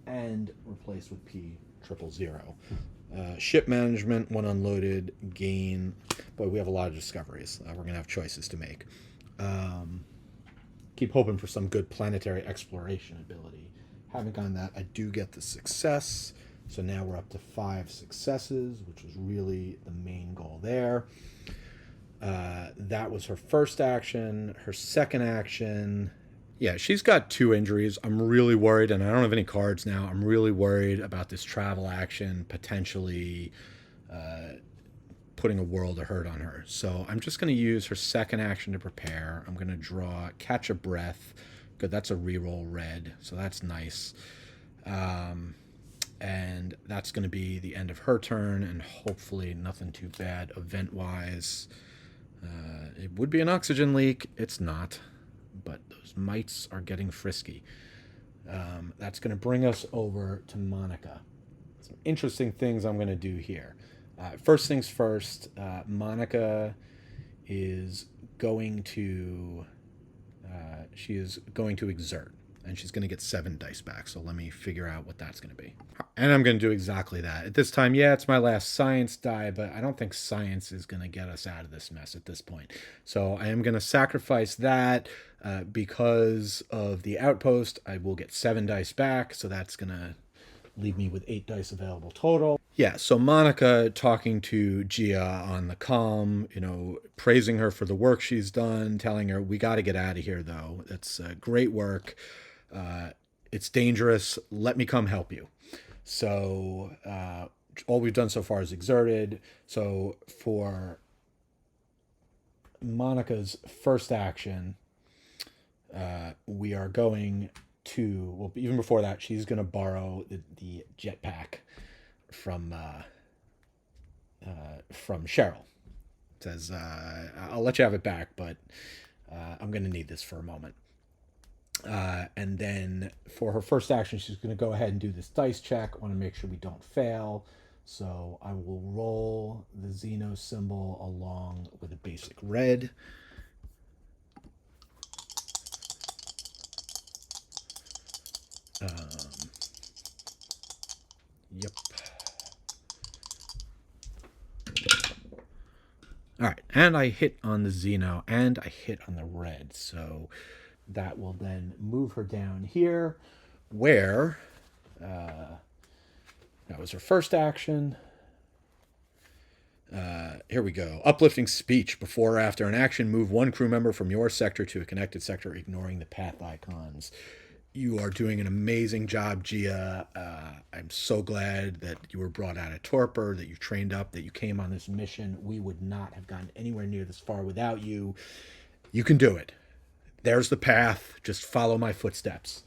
Speaker 1: and replace with P000. Ship management, when unloaded, gain. Boy, we have a lot of discoveries. We're going to have choices to make. Keep hoping for some good planetary exploration ability. Haven't gotten that. I do get the success. So now we're up to 5 successes, which was really the main goal there. That was her first action. Her second action, yeah, she's got 2 injuries. I'm really worried, and I don't have any cards now. I'm really worried about this travel action potentially putting a world of hurt on her. So I'm just going to use her second action to prepare. I'm going to draw Catch a Breath. Good, that's a reroll red, so that's nice. And that's going to be the end of her turn, and hopefully nothing too bad event-wise. It would be an oxygen leak. It's not, but those mites are getting frisky. That's going to bring us over to Monica. Some interesting things I'm going to do here. First things first, Monica is going to exert, and she's going to get 7 dice back. So let me figure out what that's going to be. And I'm going to do exactly that. At this time, yeah, it's my last science die, but I don't think science is going to get us out of this mess at this point. So I am going to sacrifice that because of the outpost. I will get 7 dice back, so that's going to leave me with 8 dice available total. Yeah, so Monica talking to Gia on the comm, praising her for the work she's done, telling her, we got to get out of here, though. That's great work. It's dangerous. Let me come help you. So all we've done so far is exerted. So for Monica's first action, we are going to, well, even before that, she's going to borrow the jetpack from Cheryl. It says, I'll let you have it back, but I'm going to need this for a moment. And then for her first action, she's going to go ahead and do this dice check. I want to make sure we don't fail. So I will roll the Xeno symbol along with a basic red. Yep. All right, and I hit on the Xeno, and I hit on the red, so that will then move her down here, where that was her first action. Here we go. Uplifting speech. Before or after an action, move 1 crew member from your sector to a connected sector, ignoring the path icons. You are doing an amazing job, Gia. I'm so glad that you were brought out of torpor, that you trained up, that you came on this mission. We would not have gotten anywhere near this far without you. You can do it. There's the path. Just follow my footsteps.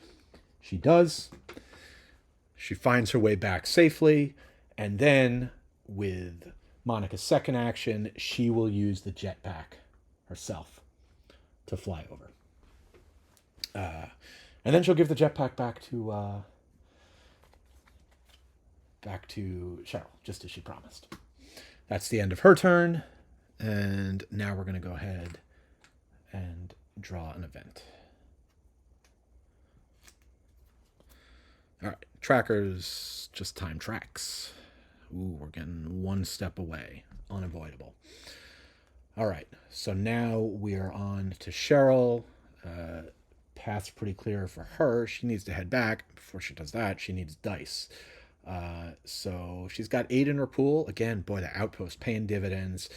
Speaker 1: She does. She finds her way back safely. And then, with Monica's second action, she will use the jetpack herself to fly over. And then she'll give the jetpack back to Cheryl, just as she promised. That's the end of her turn. And now we're going to go ahead and draw an event. All right, trackers, just time tracks. Ooh, we're getting one step away. Unavoidable. All right, so now we are on to Cheryl. Path's pretty clear for her. She needs to head back. Before she does that, she needs dice. So she's got 8 in her pool. Again, boy, the outpost paying dividends.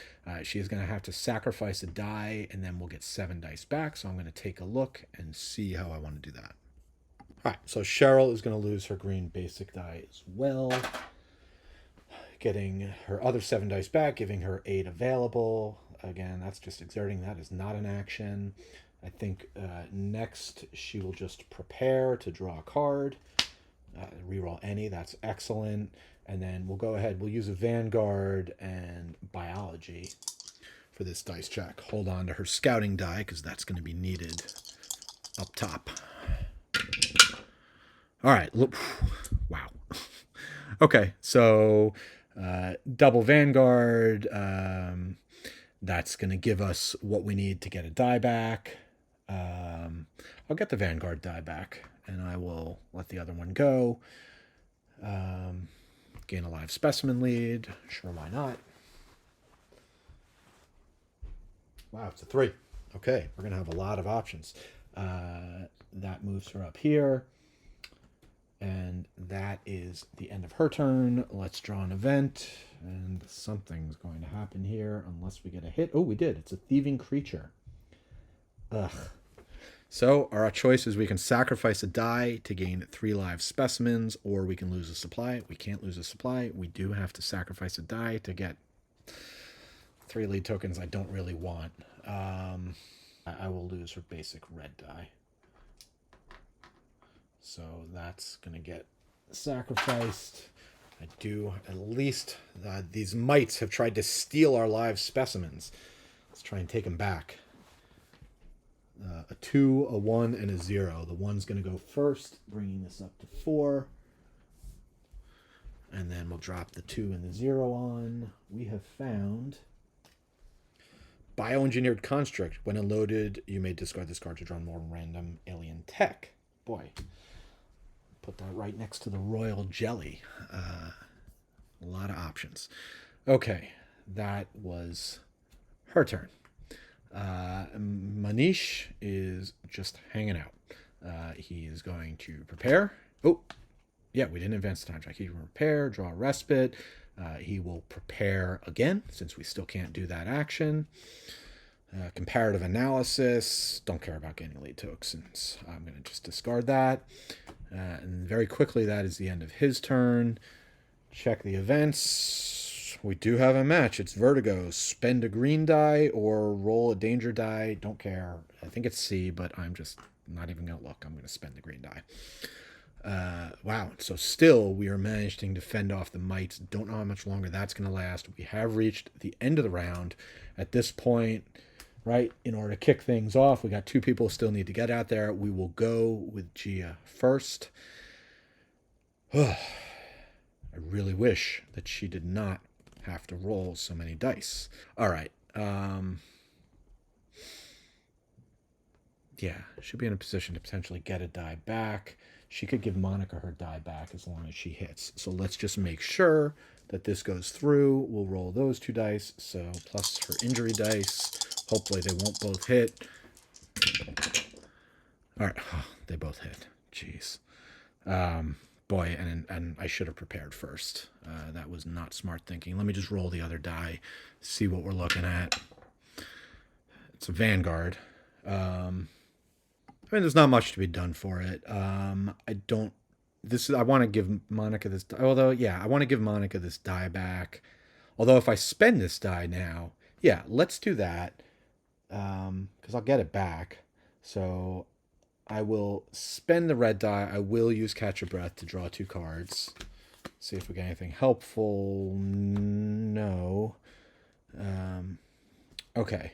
Speaker 1: She's going to have to sacrifice a die, and then we'll get 7 dice back. So I'm going to take a look and see how I want to do that. All right, so Cheryl is going to lose her green basic die as well, getting her other 7 dice back, giving her 8 available. Again, that's just exerting. That is not an action. I think next she will just prepare to draw a card. Reroll any, that's excellent. And then we'll go ahead, we'll use a Vanguard and Biology for this dice check. Hold on to her scouting die, because that's going to be needed up top. All right, look, wow. Okay, so double Vanguard, that's going to give us what we need to get a die back. I'll get the Vanguard die back, and I will let the other one go. Gain a live specimen lead. Sure, why not? Wow, it's a 3. Okay, we're going to have a lot of options. That moves her up here. And that is the end of her turn. Let's draw an event. And something's going to happen here unless we get a hit. Oh, we did. It's a thieving creature. Ugh. So our choice is we can sacrifice a die to gain 3 live specimens, or we can lose a supply. We can't lose a supply. We do have to sacrifice a die to get 3 lead tokens I don't really want. I will lose her basic red die. So that's going to get sacrificed. I do at least, these mites have tried to steal our live specimens. Let's try and take them back. A 2, a 1, and a 0. The 1's going to go first, bringing this up to 4. And then we'll drop the 2 and the 0 on. We have found Bioengineered Construct. When unloaded, you may discard this card to draw more random alien tech. Boy, put that right next to the royal jelly. A lot of options. Okay, that was her turn. Manish is just hanging out. He is going to prepare. Oh, yeah, we didn't advance the time track. He will prepare, draw a respite. He will prepare again, since we still can't do that action. Comparative analysis. Don't care about getting lead tokens. I'm going to just discard that. And very quickly, that is the end of his turn. Check the events. We do have a match. It's Vertigo. Spend a green die or roll a danger die. Don't care. I think it's C, but I'm just not even going to look. I'm going to spend the green die. Wow. So still, we are managing to fend off the mites. Don't know how much longer that's going to last. We have reached the end of the round. At this point, right, in order to kick things off, we got 2 people still need to get out there. We will go with Gia first. I really wish that she did not have to roll so many dice. All right. Yeah, should be in a position to potentially get a die back. She could give Monica her die back as long as she hits. So let's just make sure that this goes through. We'll roll those 2 dice. So plus her injury dice. Hopefully they won't both hit. All right. Oh, they both hit. Jeez. Boy, and I should have prepared first. That was not smart thinking. Let me just roll the other die, see what we're looking at. It's a Vanguard. I mean, there's not much to be done for it. I want to give Monica this. Although, yeah, I want to give Monica this die back. Although, if I spend this die now, yeah, let's do that. Because I'll get it back. So I will spend the red die. I will use Catch Your Breath to draw 2 cards. See if we get anything helpful. No. Okay.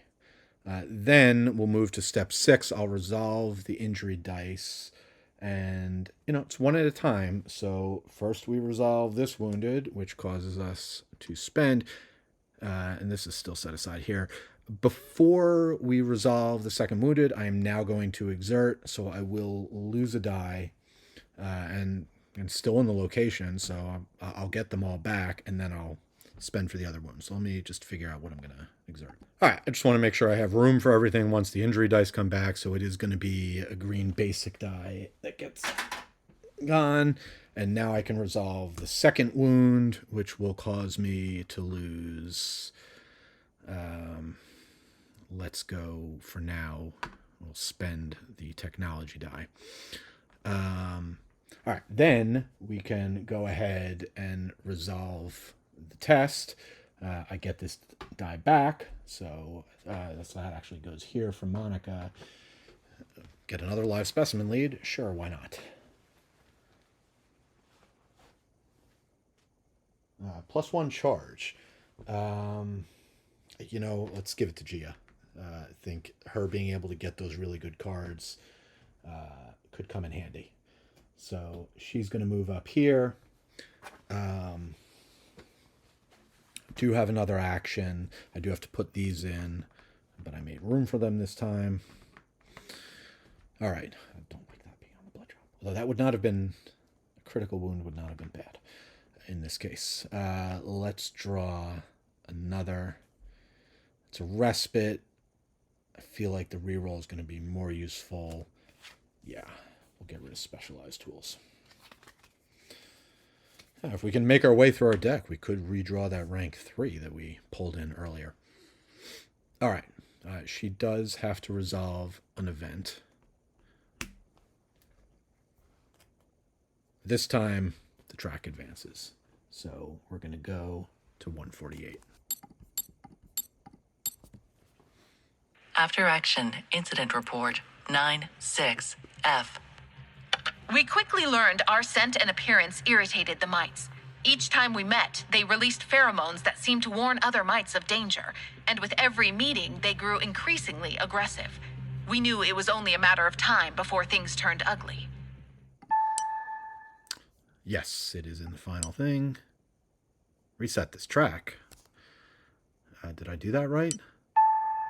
Speaker 1: Then we'll move to step 6. I'll resolve the injury dice. And, it's one at a time. So first we resolve this wounded, which causes us to spend. And this is still set aside here. Before we resolve the second wounded, I am now going to exert. So I will lose a die. And and still in the location, so I'll get them all back, and then I'll spend for the other wounds. So let me just figure out what I'm going to exert. All right, I just want to make sure I have room for everything once the injury dice come back, so it is going to be a green basic die that gets gone. And now I can resolve the second wound, which will cause me to lose... let's go for now. We'll spend the technology die. All right, then we can go ahead and resolve the test. I get this die back, so that actually goes here for Monica. Get another live specimen lead? Sure, why not? +1 charge. You know, let's give it to Gia. I think her being able to get those really good cards could come in handy. So she's going to move up here. Do have another action. I do have to put these in, but I made room for them this time. All right. I don't like that being on the blood drop. Although that would not have been, a critical wound would not have been bad in this case. Let's draw another. It's a respite. I feel like the reroll is going to be more useful. Yeah, we'll get rid of specialized tools. If we can make our way through our deck, we could redraw that rank 3 that we pulled in earlier. All right. She does have to resolve an event. This time, the track advances. So we're going to go to 148.
Speaker 2: After action, incident report 96F.
Speaker 4: We quickly learned our scent and appearance irritated the mites. Each time we met, they released pheromones that seemed to warn other mites of danger, and with every meeting, they grew increasingly aggressive. We knew it was only a matter of time before things turned ugly.
Speaker 1: Yes, it is in the final thing. Reset this track. Did I do that right?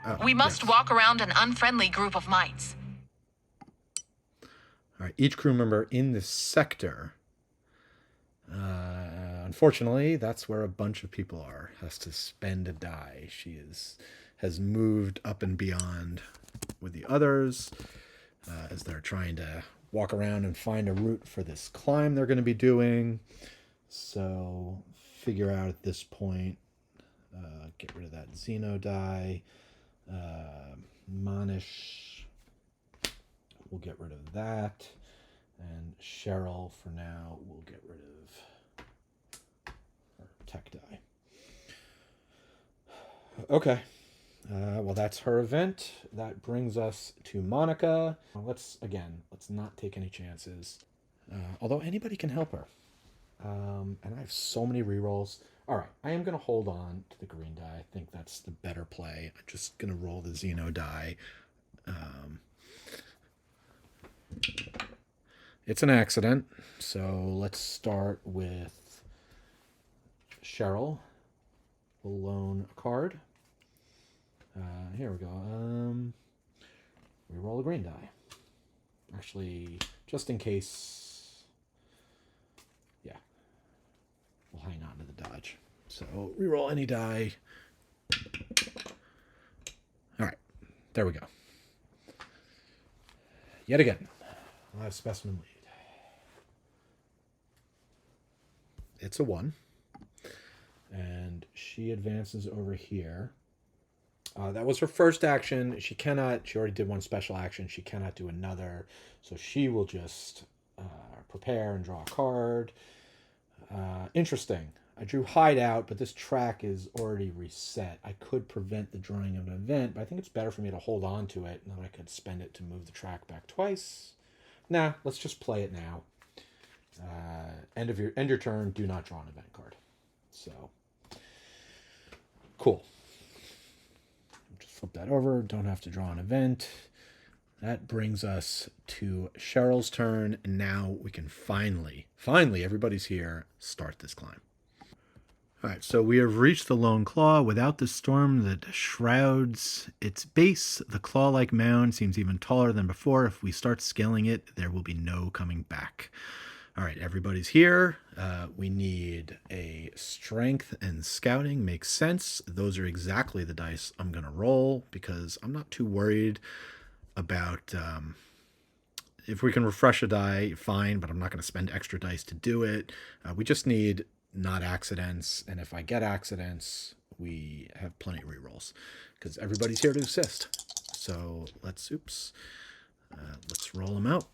Speaker 1: Oh,
Speaker 4: We must
Speaker 1: yes.
Speaker 4: walk around an unfriendly group of mites.
Speaker 1: All right, each crew member in this sector. Unfortunately, that's where a bunch of people are. Has to spend a die. She has moved up and beyond with the others as they're trying to walk around and find a route for this climb they're going to be doing. So figure out at this point, get rid of that Xeno die. Monish, we'll get rid of that. And Cheryl, for now, we'll get rid of her tech die. Okay. Well, that's her event. That brings us to Monica. Let's not take any chances. Although anybody can help her. And I have so many rerolls. All right, I am going to hold on to the green die. I think that's the better play. I'm just going to roll the Xeno die. It's an accident, so let's start with Cheryl. We'll loan a card. Here we go. We roll a green die. Actually, just in case, yeah, we'll hang on to the dodge. So reroll any die. All right, there we go. Yet again, I'll have specimen lead. It's a 1. And she advances over here. That was her first action. She already did one special action. She cannot do another. So she will just prepare and draw a card. Interesting. I drew Hideout, but this track is already reset. I could prevent the drawing of an event, but I think it's better for me to hold on to it, and then I could spend it to move the track back twice. Nah, let's just play it now. End your turn. Do not draw an event card. So, cool. Just flip that over. Don't have to draw an event. That brings us to Cheryl's turn, and now we can finally, everybody's here, start this climb. All right, so we have reached the Lone Claw. Without the storm that shrouds its base, the claw-like mound seems even taller than before. If we start scaling it, there will be no coming back. All right, everybody's here. We need a strength and scouting. Makes sense. Those are exactly the dice I'm going to roll because I'm not too worried about if we can refresh a die, fine, but I'm not going to spend extra dice to do it. We just need not accidents, and if I get accidents, we have plenty of rerolls because everybody's here to assist. So let's roll them out.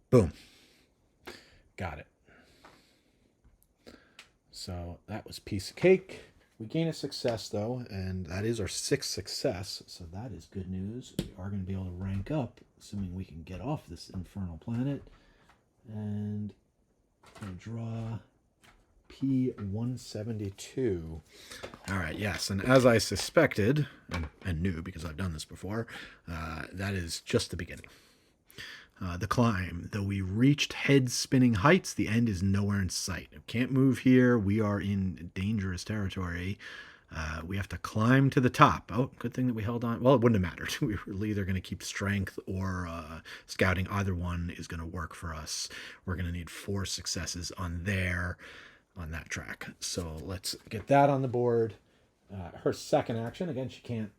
Speaker 1: Boom. Got it. So that was piece of cake. We gain a success, though, and that is our 6th success, so that is good news. We are going to be able to rank up, assuming we can get off this infernal planet. And I'm going to draw P172. All right, yes, and as I suspected, and knew because I've done this before, that is just the beginning. The climb. Though we reached head-spinning heights, the end is nowhere in sight. We can't move here. We are in dangerous territory. We have to climb to the top. Oh, good thing that we held on. Well, it wouldn't have mattered. We were either going to keep strength or scouting. Either one is going to work for us. We're going to need 4 successes on that track. So let's get that on the board. Her second action, again, she can't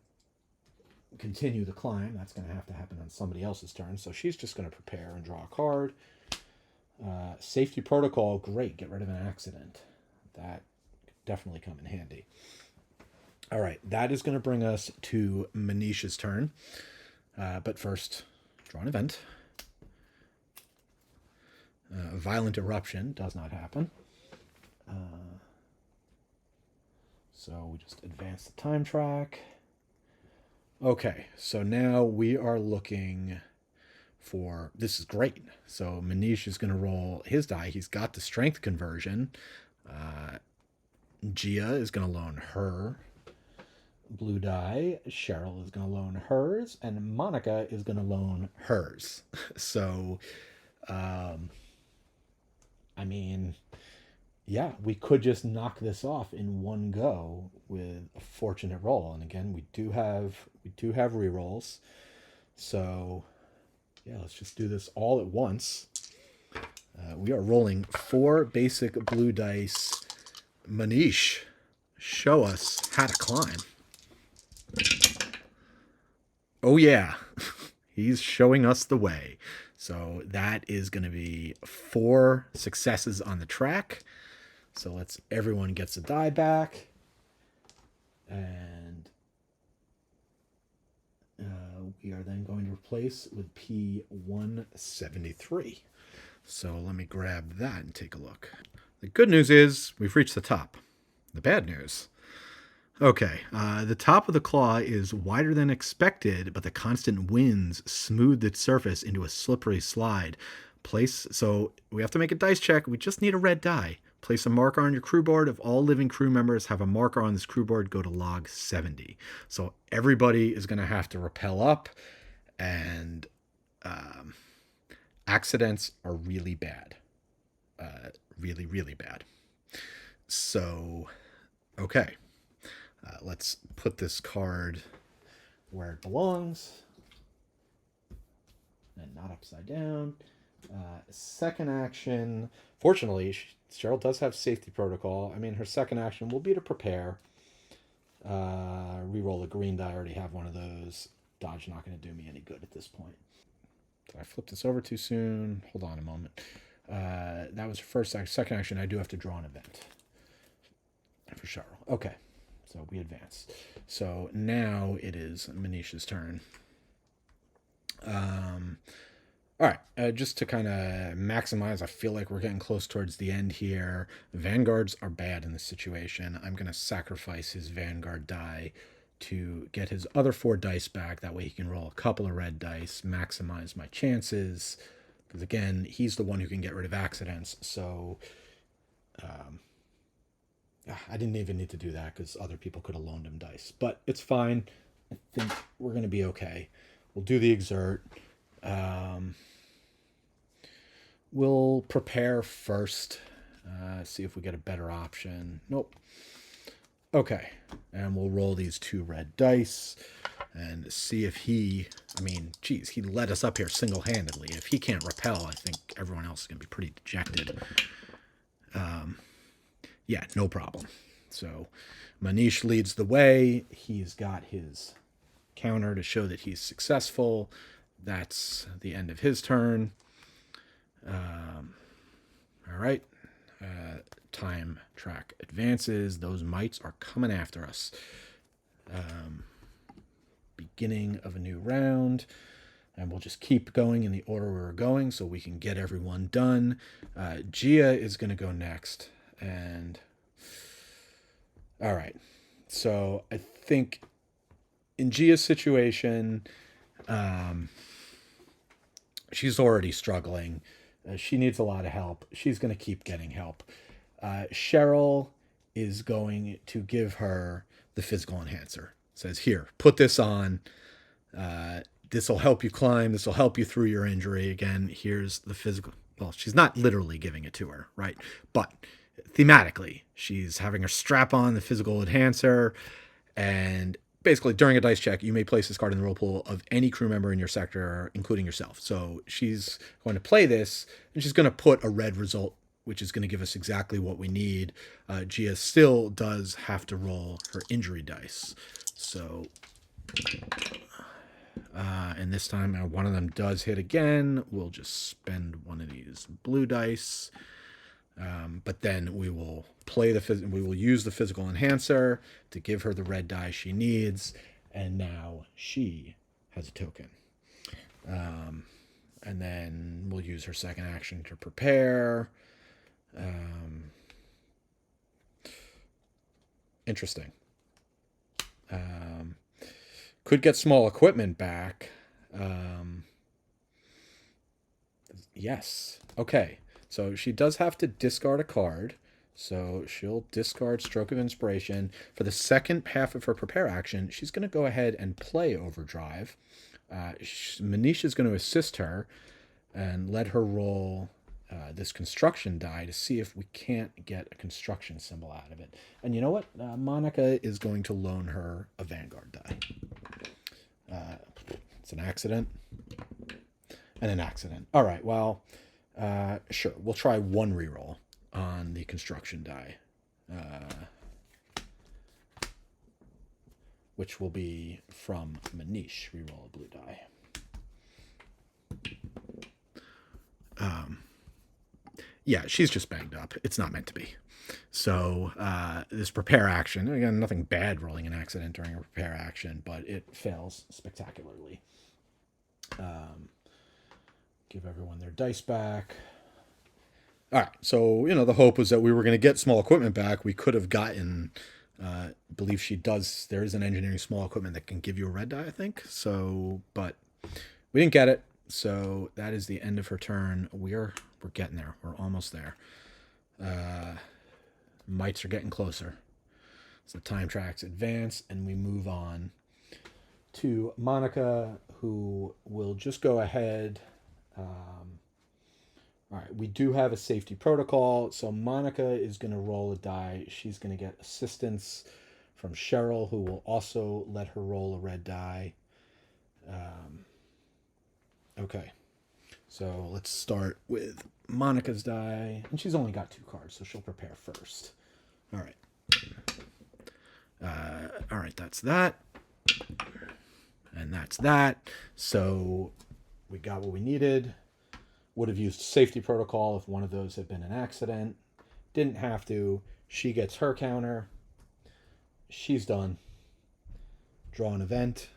Speaker 1: continue the climb. That's going to have to happen on somebody else's turn. So she's just going to prepare and draw a card. Safety protocol, great. Get rid of an accident. That could definitely come in handy. All right, that is going to bring us to Manisha's turn. But first, draw an event. Violent eruption does not happen. So we just advance the time track. Okay, so now we are looking for... This is great. So Manish is going to roll his die. He's got the strength conversion. Gia is going to loan her blue die. Cheryl is going to loan hers. And Monica is going to loan hers. So, I mean... Yeah, we could just knock this off in one go with a fortunate roll. And again, we do have rerolls. So, yeah, let's just do this all at once. We are rolling 4 basic blue dice. Manish, show us how to climb. Oh, yeah. He's showing us the way. So that is going to be 4 successes on the track. So everyone gets a die back. And we are then going to replace with P173. So let me grab that and take a look. The good news is we've reached the top. The bad news. Okay, the top of the claw is wider than expected, but the constant winds smoothed its surface into a slippery slide. So we have to make a dice check. We just need a red die. Place a marker on your crew board. If all living crew members have a marker on this crew board, go to log 70. So everybody is going to have to rappel up, and accidents are really bad. Really, really bad. So, okay. Let's put this card where it belongs. And not upside down. Second action. Fortunately, Cheryl does have safety protocol. I mean, her second action will be to prepare. Reroll the green die. I already have one of those. Dodge not going to do me any good at this point. Did I flip this over too soon? Hold on a moment. That was her first action. Second action, I do have to draw an event for Cheryl. Okay. So we advance. So now it is Manisha's turn. All right, just to kind of maximize, I feel like we're getting close towards the end here. Vanguards are bad in this situation. I'm going to sacrifice his Vanguard die to get his other 4 dice back. That way he can roll a couple of red dice, maximize my chances. Because again, he's the one who can get rid of accidents. So I didn't even need to do that because other people could have loaned him dice. But it's fine. I think we're going to be okay. We'll do the exert. We'll prepare first. See if we get a better option. Nope. Okay. And we'll roll these 2 red dice. and see if he, I mean, geez, he led us up here single-handedly. If he can't repel, I think everyone else is going to be pretty dejected. Yeah, no problem. So Manish leads the way. He's got his counter to show that he's successful. That's the end of his turn. All right. Time track advances. Those mites are coming after us. Beginning of a new round. And we'll just keep going in the order we're going so we can get everyone done. Gia is going to go next. And all right. So I think in Gia's situation, she's already struggling. She needs a lot of help. She's going to keep getting help. Cheryl is going to give her the physical enhancer. Says, here, put this on. This will help you climb. This will help you through your injury. Again, here's the physical. Well, she's not literally giving it to her, right? But thematically, she's having her strap on the physical enhancer. And basically, during a dice check, you may place this card in the roll pool of any crew member in your sector, including yourself. So she's going to play this, and she's going to put a red result, which is going to give us exactly what we need. Gia still does have to roll her injury dice. So, and this time one of them does hit again. We'll just spend one of these blue dice. But then we will we will use the physical enhancer to give her the red die she needs. And now she has a token. And then we'll use her second action to prepare. Interesting. Could get small equipment back. Yes. Okay. So she does have to discard a card. So she'll discard Stroke of Inspiration. For the second half of her prepare action, she's going to go ahead and play Overdrive. Manish is going to assist her and let her roll this construction die to see if we can't get a construction symbol out of it. And you know what? Monica is going to loan her a Vanguard die. It's an accident. And an accident. All right, well, sure. We'll try one reroll on the construction die. Which will be from Manish. Reroll a blue die. Yeah, she's just banged up. It's not meant to be. So this prepare action, again, nothing bad rolling an accident during a prepare action, but it fails spectacularly. Give everyone their dice back. All right, so, the hope was that we were going to get small equipment back. We could have gotten, believe she does, there is an engineering small equipment that can give you a red die, I think. So, but we didn't get it. So that is the end of her turn. We're getting there. We're almost there. Mites are getting closer. So time tracks advance, and we move on to Monica, who will just go ahead. All right, we do have a safety protocol. So Monica is going to roll a die. She's going to get assistance from Cheryl, who will also let her roll a red die. Okay, so let's start with Monica's die. And she's only got 2 cards, so she'll prepare first. All right. All right, that's that. And that's that. So we got what we needed. Would have used safety protocol if one of those had been an accident. Didn't have to. She gets her counter. She's done. Draw an event.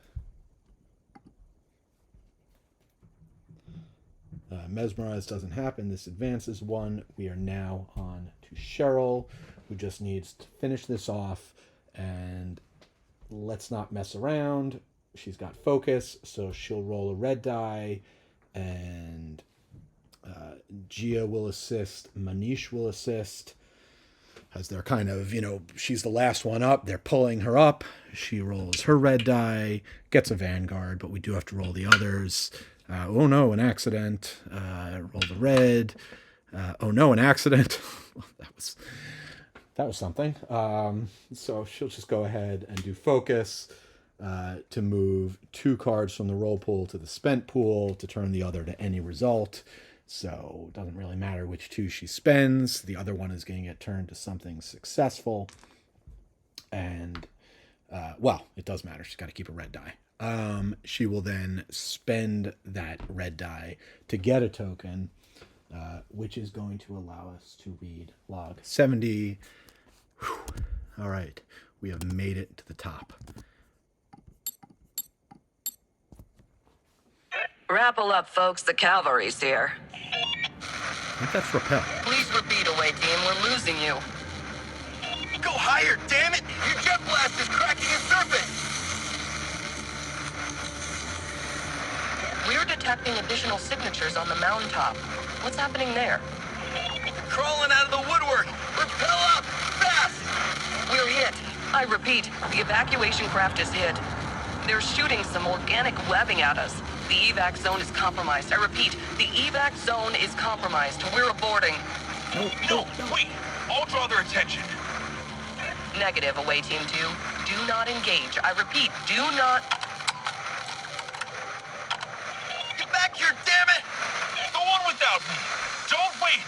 Speaker 1: Mesmerize doesn't happen. This advances 1. We are now on to Cheryl, who just needs to finish this off. And let's not mess around. She's got focus, so she'll roll a red die. And Gia will assist. Manish will assist. As they're kind of, she's the last one up. They're pulling her up. She rolls her red die, gets a Vanguard, but we do have to roll the others. Oh no, an accident. Roll the red. Oh no, an accident. that was something. So she'll just go ahead and do focus. to move 2 cards from the roll pool to the spent pool to turn the other to any result. So it doesn't really matter which 2 she spends. The other one is going to get turned to something successful. And, well, it does matter. She's got to keep a red die. She will then spend that red die to get a token, which is going to allow us to read log 70. Whew. All right. We have made it to the top.
Speaker 8: Rappel up, folks. The cavalry's here.
Speaker 1: I think that's repel.
Speaker 8: Please repeat, away team. We're losing you.
Speaker 6: Go higher, damn it! Your jet blast is cracking the surface!
Speaker 8: We're detecting additional signatures on the mountaintop. What's happening there?
Speaker 6: Crawling out of the woodwork! Repel up! Fast!
Speaker 8: We're hit. I repeat, the evacuation craft is hit. They're shooting some organic webbing at us. The evac zone is compromised. I repeat, the evac zone is compromised. We're aborting.
Speaker 3: No, wait! I'll draw their attention.
Speaker 8: Negative, away team 2. Do not engage. I repeat, do not...
Speaker 6: Get back here, damn it!
Speaker 3: Go on without me. Don't wait.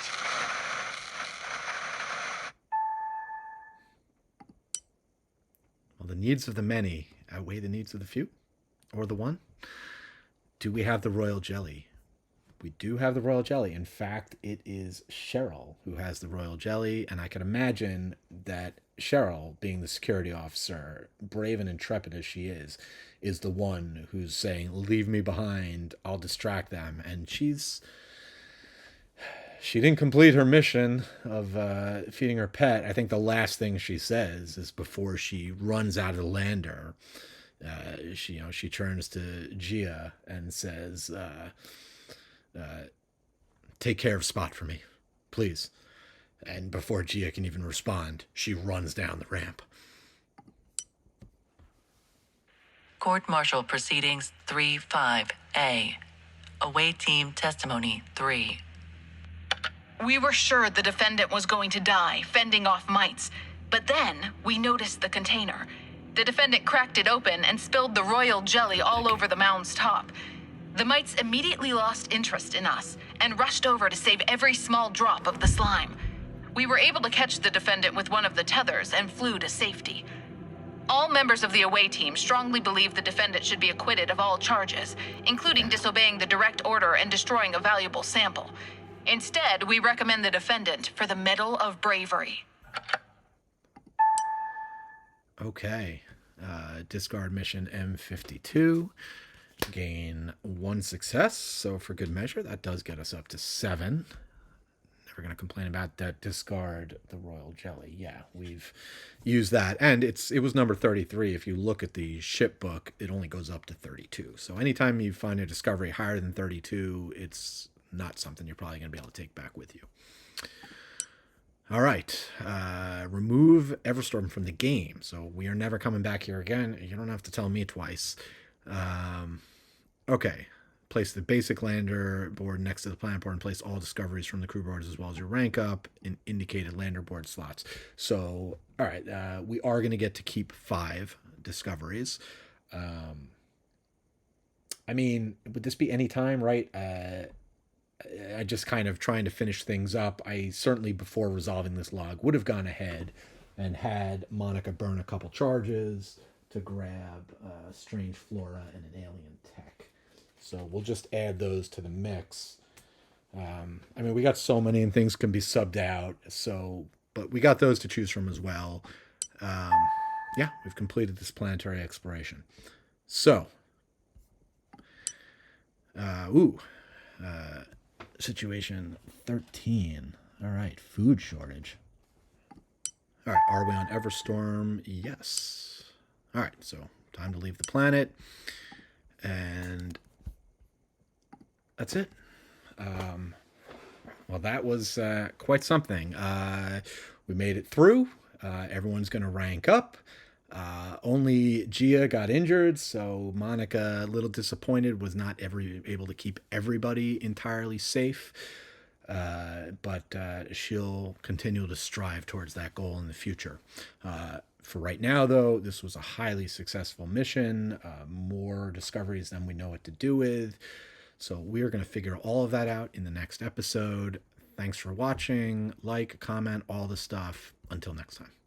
Speaker 1: Well, the needs of the many outweigh the needs of the few, or the one. Do we have the royal jelly? We do have the royal jelly. In fact, it is Cheryl who has the royal jelly, and I can imagine that Cheryl, being the security officer, brave and intrepid as she is the one who's saying, leave me behind, I'll distract them. And she didn't complete her mission of feeding her pet. I think the last thing she says is before she runs out of the lander, she turns to Gia and says, take care of Spot for me, please. And before Gia can even respond, she runs down the ramp.
Speaker 2: Court Martial Proceedings 3-5A. Away Team Testimony 3.
Speaker 4: We were sure the defendant was going to die, fending off mites. But then we noticed the container. The defendant cracked it open and spilled the royal jelly all over the mound's top. The mites immediately lost interest in us and rushed over to save every small drop of the slime. We were able to catch the defendant with one of the tethers and flew to safety. All members of the away team strongly believe the defendant should be acquitted of all charges, including disobeying the direct order and destroying a valuable sample. Instead, we recommend the defendant for the Medal of Bravery.
Speaker 1: Okay. Discard mission M52. Gain 1 success. So for good measure, that does get us up to 7. Never going to complain about that. Discard the royal jelly. Yeah, we've used that. And it was number 33. If you look at the ship book, it only goes up to 32. So anytime you find a discovery higher than 32, it's not something you're probably going to be able to take back with you. All right. Remove Everstorm from the game. So we are never coming back here again. You don't have to tell me twice. Okay. Place the basic lander board next to the planet board and place all discoveries from the crew boards as well as your rank up in indicated lander board slots. So, all right. We are going to get to keep 5 discoveries. I mean, would this be any time, right? I just kind of trying to finish things up. I certainly, before resolving this log, would have gone ahead and had Monica burn a couple charges to grab strange flora and an alien tech. So we'll just add those to the mix. I mean, we got so many and things can be subbed out. So, but we got those to choose from as well. Yeah, we've completed this planetary exploration. So, situation 13. All right, food shortage. All right, are we on Everstorm? Yes. All right, so time to leave the planet. And that's it. Well, that was quite something. We made it through. Everyone's going to rank up. Only Gia got injured, so Monica, a little disappointed, was not able to keep everybody entirely safe. But she'll continue to strive towards that goal in the future. For right now, though, this was a highly successful mission, more discoveries than we know what to do with. So we're going to figure all of that out in the next episode. Thanks for watching. Like, comment, all the stuff. Until next time.